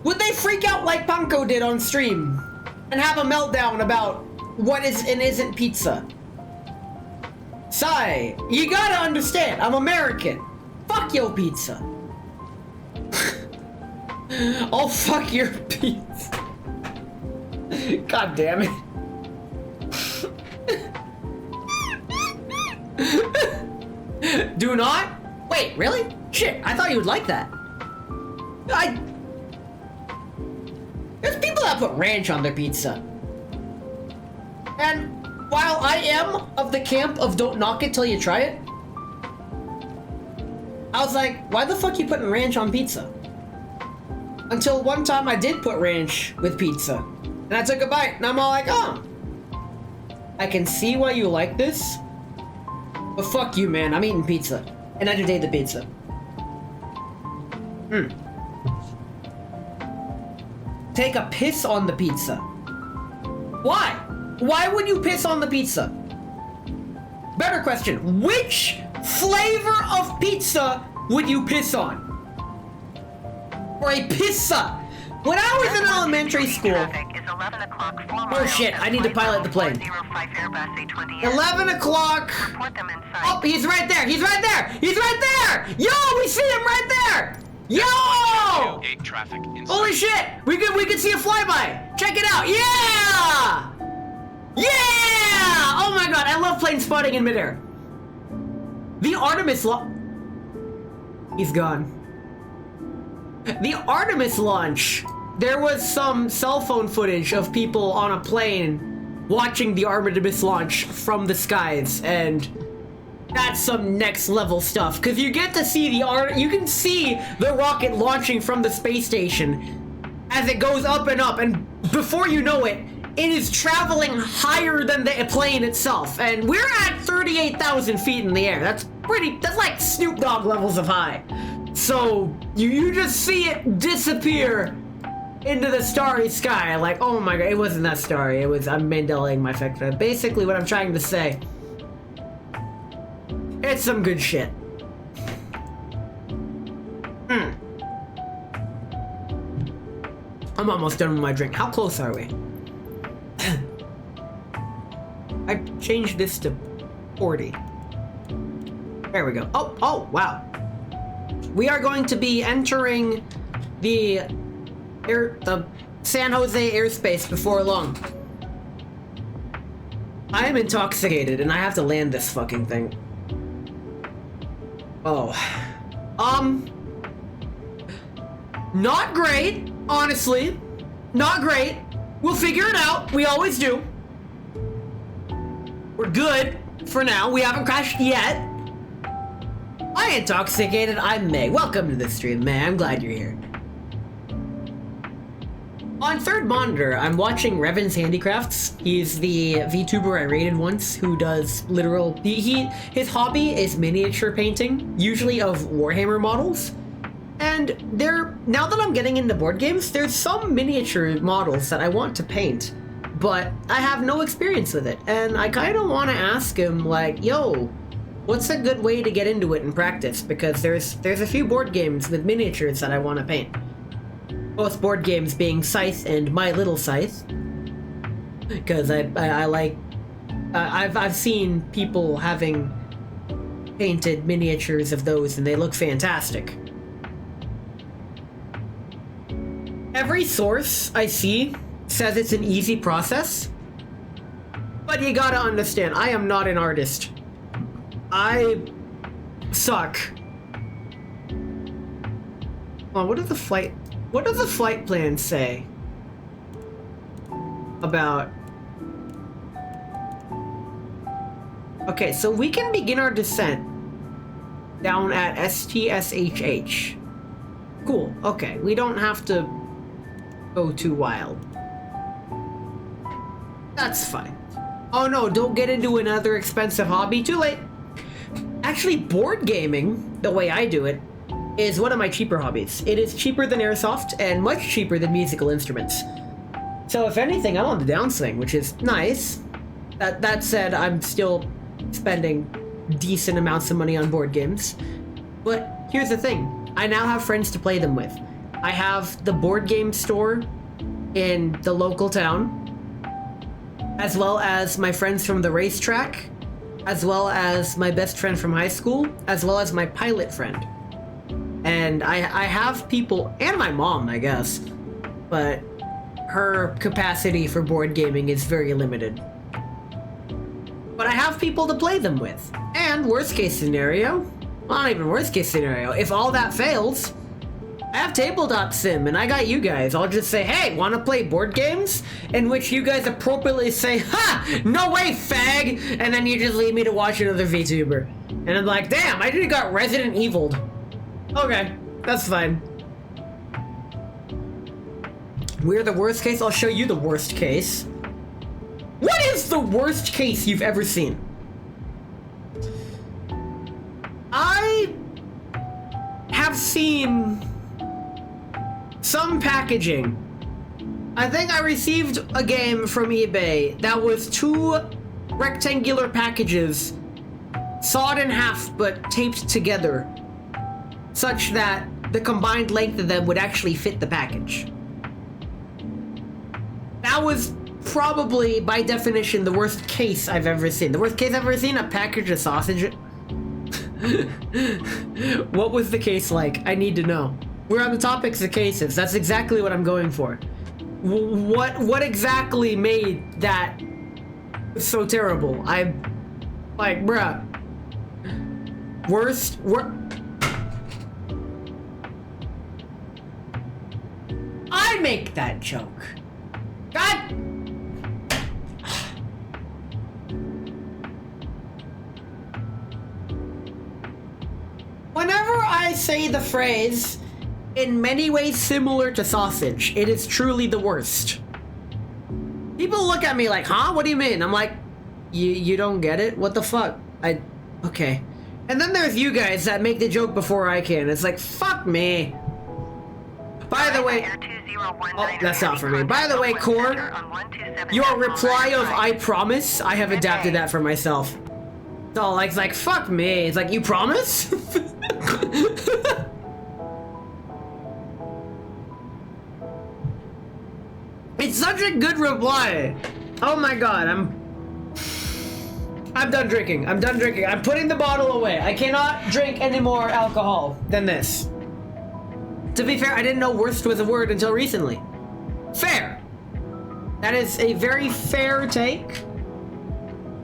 would they freak out like Panko did on stream and have a meltdown about what is and isn't pizza? Sigh, you gotta understand, I'm American. Fuck yo pizza. Oh, fuck your pizza. God damn it. Do not? Wait, really? Shit, I thought you would like that. There's people that put ranch on their pizza. And while I am of the camp of don't knock it till you try it, I was like, why the fuck you putting ranch on pizza? Until one time I did put ranch with pizza. And I took a bite and I'm all like, oh, I can see why you like this. But fuck you, man, I'm eating pizza. And I did eat the pizza. Take a piss on the pizza. Why? Why would you piss on the pizza? Better question, which flavor of pizza would you piss on? Or a pizza? When I was in elementary school... Oh shit, I need to pilot the plane. 11 o'clock... Oh, he's right there, he's right there! He's right there! Yo, we see him right there! Yo! 8 traffic inside. Holy shit! We could see a flyby! Check it out! Yeah! Yeah! Oh my god, I love plane spotting in midair. The Artemis He's gone. The Artemis launch. There was some cell phone footage of people on a plane watching the Artemis launch from the skies, and that's some next level stuff. Cause you get to see you can see the rocket launching from the space station as it goes up, and before you know it, it is traveling higher than the plane itself, and we're at 38,000 feet in the air. That's like Snoop Dogg levels of high. So you just see it disappear into the starry sky. Like, oh my god, it wasn't that starry. I'm Mandelaing my effect. Basically, what I'm trying to say, it's some good shit. I'm almost done with my drink. How close are we? I changed this to 40. There we go. Oh, wow. We are going to be entering the San Jose airspace before long. I am intoxicated and I have to land this fucking thing. Oh. Not great, honestly. Not great. We'll figure it out. We always do. We're good for now. We haven't crashed yet. I intoxicated. I'm May. Welcome to the stream, May. I'm glad you're here. On third monitor, I'm watching Revan's Handicrafts. He's the VTuber I rated once who does literal... His hobby is miniature painting, usually of Warhammer models. And now that I'm getting into board games, there's some miniature models that I want to paint, but I have no experience with it. And I kind of want to ask him, like, yo, what's a good way to get into it and practice? Because there's a few board games with miniatures that I want to paint. Both board games being Scythe and My Little Scythe, because I've seen people having painted miniatures of those and they look fantastic. Every source I see says it's an easy process, but you gotta understand, I am not an artist. I suck. Oh, what does the flight plan say about... Okay, so we can begin our descent down at STSHH. Cool, okay, we don't have to go too wild. That's fine. Oh no, don't get into another expensive hobby. Too late. Actually, board gaming, the way I do it, is one of my cheaper hobbies. It is cheaper than airsoft and much cheaper than musical instruments. So if anything, I'm on the downswing, which is nice. That said, I'm still spending decent amounts of money on board games. But here's the thing. I now have friends to play them with. I have the board game store in the local town, as well as my friends from the racetrack, as well as my best friend from high school, as well as my pilot friend. And I have people, and my mom, I guess, but her capacity for board gaming is very limited. But I have people to play them with. And worst case scenario, well, not even worst case scenario, if all that fails, I have Tabletop Sim and I got you guys. I'll just say, hey, wanna play board games? In which you guys appropriately say, ha, no way, fag! And then you just leave me to watch another VTuber. And I'm like, damn, I just got Resident Evil'd. Okay, that's fine. We're the worst case. I'll show you the worst case. What is the worst case you've ever seen? I have seen some packaging. I think I received a game from eBay that was 2 rectangular packages sawed in half but taped together such that the combined length of them would actually fit the package. That was probably, by definition, the worst case I've ever seen. The worst case I've ever seen, a package of sausage. What was the case like? I need to know. We're on the topics of cases. That's exactly what I'm going for. What exactly made that so terrible? I'm like, bruh. Worst. I make that joke. God. Whenever I say the phrase, in many ways similar to sausage, it is truly the worst. People look at me like, huh? What do you mean? I'm like, you don't get it? What the fuck? Okay. And then there's you guys that make the joke before I can. It's like, fuck me. By the way, oh, that's not for me. By the way, Core, your reply of I promise, I have adapted that for myself. So like, it's like, fuck me. It's like, you promise? It's such a good reply. Oh my god, I'm done drinking. I'm done drinking. I'm putting the bottle away. I cannot drink any more alcohol than this. To be fair, I didn't know worst was a word until recently. Fair. That is a very fair take.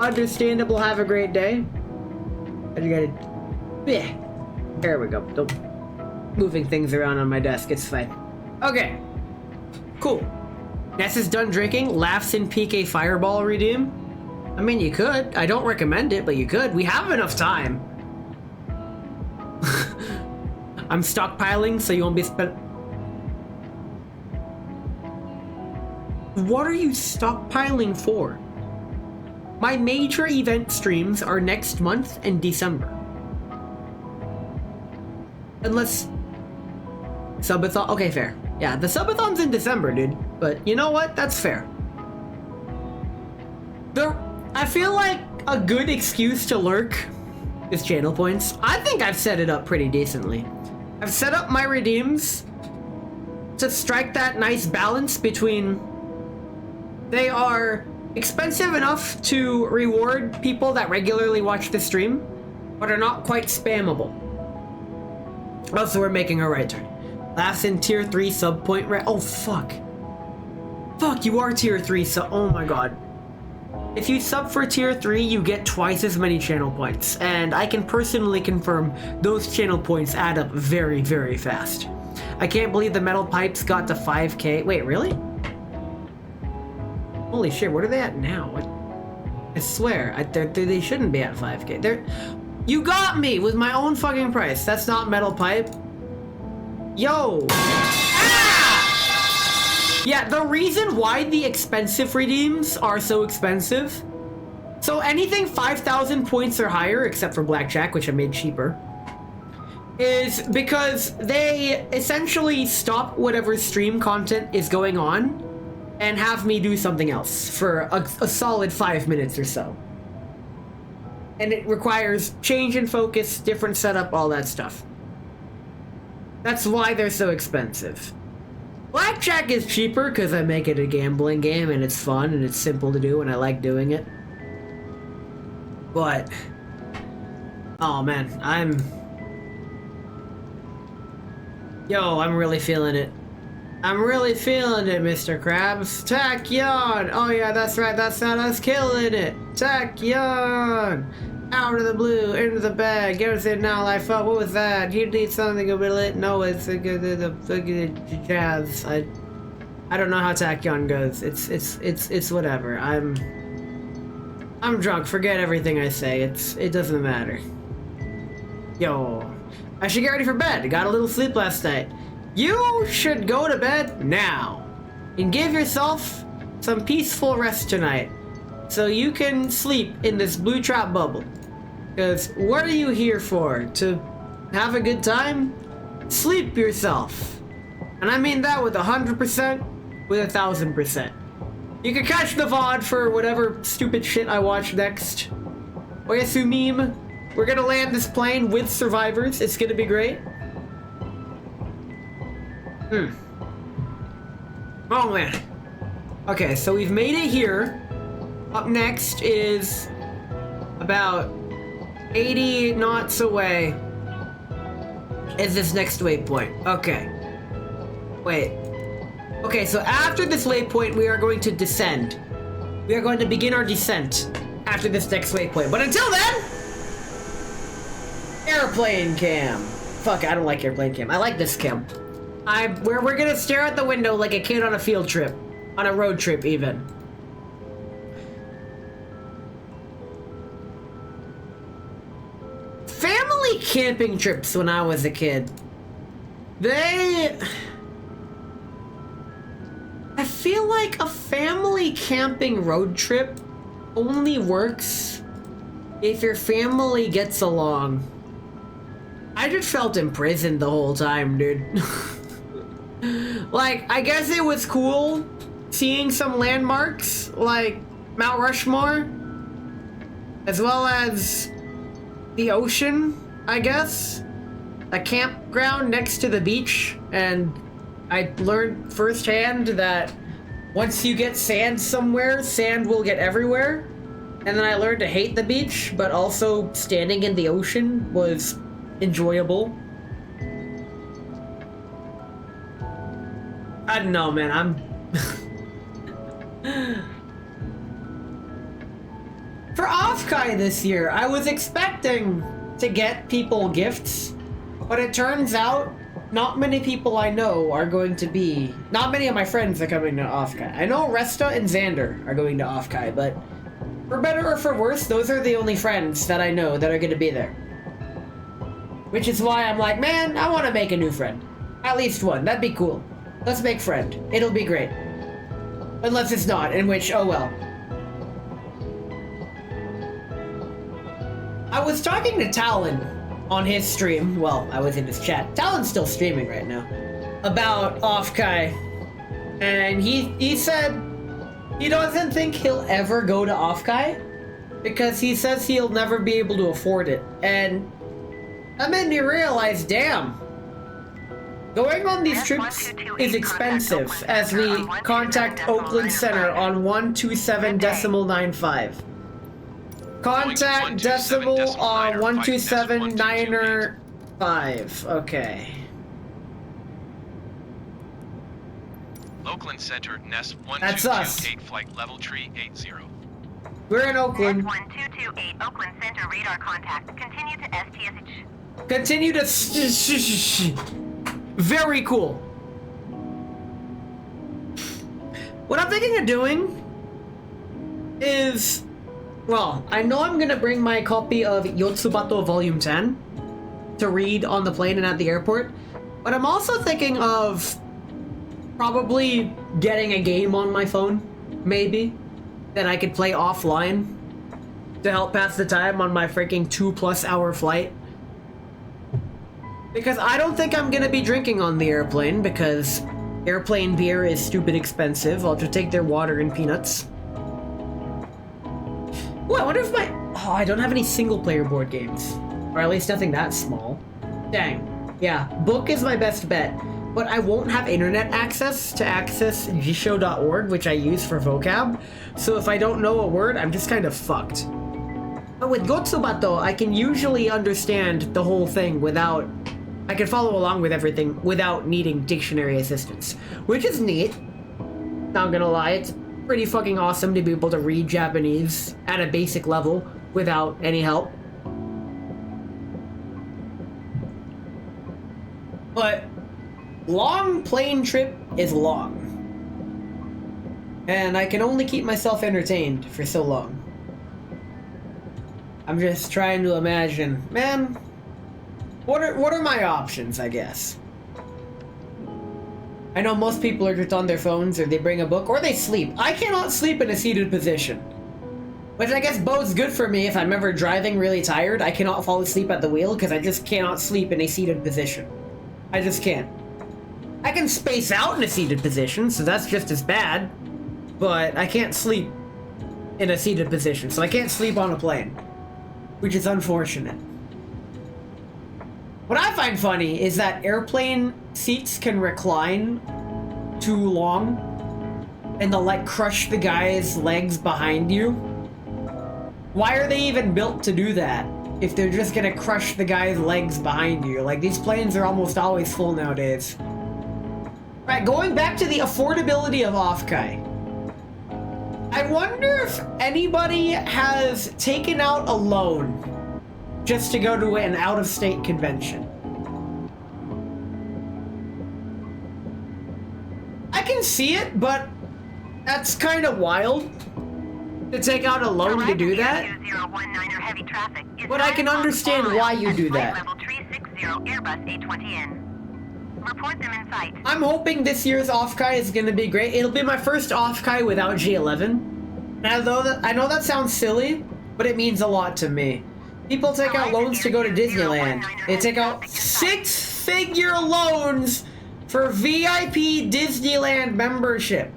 Understandable. Have a great day. I just gotta... Yeah. There we go. Don't... Moving things around on my desk. It's fine. Okay. Cool. Ness is done drinking. Laughs in PK Fireball redeem. I mean, you could. I don't recommend it, but you could. We have enough time. I'm stockpiling, so you won't be spent. What are you stockpiling for? My major event streams are next month and December. Unless... Subathon... Okay, fair. Yeah, the subathon's in December, dude. But you know what? That's fair. I feel like a good excuse to lurk is channel points. I think I've set it up pretty decently. I've set up my redeems to strike that nice balance between they are expensive enough to reward people that regularly watch the stream, but are not quite spammable. Also, we're making a right turn. Laughs in tier 3 sub point oh fuck. Fuck, you are tier 3 so oh my god. If you sub for tier 3, you get twice as many channel points, and I can personally confirm those channel points add up very, very fast. I can't believe the metal pipes got to 5k. Wait, really? Holy shit, what are they at now? What? I swear, they shouldn't be at 5k. You got me with my own fucking price. That's not metal pipe. Yo! Ah! Yeah, the reason why the expensive redeems are so expensive, so anything 5,000 points or higher, except for blackjack, which I made cheaper, is because they essentially stop whatever stream content is going on and have me do something else for a solid 5 minutes or so. And it requires change in focus, different setup, all that stuff. That's why they're so expensive. Blackjack is cheaper because I make it a gambling game and it's fun and it's simple to do and I like doing it. But, oh man, Yo, I'm really feeling it. I'm really feeling it, Mr. Krabs. Tachyon! Oh yeah, that's right, that's not us killing it. Tachyon! Out of the blue, into the bag, everything now I thought, what was that? You need something a bit, no, it's the jazz. I don't know how Tachyon goes. It's whatever. I'm drunk, forget everything I say, it doesn't matter. Yo, I should get ready for bed, got a little sleep last night. You should go to bed now and give yourself some peaceful rest tonight so you can sleep in this blue trap bubble. Because what are you here for? To have a good time? Sleep yourself. And I mean that with 100%, with 1000%. You can catch the VOD for whatever stupid shit I watch next. Oyasu meme. We're gonna land this plane with survivors. It's gonna be great. Oh man. Okay, so we've made it here. Up next is about 80 knots away is this next waypoint. Okay. Wait. Okay, so after this waypoint, we are going to descend. We are going to begin our descent after this next waypoint. But until then, airplane cam. Fuck, I don't like airplane cam. I like this cam. We're gonna stare out the window like a kid on a field trip. On a road trip, even. Family camping trips when I was a kid. I feel like a family camping road trip only works if your family gets along. I just felt imprisoned the whole time, dude. Like, I guess it was cool seeing some landmarks like Mount Rushmore, as well as the ocean, I guess. A campground next to the beach, and I learned firsthand that once you get sand somewhere, sand will get everywhere. And then I learned to hate the beach, but also standing in the ocean was enjoyable. I don't know, man, I'm... For Offkai this year, I was expecting to get people gifts, but it turns out not many people I know are going to be... Not many of my friends are coming to Offkai. I know Resta and Xander are going to Offkai, but for better or for worse, those are the only friends that I know that are going to be there. Which is why I'm like, man, I want to make a new friend. At least one, that'd be cool. Let's make friend. It'll be great. Unless it's not, in which, oh well. I was talking to Talon on his stream. Well, I was in his chat. Talon's still streaming right now. About Offkai. And he said he doesn't think he'll ever go to Offkai because he says he'll never be able to afford it. And that made me realize, damn. Going on these trips is expensive as we contact Oakland Center on 127.95. Contact decimal on 127.95. Okay. Oakland Center, Nest That's us. 1228, flight level tree 80. We're in Oakland. 1228 Oakland Center radar contact. Continue to STSH. Continue to very cool. What I'm thinking of doing is, well, I know I'm gonna bring my copy of Yotsubato Volume 10 to read on the plane and at the airport, but I'm also thinking of probably getting a game on my phone, maybe, that I could play offline to help pass the time on my freaking 2+ hour flight. Because I don't think I'm gonna be drinking on the airplane because airplane beer is stupid expensive. I'll just take their water and peanuts. Ooh, I wonder if my... Oh, I don't have any single-player board games. Or at least nothing that small. Dang. Yeah, book is my best bet. But I won't have internet access to access jisho.org, which I use for vocab. So if I don't know a word, I'm just kind of fucked. But with Gotsubato, I can usually understand the whole thing without I can follow along with everything without needing dictionary assistance, which is neat. Not gonna lie, it's pretty fucking awesome to be able to read Japanese at a basic level without any help. But long plane trip is long. And I can only keep myself entertained for so long. I'm just trying to imagine, man, what are my options, I guess? I know most people are just on their phones, or they bring a book, or they sleep. I cannot sleep in a seated position. Which I guess bodes good for me if I'm ever driving really tired. I cannot fall asleep at the wheel, because I just cannot sleep in a seated position. I just can't. I can space out in a seated position, so that's just as bad. But I can't sleep in a seated position, so I can't sleep on a plane. Which is unfortunate. What I find funny is that airplane seats can recline too long, and they'll like crush the guy's legs behind you. Why are they even built to do that if they're just gonna crush the guy's legs behind you? Like, these planes are almost always full nowadays. Right, going back to the affordability of Offkai. I wonder if anybody has taken out a loan just to go to an out-of-state convention. I can see it, but that's kind of wild to take out a loan to do that. But I can understand why you do that. Level 360 Airbus A20N. Report them in sight. I'm hoping this year's Offkai is going to be great. It'll be my first Offkai without G11. And I know that sounds silly, but it means a lot to me. People take out loans to go to Disneyland. They take out six-figure loans for VIP Disneyland membership.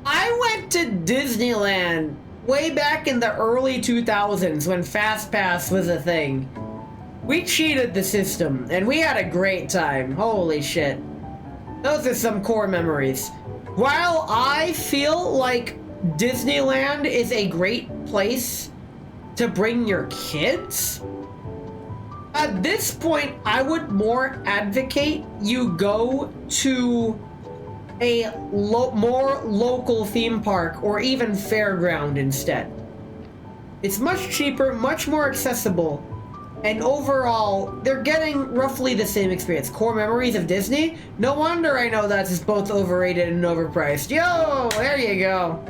I went to Disneyland way back in the early 2000s when FastPass was a thing. We cheated the system, and we had a great time. Holy shit. Those are some core memories. While I feel like Disneyland is a great place to bring your kids, at this point, I would more advocate you go to a more local theme park or even fairground instead. It's much cheaper, much more accessible, and overall, they're getting roughly the same experience. Core memories of Disney? No wonder I know that's both overrated and overpriced. Yo, there you go.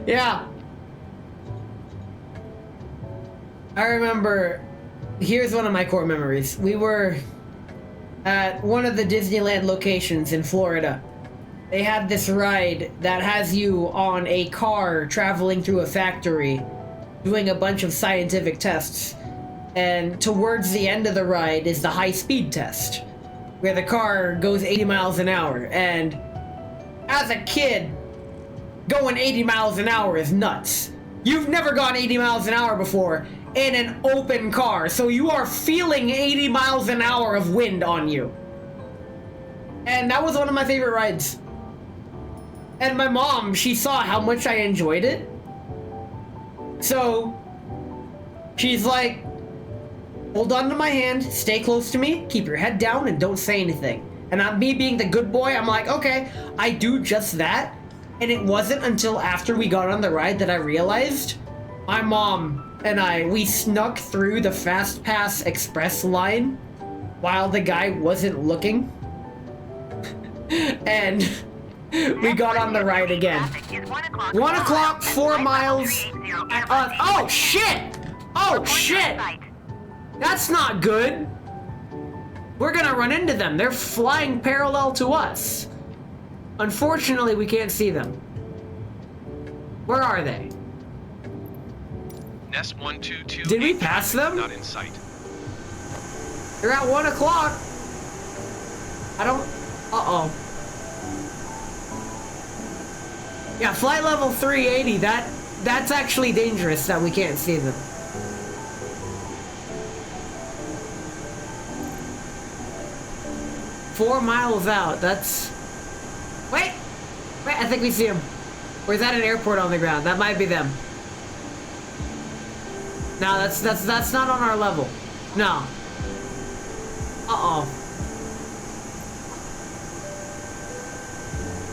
Yeah. I remember, here's one of my core memories. We were at one of the Disneyland locations in Florida. They had this ride that has you on a car traveling through a factory, doing a bunch of scientific tests. And towards the end of the ride is the high-speed test, where the car goes 80 miles an hour. And as a kid, going 80 miles an hour is nuts. You've never gone 80 miles an hour before in an open car, so you are feeling 80 miles an hour of wind on you. And that was one of my favorite rides. And my mom, she saw how much I enjoyed it. So she's like, hold on to my hand, stay close to me, keep your head down, and don't say anything. And me being the good boy, I'm like, okay, I do just that. And it wasn't until after we got on the ride that I realized my mom and we snuck through the FastPass Express line while the guy wasn't looking. And we got on the ride again. 1 o'clock, 4 miles. Oh, shit! Oh, shit! That's not good. We're gonna run into them. They're flying parallel to us. Unfortunately, we can't see them. Where are they? Nest 122. Did we pass them? Not in sight. They're at 1 o'clock. I don't... Uh-oh. Yeah, flight level 380, that's actually dangerous that we can't see them. Four miles out, that's... Wait, I think we see them. Or is that an airport on the ground? That might be them. No, that's not on our level. No. Uh-oh.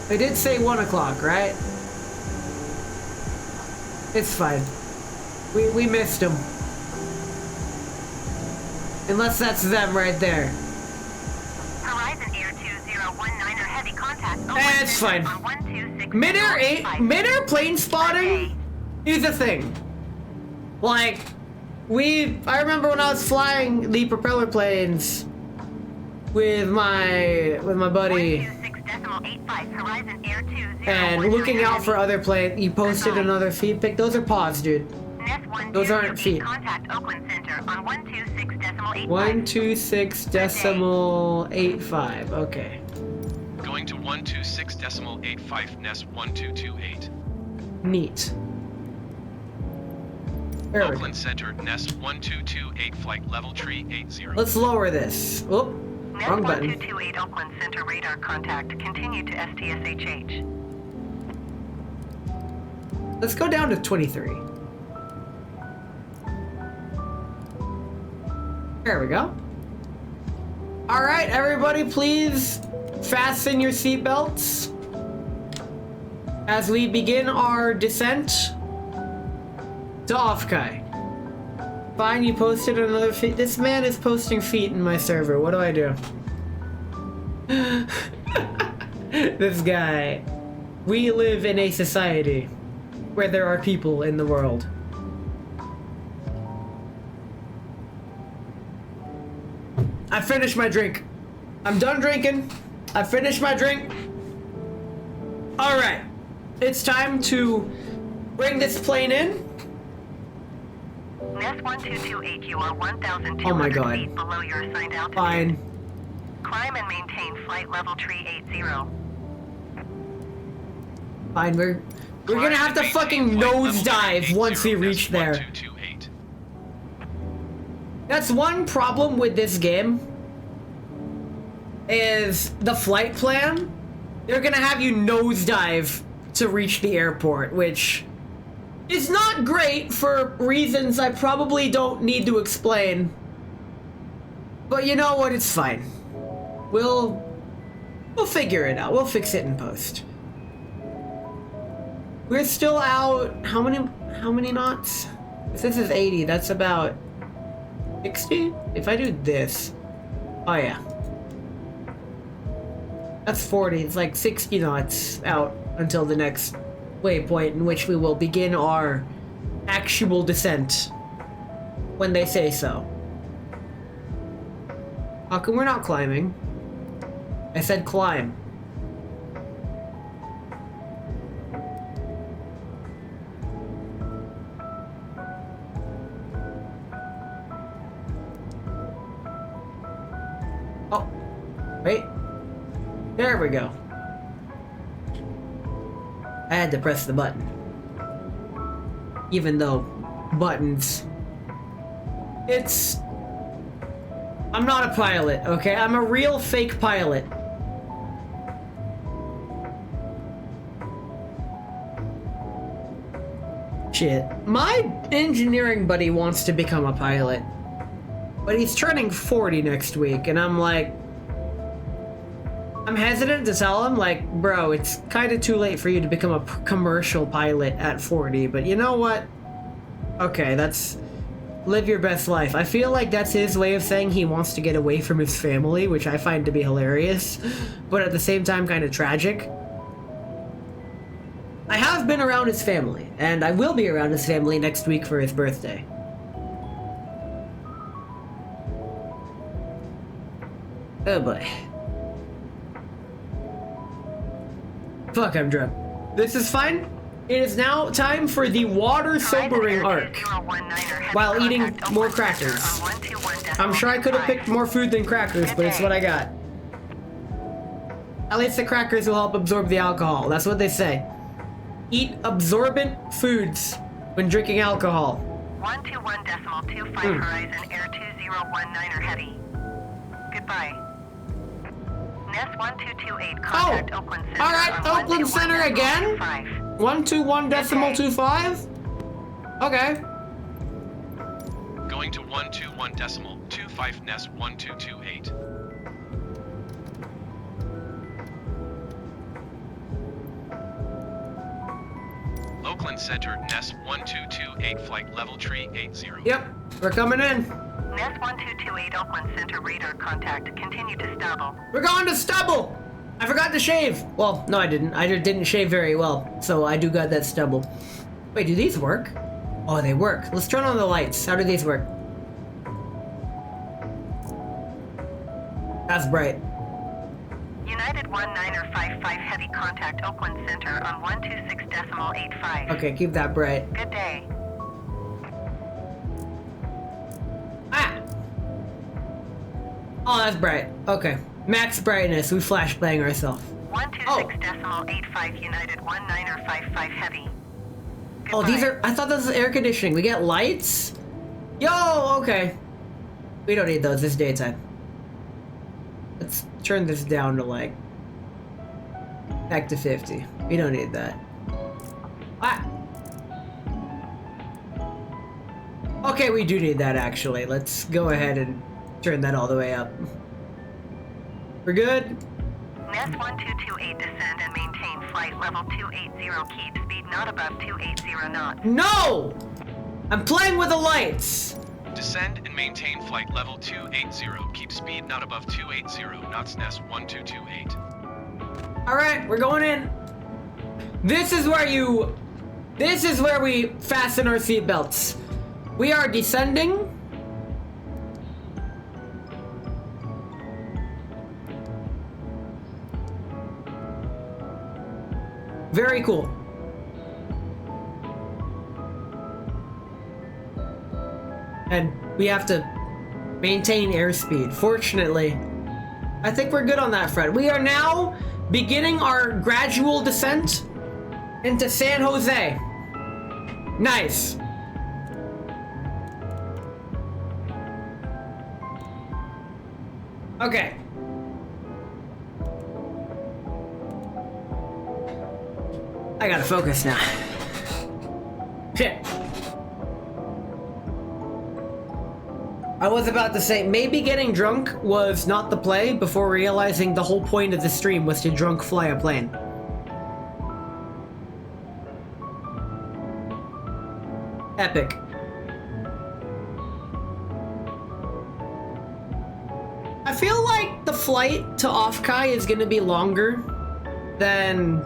They did say 1 o'clock, right? It's fine. We missed them. Unless that's them right there. Horizon Air 2019er heavy contact. It's fine. On 126. Mid-air plane spotting is a thing. Like, I remember when I was flying the propeller planes with my buddy 126.85 Horizon Air 2019. and looking out for other planes. You posted another feed pic. Those are paws, dude. Those aren't feet. Contact Oakland Center on 126.85. 126.85. Okay. Going to 126.85 Nest 1228. Neat. There we go. Oakland Center, Nest 1228, flight level tree 80. Let's lower this. Oh, Nest wrong button. 1228 Oakland Center radar contact. Continue to STSHH. Let's go down to 23. There we go. All right, everybody, please fasten your seatbelts as we begin our descent to Offkai. Fine, you posted another feet. This man is posting feet in my server. What do I do? This guy. We live in a society where there are people in the world. I finished my drink. I'm done drinking. I finished my drink. All right. It's time to bring this plane in. Nest 1228, you are 1,200 Oh my God. feet below your assigned altitude. Fine. Climb and maintain flight level tree 80. Fine. We're gonna have to fucking nosedive once we reach there. 1228. That's one problem with this game. Is the flight plan. They're gonna have you nosedive to reach the airport, which is not great for reasons I probably don't need to explain. But you know what? It's fine. We'll figure it out. We'll fix it in post. We're still out. How many knots? If this is 80, that's about 60? If I do this. Oh yeah. That's 40. It's like 60 knots out until the next waypoint in which we will begin our actual descent when they say so. How come we're not climbing? I said climb. Oh, wait. There we go. I had to press the button. Even though buttons. I'm not a pilot, okay? I'm a real fake pilot. Shit. My engineering buddy wants to become a pilot. But he's turning 40 next week, and I'm like... I'm hesitant to tell him, like, bro, it's kind of too late for you to become a commercial pilot at 40, but you know what? Okay, that's... Live your best life. I feel like that's his way of saying he wants to get away from his family, which I find to be hilarious, but at the same time kind of tragic. I have been around his family, and I will be around his family next week for his birthday. Oh boy. Fuck, I'm drunk. This is fine. It is now time for the water sobering arc while eating more crackers. I'm sure I could have picked more food than crackers, but it's what I got. At least the crackers will help absorb the alcohol. That's what they say. Eat absorbent foods when drinking alcohol. 121.25 Horizon Air 2019er heavy. Goodbye. Nest 1228 contact Oakland Center. Alright, Oakland Center again? 121.25? Okay. Going to 121.25 Nest 1228. Oakland Center, Nest 1228, flight level tree 80. Yep, we're coming in. Nest 1228 Oakland Center radar contact. Continue to stubble. We're going to stubble! I forgot to shave. Well, no, I didn't. I just didn't shave very well, so I do got that stubble. Wait, do these work? Oh, they work. Let's turn on the lights. How do these work? That's bright. United 1955 heavy contact Oakland Center on 126.85. Okay, keep that bright. Good day. Ah! Oh, that's bright. Okay. Max brightness. We flashbang ourselves. 126.85 United 1955 heavy. Oh, these Goodbye. are. I thought this was air conditioning. We get lights? Yo, okay. We don't need those. It's daytime. Let's turn this down to like. Back to 50. We don't need that. Ah! Okay, we do need that actually. Let's go ahead and turn that all the way up. We're good? Nest 1228 descend and maintain flight level 280. Keep speed not above 280 knots. No! I'm playing with the lights! Descend and maintain flight level 280. Keep speed not above 280 knots. Nest 1228. Alright, we're going in. This is where we fasten our seatbelts. We are descending. Very cool. And we have to maintain airspeed. Fortunately, I think we're good on that front. We are now beginning our gradual descent into San Jose. Nice. Okay. I gotta focus now. Shit. I was about to say, maybe getting drunk was not the play before realizing the whole point of the stream was to drunk fly a plane. Epic. I feel like the flight to Offkai is gonna be longer than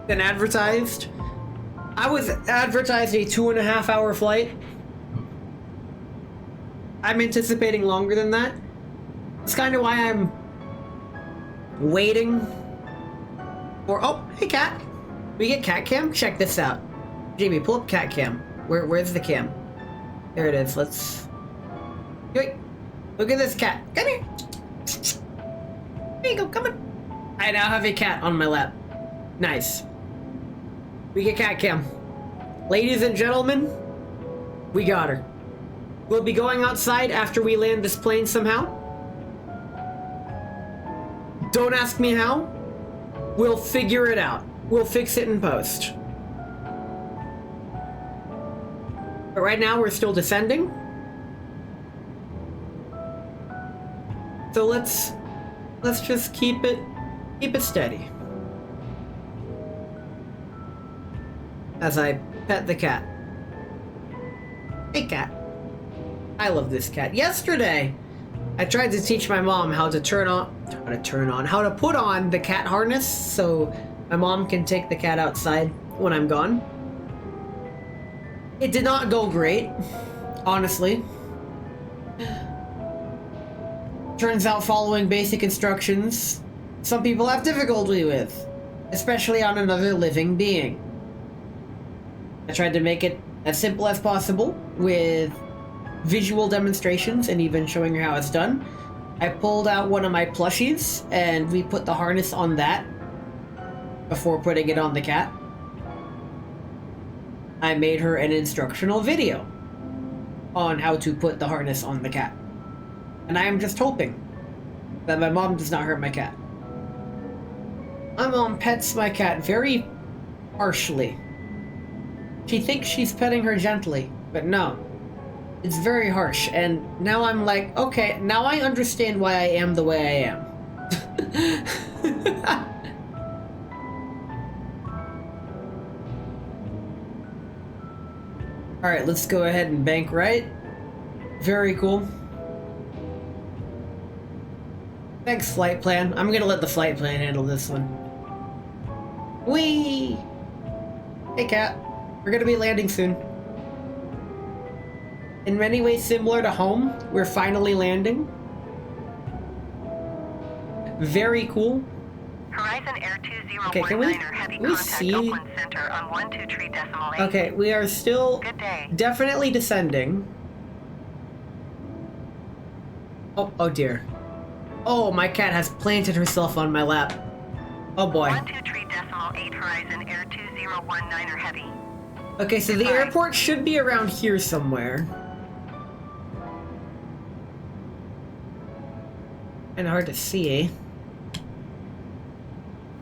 advertised. I was advertised a 2.5 hour flight. I'm anticipating longer than that. It's kind of why I'm waiting for. Oh, hey, cat. We get cat cam? Check this out. Jamie, pull up cat cam. Where's the cam? There it is. Let's. Wait. Look at this cat. Come here. There you go. Come on. I now have a cat on my lap. Nice. We get cat cam. Ladies and gentlemen, we got her. We'll be going outside after we land this plane somehow. Don't ask me how. We'll figure it out. We'll fix it in post. But right now we're still descending. So let's just keep it steady. As I pet the cat. Hey, cat. I love this cat. Yesterday, I tried to teach my mom how to put on the cat harness so my mom can take the cat outside when I'm gone. It did not go great, honestly. Turns out following basic instructions, some people have difficulty with, especially on another living being. I tried to make it as simple as possible with visual demonstrations and even showing her how it's done. I pulled out one of my plushies and we put the harness on that before putting it on the cat. I made her an instructional video on how to put the harness on the cat. And I am just hoping that my mom does not hurt my cat. My mom pets my cat very harshly. She thinks she's petting her gently, but no. It's very harsh, and now I'm like, okay, now I understand why I am the way I am. Alright, let's go ahead and bank right. Very cool. Thanks, flight plan. I'm gonna let the flight plan handle this one. Whee! Hey, cat. We're gonna be landing soon. In many ways similar to home, we're finally landing. Very cool. Horizon Air 2019 Okay, can we heavy contact see? Oakland Center on 123.8. Okay, we are still Good day. definitely descending. Oh dear. Oh, my cat has planted herself on my lap. Oh boy. 123.8 Horizon Air 2019 heavy. Okay, so the airport should be around here somewhere. And hard to see.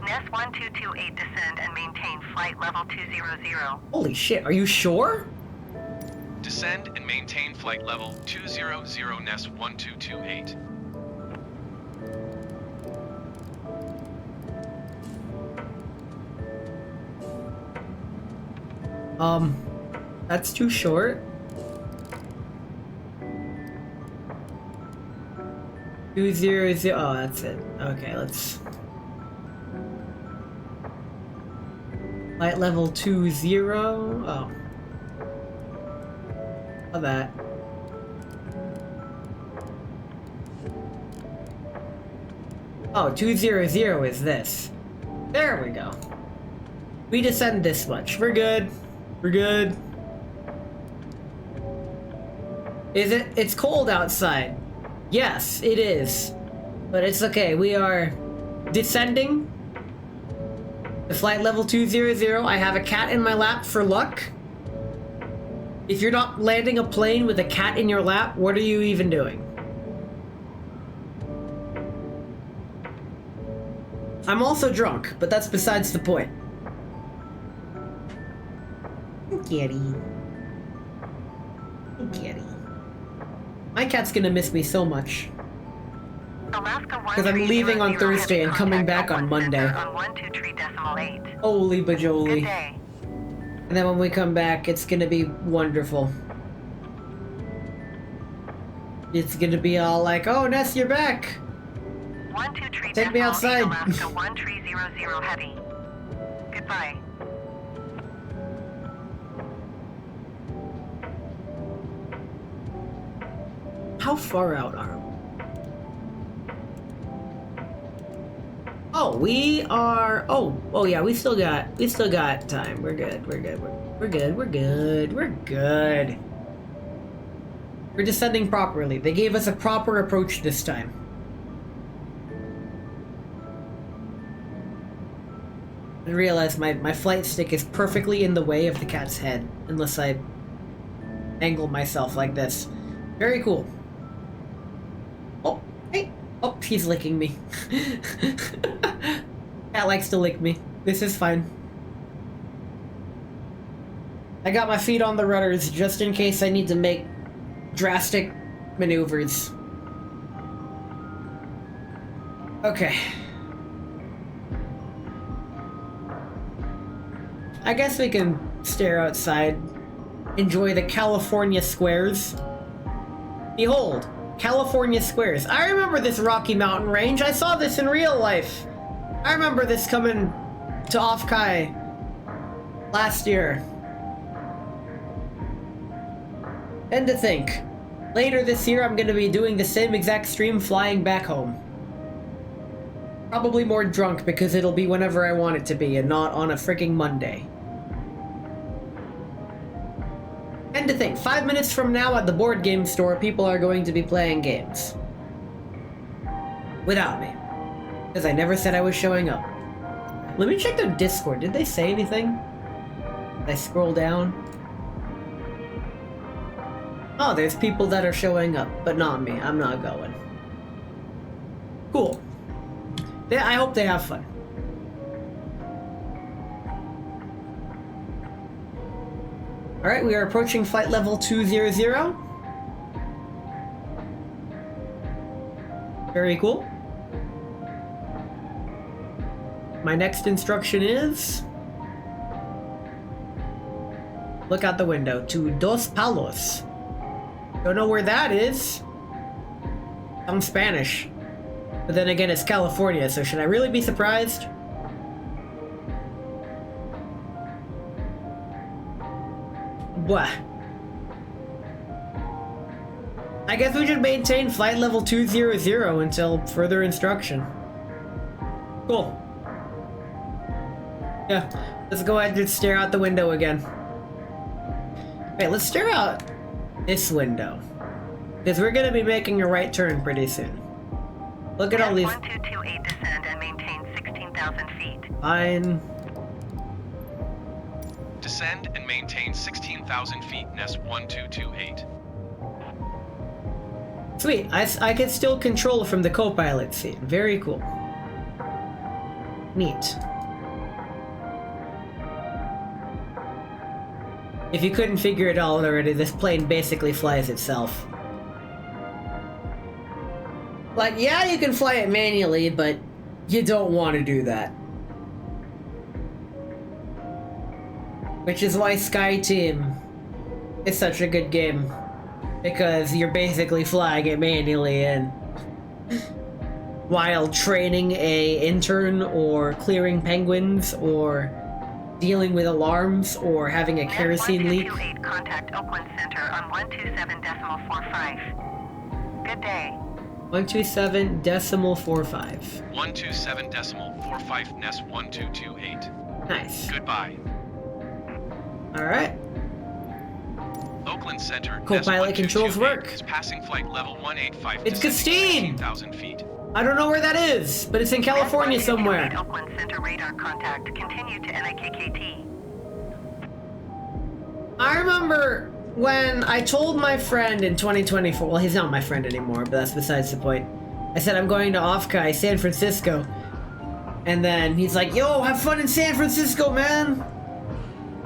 NES 1228 descend and maintain flight level 200. Holy shit, are you sure? Descend and maintain flight level 200 NES 1228. That's too short. 200, oh, that's it. Okay, let's... Flight level 20, oh. Oh, that. Oh, 200 is this. There we go. We descend this much. We're good. We're good. Is it? It's cold outside. Yes, it is. But it's okay. We are descending. The flight level 200. I have a cat in my lap for luck. If you're not landing a plane with a cat in your lap, what are you even doing? I'm also drunk, but that's besides the point. Kitty. Kitty. My cat's gonna miss me so much. Because I'm leaving on Thursday and coming back on Monday. On 123.8. Holy Good bajoli. day. And then when we come back, it's gonna be wonderful. It's gonna be all like, oh, Ness, you're back! 123.8 Take me outside. Alaska 1300 heavy. Goodbye. How far out are we? Oh, we are. Oh yeah. We still got time. We're good. We're good. We're good. We're good. We're good. We're descending properly. They gave us a proper approach this time. I realize my flight stick is perfectly in the way of the cat's head, unless I angle myself like this. Very cool. Oh, hey. Oh, he's licking me. Cat likes to lick me. This is fine. I got my feet on the rudders just in case I need to make drastic maneuvers. Okay. I guess we can stare outside, enjoy the California squares. Behold, California squares. I remember this Rocky Mountain range. I saw this in real life. I remember this coming to Offkai last year. And to think, later this year I'm going to be doing the same exact stream flying back home. Probably more drunk because it'll be whenever I want it to be and not on a freaking Monday. And to think, 5 minutes from now at the board game store, people are going to be playing games. Without me. Because I never said I was showing up. Let me check their Discord. Did they say anything? Did I scroll down? Oh, there's people that are showing up, but not me. I'm not going. Cool. I hope they have fun. Alright, we are approaching flight level 200. Very cool. My next instruction is... look out the window to Dos Palos. Don't know where that is. I'm Spanish. But then again, it's California, so should I really be surprised? What? I guess we should maintain flight level 200 until further instruction. Cool. Yeah, let's go ahead and stare out the window again. Wait, let's stare out this window. Because we're gonna be making a right turn pretty soon. Look at all these. 1228 descend and maintain 16,000 feet. Fine. Descend and maintain 16,000 feet, Nest 1228. Sweet, I can still control from the co-pilot seat. Very cool. Neat. If you couldn't figure it out already, this plane basically flies itself. Like, yeah, you can fly it manually, but you don't want to do that. Which is why Sky Team is such a good game. Because you're basically flying it manually in. While training a intern, or clearing penguins, or dealing with alarms, or having a kerosene leak. 1228, contact Oakland Center on 127.45. Good day. 127.45. 127.45, Nest 1228. Nice. Goodbye. Alright. Oakland Center. Co-pilot controls work. Is passing flight level 185. It's Christine! 16,000 feet. I don't know where that is, but it's in California somewhere. Oakland Center radar contact. Continue to NIKKT. I remember when I told my friend in 2024, well, he's not my friend anymore, but that's besides the point. I said I'm going to Offkai, San Francisco. And then he's like, yo, have fun in San Francisco, man.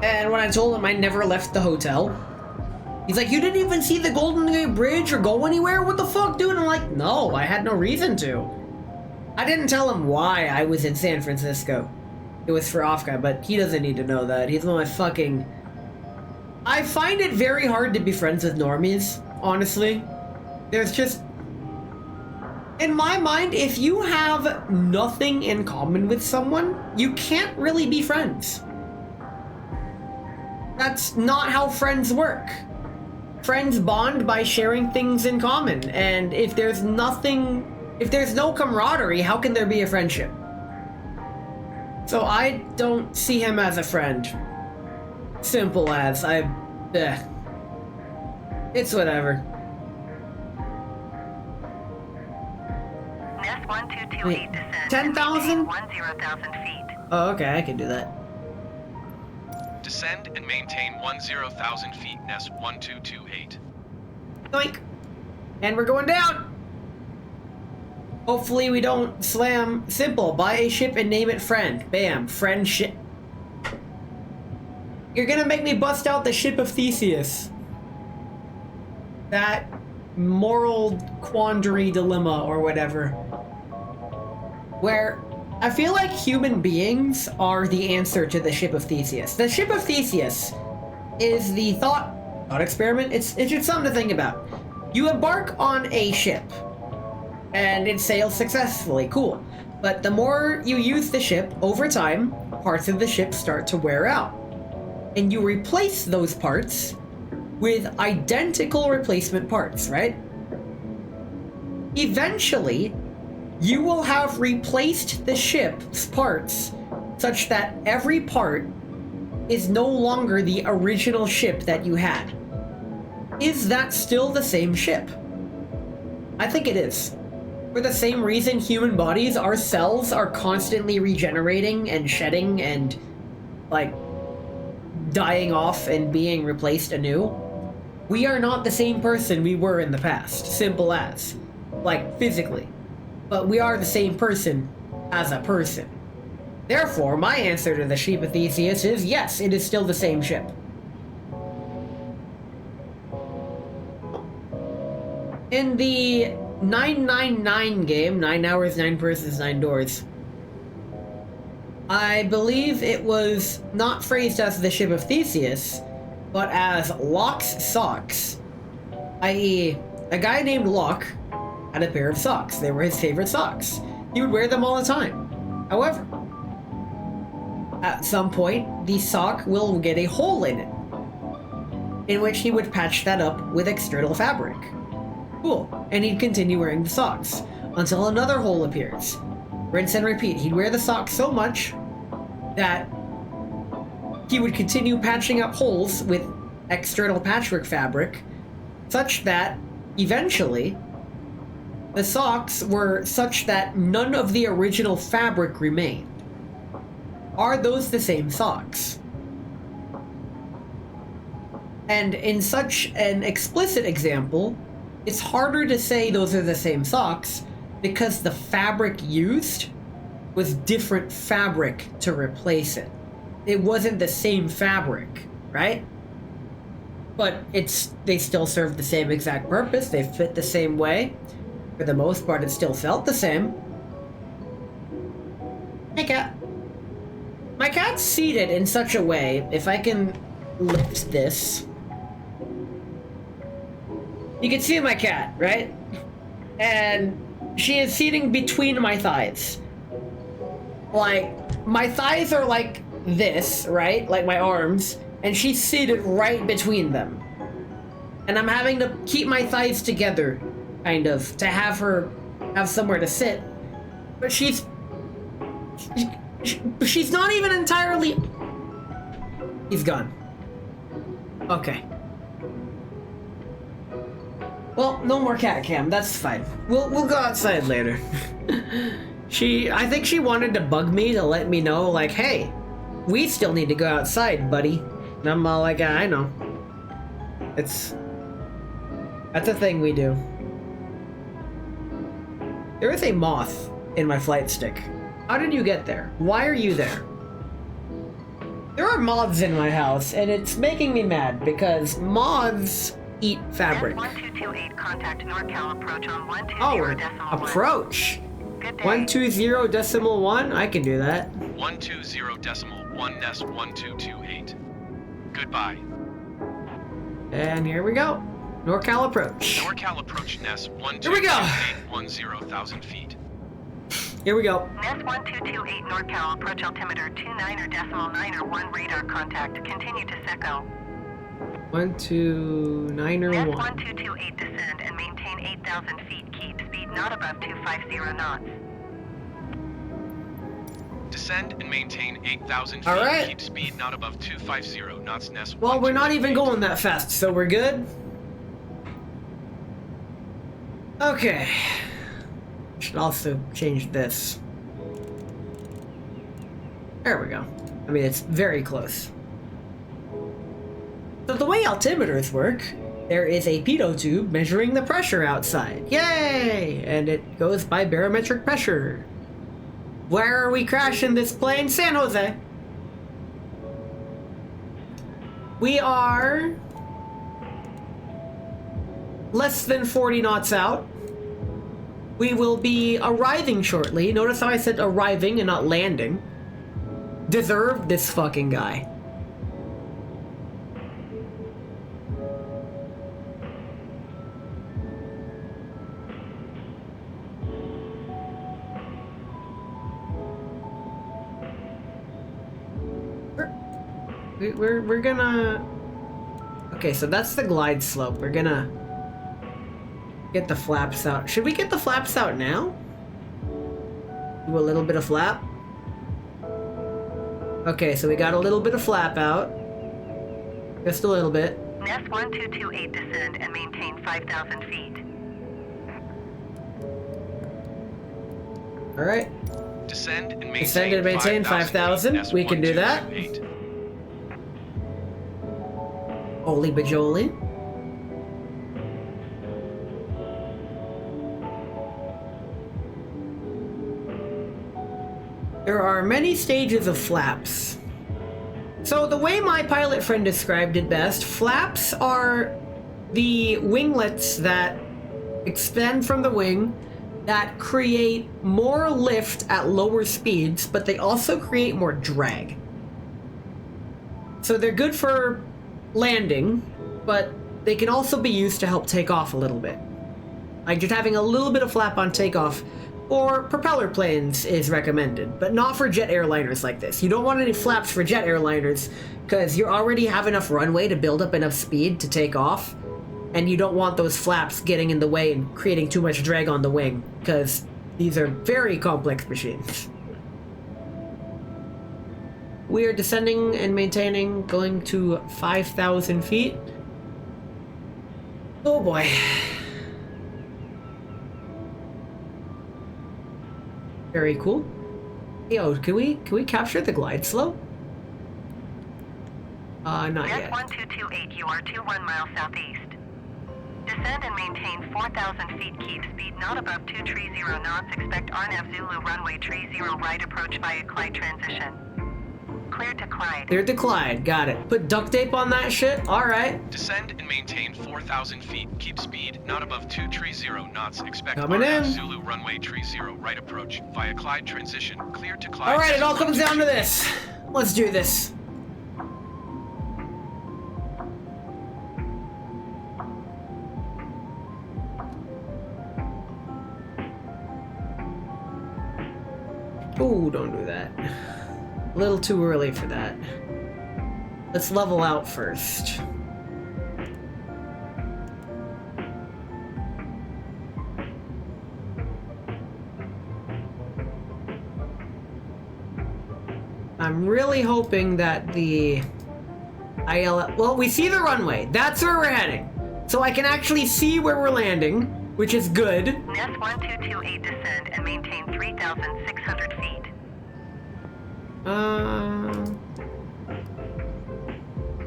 And when I told him I never left the hotel, he's like, you didn't even see the Golden Gate Bridge or go anywhere? What the fuck, dude? I'm like, no, I had no reason to. I didn't tell him why I was in San Francisco. It was for Offkai, but he doesn't need to know that. He's one of my fucking... I find it very hard to be friends with normies, honestly. There's just... In my mind, if you have nothing in common with someone, you can't really be friends. That's not how friends work. Friends bond by sharing things in common, and if there's no camaraderie, how can there be a friendship? So I don't see him as a friend. Simple as, it's whatever. Nest 1228 descend. 10,000? 10,000 feet. Oh, okay, I can do that. Descend and maintain 10,000 feet, Nest 1228. Doink. And we're going down. Hopefully we don't slam. Simple. Buy a ship and name it Friend. Bam. Friend ship. You're gonna make me bust out the ship of Theseus. That moral quandary dilemma or whatever. Where I feel like human beings are the answer to the ship of Theseus. The ship of Theseus is the thought experiment. It's just something to think about. You embark on a ship and it sails successfully. Cool. But the more you use the ship, over time, parts of the ship start to wear out. And you replace those parts with identical replacement parts, right? Eventually, you will have replaced the ship's parts such that every part is no longer the original ship that you had. Is that still the same ship? I think it is. For the same reason human bodies, our cells are constantly regenerating and shedding and, like, dying off and being replaced anew. We are not the same person we were in the past. Simple as. Like, physically. But we are the same person as a person. Therefore, my answer to the ship of Theseus is yes, it is still the same ship. In the 999 game, 9 hours, 9 persons, 9 doors, I believe it was not phrased as the ship of Theseus, but as Locke's socks, i.e., a guy named Locke had a pair of socks. They were his favorite socks. He would wear them all the time. However, at some point, the sock will get a hole in it, in which he would patch that up with external fabric. Cool. And he'd continue wearing the socks until another hole appears. Rinse and repeat. He'd wear the socks so much that he would continue patching up holes with external patchwork fabric, such that eventually the socks were such that none of the original fabric remained. Are those the same socks? And in such an explicit example, it's harder to say those are the same socks because the fabric used was different fabric to replace it. It wasn't the same fabric, right? But they still serve the same exact purpose. They fit the same way. For the most part, it still felt the same. Hey, cat. My cat's seated in such a way, if I can lift this, you can see my cat, right? And she is seating between my thighs. Like, my thighs are like this, right? Like my arms, and she's seated right between them. And I'm having to keep my thighs together, kind of, to have her have somewhere to sit. But she's not even entirely... He's gone. Okay. Well, no more cat cam. That's fine. We'll go outside later. I think she wanted to bug me to let me know, like, hey, we still need to go outside, buddy. And I'm all like, I know. That's a thing we do. There is a moth in my flight stick. How did you get there? Why are you there? There are moths in my house, and it's making me mad because moths eat fabric. 1228, contact NorCal approach on 120.1. Approach. Good day. 120.1? I can do that. 120.1 Nest 1228. Goodbye. And here we go. NorCal approach. NorCal approach Nest Here we go. 10,000 feet. Here we go. Nest 1228 NorCal approach altimeter 29.9 radar contact. Continue to SECO. 129 or Nest 1. 1228 descend and maintain 8,000 feet. Keep speed not above 250 knots. Descend and maintain 8,000 feet. All right. Keep speed not above 250 knots. Nest. Well, we're not even 1228. going that fast, so we're good. Okay. Should also change this. There we go. I mean, it's very close. So the way altimeters work, there is a pitot tube measuring the pressure outside. Yay! And it goes by barometric pressure. Where are we crashing this plane? San Jose. We are less than 40 knots out. We will be arriving shortly. Notice how I said arriving and not landing. Deserved this fucking guy. We're gonna... Okay, so that's the glide slope. We're gonna get the flaps out. Should we get the flaps out now? Do a little bit of flap. Okay, so we got a little bit of flap out. Just a little bit. Nest 1228 descend and maintain 5,000 feet. Alright. Descend and maintain, Descend and maintain 5,000. We can do that. Holy bajoli. There are many stages of flaps. So the way my pilot friend described it best, flaps are the winglets that extend from the wing that create more lift at lower speeds, but they also create more drag. So they're good for landing, but they can also be used to help take off a little bit. Like just having a little bit of flap on takeoff or propeller planes is recommended, but not for jet airliners like this. You don't want any flaps for jet airliners because you already have enough runway to build up enough speed to take off, and you don't want those flaps getting in the way and creating too much drag on the wing, because these are very complex machines. We are descending and maintaining, going to 5,000 feet. Oh boy. Very cool. Yo, can we capture the glide slope? Not yet. S1228, you are 21 miles southeast. Descend and maintain 4,000 feet. Keep speed not above 230 knots. Expect RNAV Zulu runway 30 right approach via Clyde transition. Cleared to Clyde. Cleared to Clyde, got it. Put duct tape on that shit? Alright. Descend and maintain 4,000 feet. Keep speed not above 230 knots. Expect Coming RNAV in. Zulu runway 30 right approach via Clyde transition. Cleared to Clyde. Alright, it all comes down to this. Let's do this. Ooh, don't do that. A little too early for that. Let's level out first. I'm really hoping that the IL... Well, we see the runway. That's where we're heading. So I can actually see where we're landing, which is good. NES 1228, descend and maintain 3,600 feet.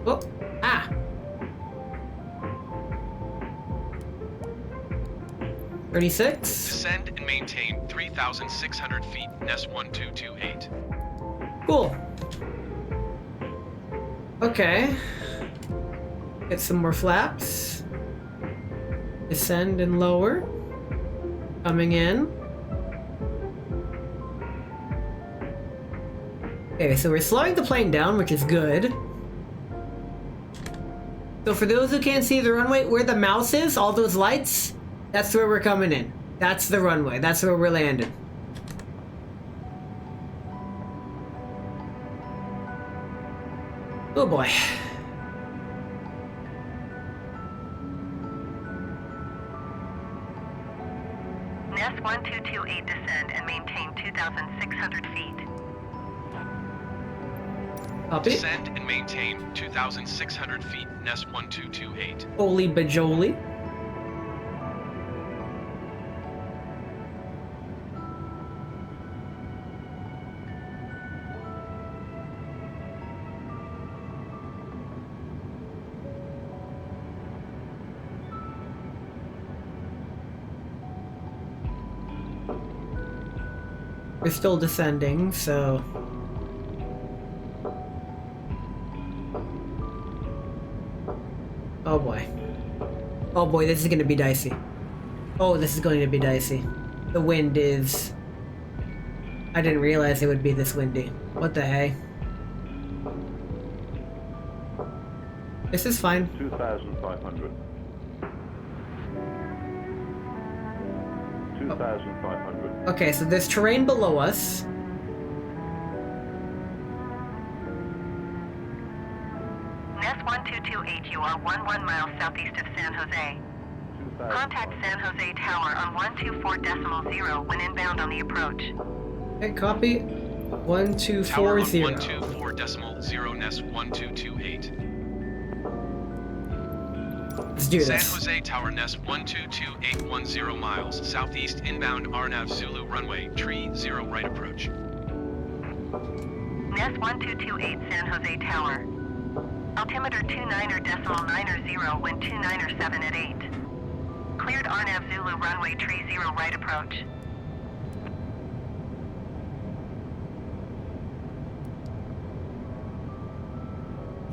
Oh, ah. 36. Descend and maintain 3,600 feet. NES 1228. Cool. Okay. Get some more flaps. Descend and lower. Coming in. Okay, so we're slowing the plane down, which is good. So for those who can't see the runway, where the mouse is, all those lights, that's where we're coming in. That's the runway. That's where we're landing. Oh boy. NES 1228, descend and maintain 2,600 feet. Copy. Descend and maintain 2,600 feet. NES 1228. Holy bajoli. We're still descending, so... Oh boy. Oh boy, this is gonna be dicey. Oh, this is going to be dicey. The wind is... I didn't realize it would be this windy. What the hey? This is fine. 2,500. 2,500. Okay, so there's terrain below us. NES 1228, you are 11 miles southeast of San Jose. Contact San Jose Tower on 124.0 when inbound on the approach. Okay, copy. Tower on 1240. 124.0 NES 1228. Let's do San this. Jose Tower NES 122810 miles southeast inbound RNAV Zulu runway 30 right approach. NES 1228 San Jose Tower. Altimeter 29.90, wind 297 at 8. Cleared RNAV Zulu runway 30 right approach.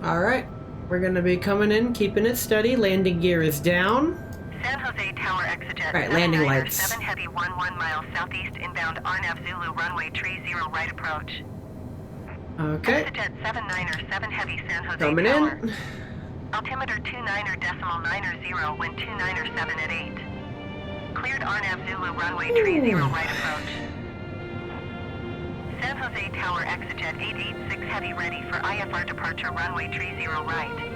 Alright. We're gonna be coming in, keeping it steady. Landing gear is down. San Jose Tower exit. Right, landing lights. 7 heavy 11 miles southeast inbound RNAV Zulu runway 30 right approach. Okay. Exit 79er 7 heavy San Jose Coming Tower. in. Altimeter 29.90, wind 297 at 8. Cleared RNAV Zulu runway 30 right approach. San Jose Tower Exejet 886 Heavy ready for IFR departure runway 30 right.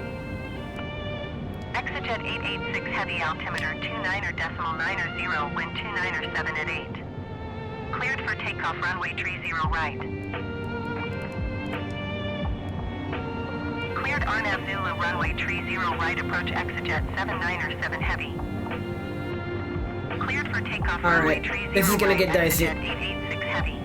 Exejet 886 Heavy altimeter 29.90, wind 297 at 8. Cleared for takeoff runway 30 right. Cleared RNAV Zulu runway 30 right approach Exejet 797 Heavy. Cleared for takeoff runway 30 this is gonna right, get dicey. Exejet 886 Heavy.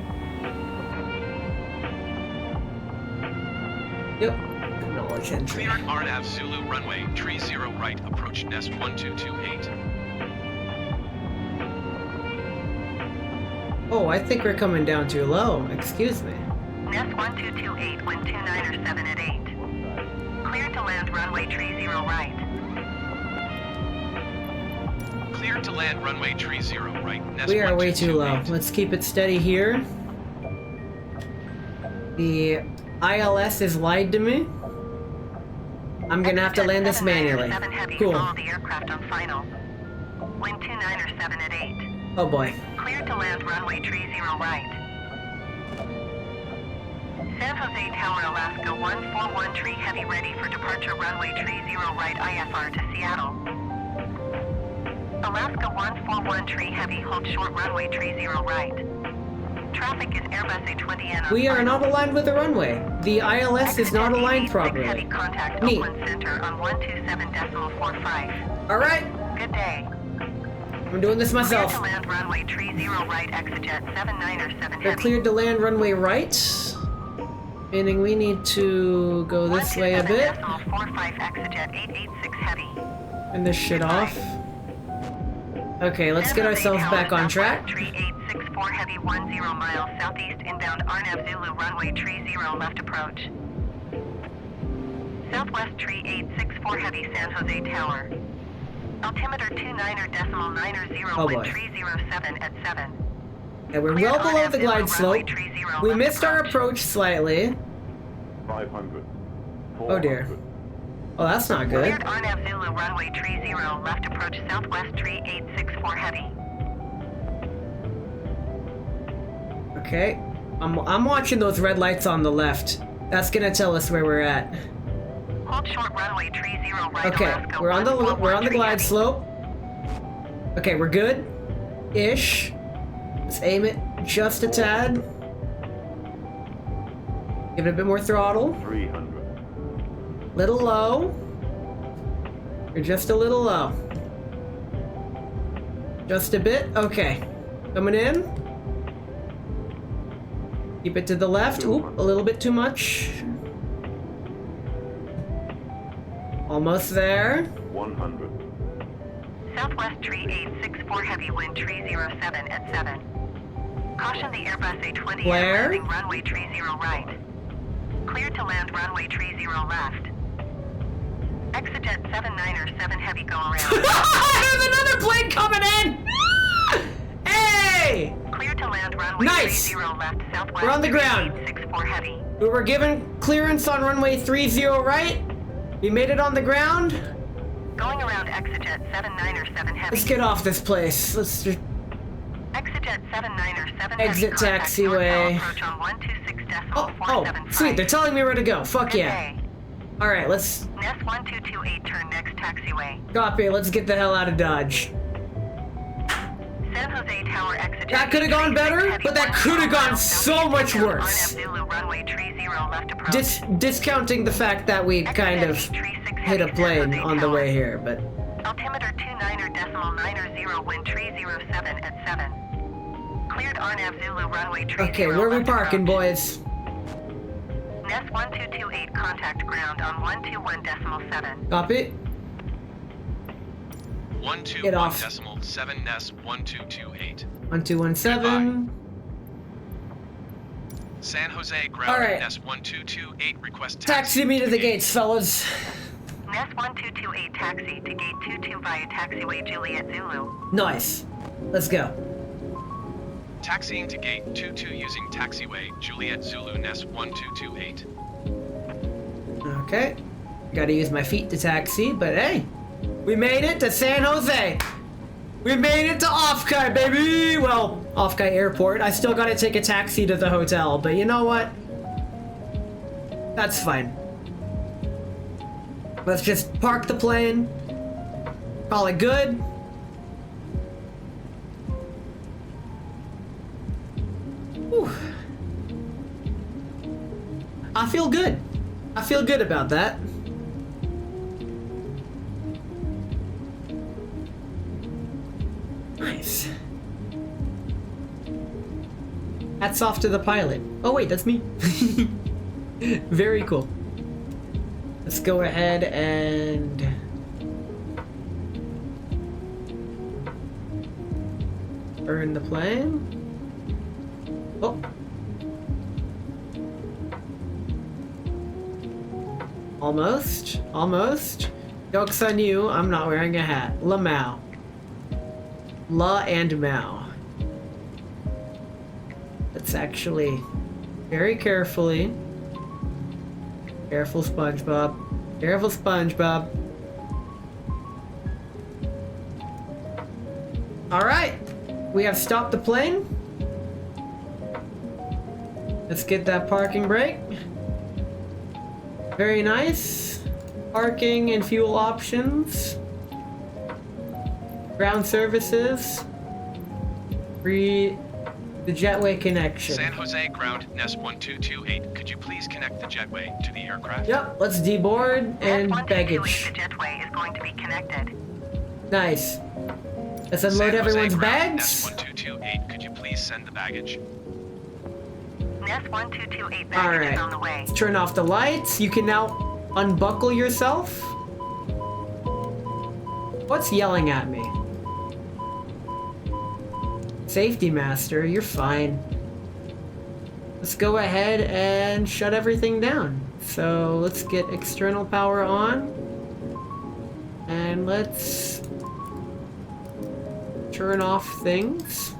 Yep. Acknowledge entry. Cleared RNAV Zulu runway 30 right, approach Nest 1228. Oh, I think we're coming down too low. Excuse me. Nest 1228, wind 297 at 8. Cleared to land runway 30 right. Cleared to land runway 30 right, Nest We are way too low. 1228. Let's keep it steady here. The ILS has lied to me. I'm gonna have to land this manually. 797 Heavy, Cool. follow the aircraft on final. Wind 297 at 8. Oh boy. Cleared to land runway 30 right. San Jose Tower, Alaska 141 Heavy ready for departure runway 30 right IFR to Seattle. Alaska 141 Heavy, hold short runway 30 right. Traffic is Airbus A20N on We are final. not aligned with the runway. The ILS is not aligned properly. Heavy contact Neat. Oakland Center on 127.45. Alright, Good day. I'm doing this myself. Cleared to land runway 30 right, Exejet 797 We're Heavy. cleared to land runway right. Meaning we need to go this way a bit. 127.45 Exejet 886 Heavy. Turn this shit off. Okay, let's get ourselves back on track. 3864 Heavy 10 miles southeast inbound RNAV Zulu runway 30 left approach. Southwest 3864 Heavy San Jose Tower. Altimeter 29.90, Oh wind boy. 307 at 7. Yeah, we're Cleared well below RNAV the Zulu glide runway slope. 30 We left missed our approach slightly. 500. Oh dear. 400. Oh, that's not good. Cleared RNAV Zulu runway 30 left approach Southwest 3864 Heavy. Okay. I'm watching those red lights on the left. That's gonna tell us where we're at. Hold short runway 30 right. Okay, Alaska we're on the 141 glide Heavy. slope. Okay, we're good. Ish. Let's aim it just a tad. Give it a bit more throttle. 300. Little low. You're just a little low. Just a bit. Okay. Coming in. Keep it to the left. Oop, a little bit too much. Almost there. 100. Southwest 3864 Heavy wind 307 at 7. Caution the Airbus A20 Where? landing runway 30 right. Cleared to land runway 30 left. Exejet 797 Heavy go around. There's another plane coming in! Hey! Cleared to land runway Nice. 30 left Southwest We're on the ground. 3864 Heavy. We were given clearance on runway 30 right. We made it on the ground. Going around Exejet 797 Heavy. Let's get off this place. Let's just... Exejet 797 Exit Heavy contact taxiway. northbound approach on 126.475. Oh, sweet. They're telling me where to go. Fuck Good yeah. day. All right, let's Nest 1228 turn next taxiway. copy. Let's get the hell out of Dodge. San Jose Tower Exejet. That could have gone better, Heavy but that 10 could have gone miles so southeast much inbound worse. RNAV Zulu runway 30 left approach. Discounting the fact that we kind of Exejet 836 hit a Heavy plane San Jose on the Tower. way here, but Altimeter 29.90, wind 307 at 7. Cleared RNAV Zulu runway 30 okay, where are we left parking, approach. boys? Nest 1228 contact ground on 121.7. Copy. 121.7 Nest 1228. 1217. San Jose ground All right. Nest 1228 request Taxi me to the gates, fellas. Nest 1228 taxi to gate 22 via taxiway Juliet Zulu. Nice. Let's go. Taxiing to gate 22 using taxiway Juliet Zulu Nest 1228. Okay. Gotta use my feet to taxi, but hey, we made it to San Jose. We made it to Offkai, baby! Well, Offkai Airport. I still gotta take a taxi to the hotel, but you know what? That's fine. Let's just park the plane. Call it good. Whew. I feel good. I feel good about that. Nice. Hats off to the pilot. Oh wait, that's me. Very cool. Let's go ahead and burn the plane. Oh. Almost. Almost. Joke's on you, I'm not wearing a hat. Lamau. La and Mao. Let's actually very carefully. Careful, SpongeBob. Careful, SpongeBob. Alright. We have stopped the plane. Let's get that parking brake. Very nice. Parking and fuel options. Ground services. Free the jetway connection. San Jose ground Nest 1228. Could you please connect the jetway to the aircraft? Yep, let's deboard and Nest 1228, baggage. the jetway is going to be connected. Nice. Let's unload San Jose everyone's ground Nest bags. 1228. Could you please send the baggage? Nest 1228 baggage is on the way. Let's turn off the lights. You can now unbuckle yourself. What's yelling at me? Safety master, you're fine. Let's go ahead and shut everything down. So let's get external power on. And let's turn off things.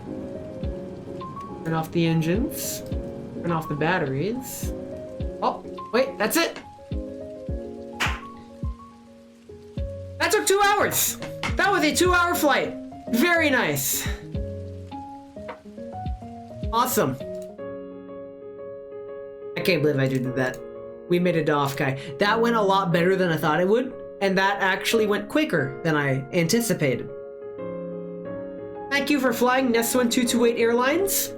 Turn off the engines. Turn off the batteries. Oh, wait, that's it. That took 2 hours. That was a 2-hour flight. Very nice. Awesome. I can't believe I did that. We made it to Offkai. That went a lot better than I thought it would, and that actually went quicker than I anticipated. Thank you for flying Nest 1228 Airlines.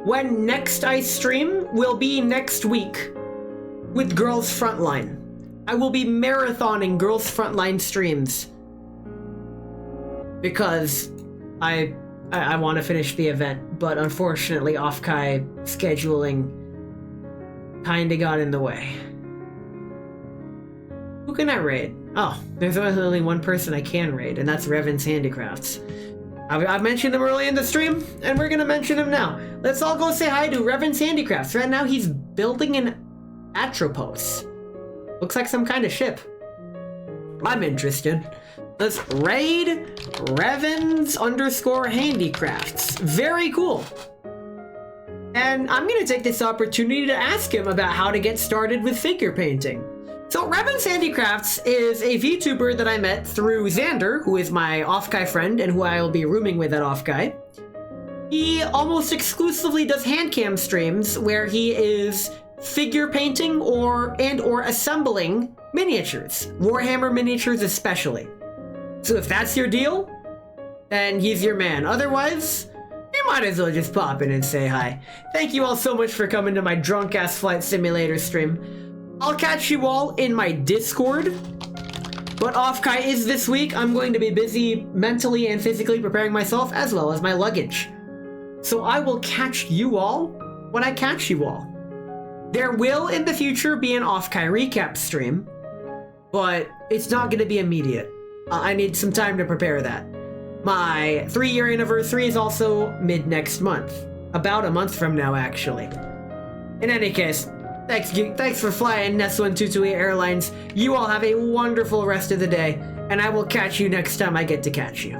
When next I stream will be next week with Girls Frontline. I will be marathoning Girls Frontline streams because I want to finish the event, but unfortunately Offkai scheduling kinda got in the way. Who can I raid? Oh, there's only one person I can raid, and that's Revan's Handicrafts. I've mentioned him early in the stream, and we're gonna mention him now. Let's all go say hi to Revan's Handicrafts. Right now he's building an Atropos. Looks like some kind of ship. I'm interested. Let's raid Revens_handicrafts. Very cool. And I'm gonna take this opportunity to ask him about how to get started with figure painting. So Revens Handicrafts is a VTuber that I met through Xander, who is my Offkai friend and who I will be rooming with at Offkai. He almost exclusively does handcam streams where he is figure painting or assembling miniatures, Warhammer miniatures especially. So if that's your deal, then he's your man. Otherwise, you might as well just pop in and say hi. Thank you all so much for coming to my drunk-ass flight simulator stream. I'll catch you all in my Discord. But Offkai is this week. I'm going to be busy mentally and physically preparing myself as well as my luggage. So I will catch you all when I catch you all. There will in the future be an Offkai recap stream, but it's not going to be immediate. I need some time to prepare that. My 3-year anniversary is also mid-next month. About a month from now, actually. In any case, thanks for flying Nest 1228 Airlines. You all have a wonderful rest of the day, and I will catch you next time I get to catch you.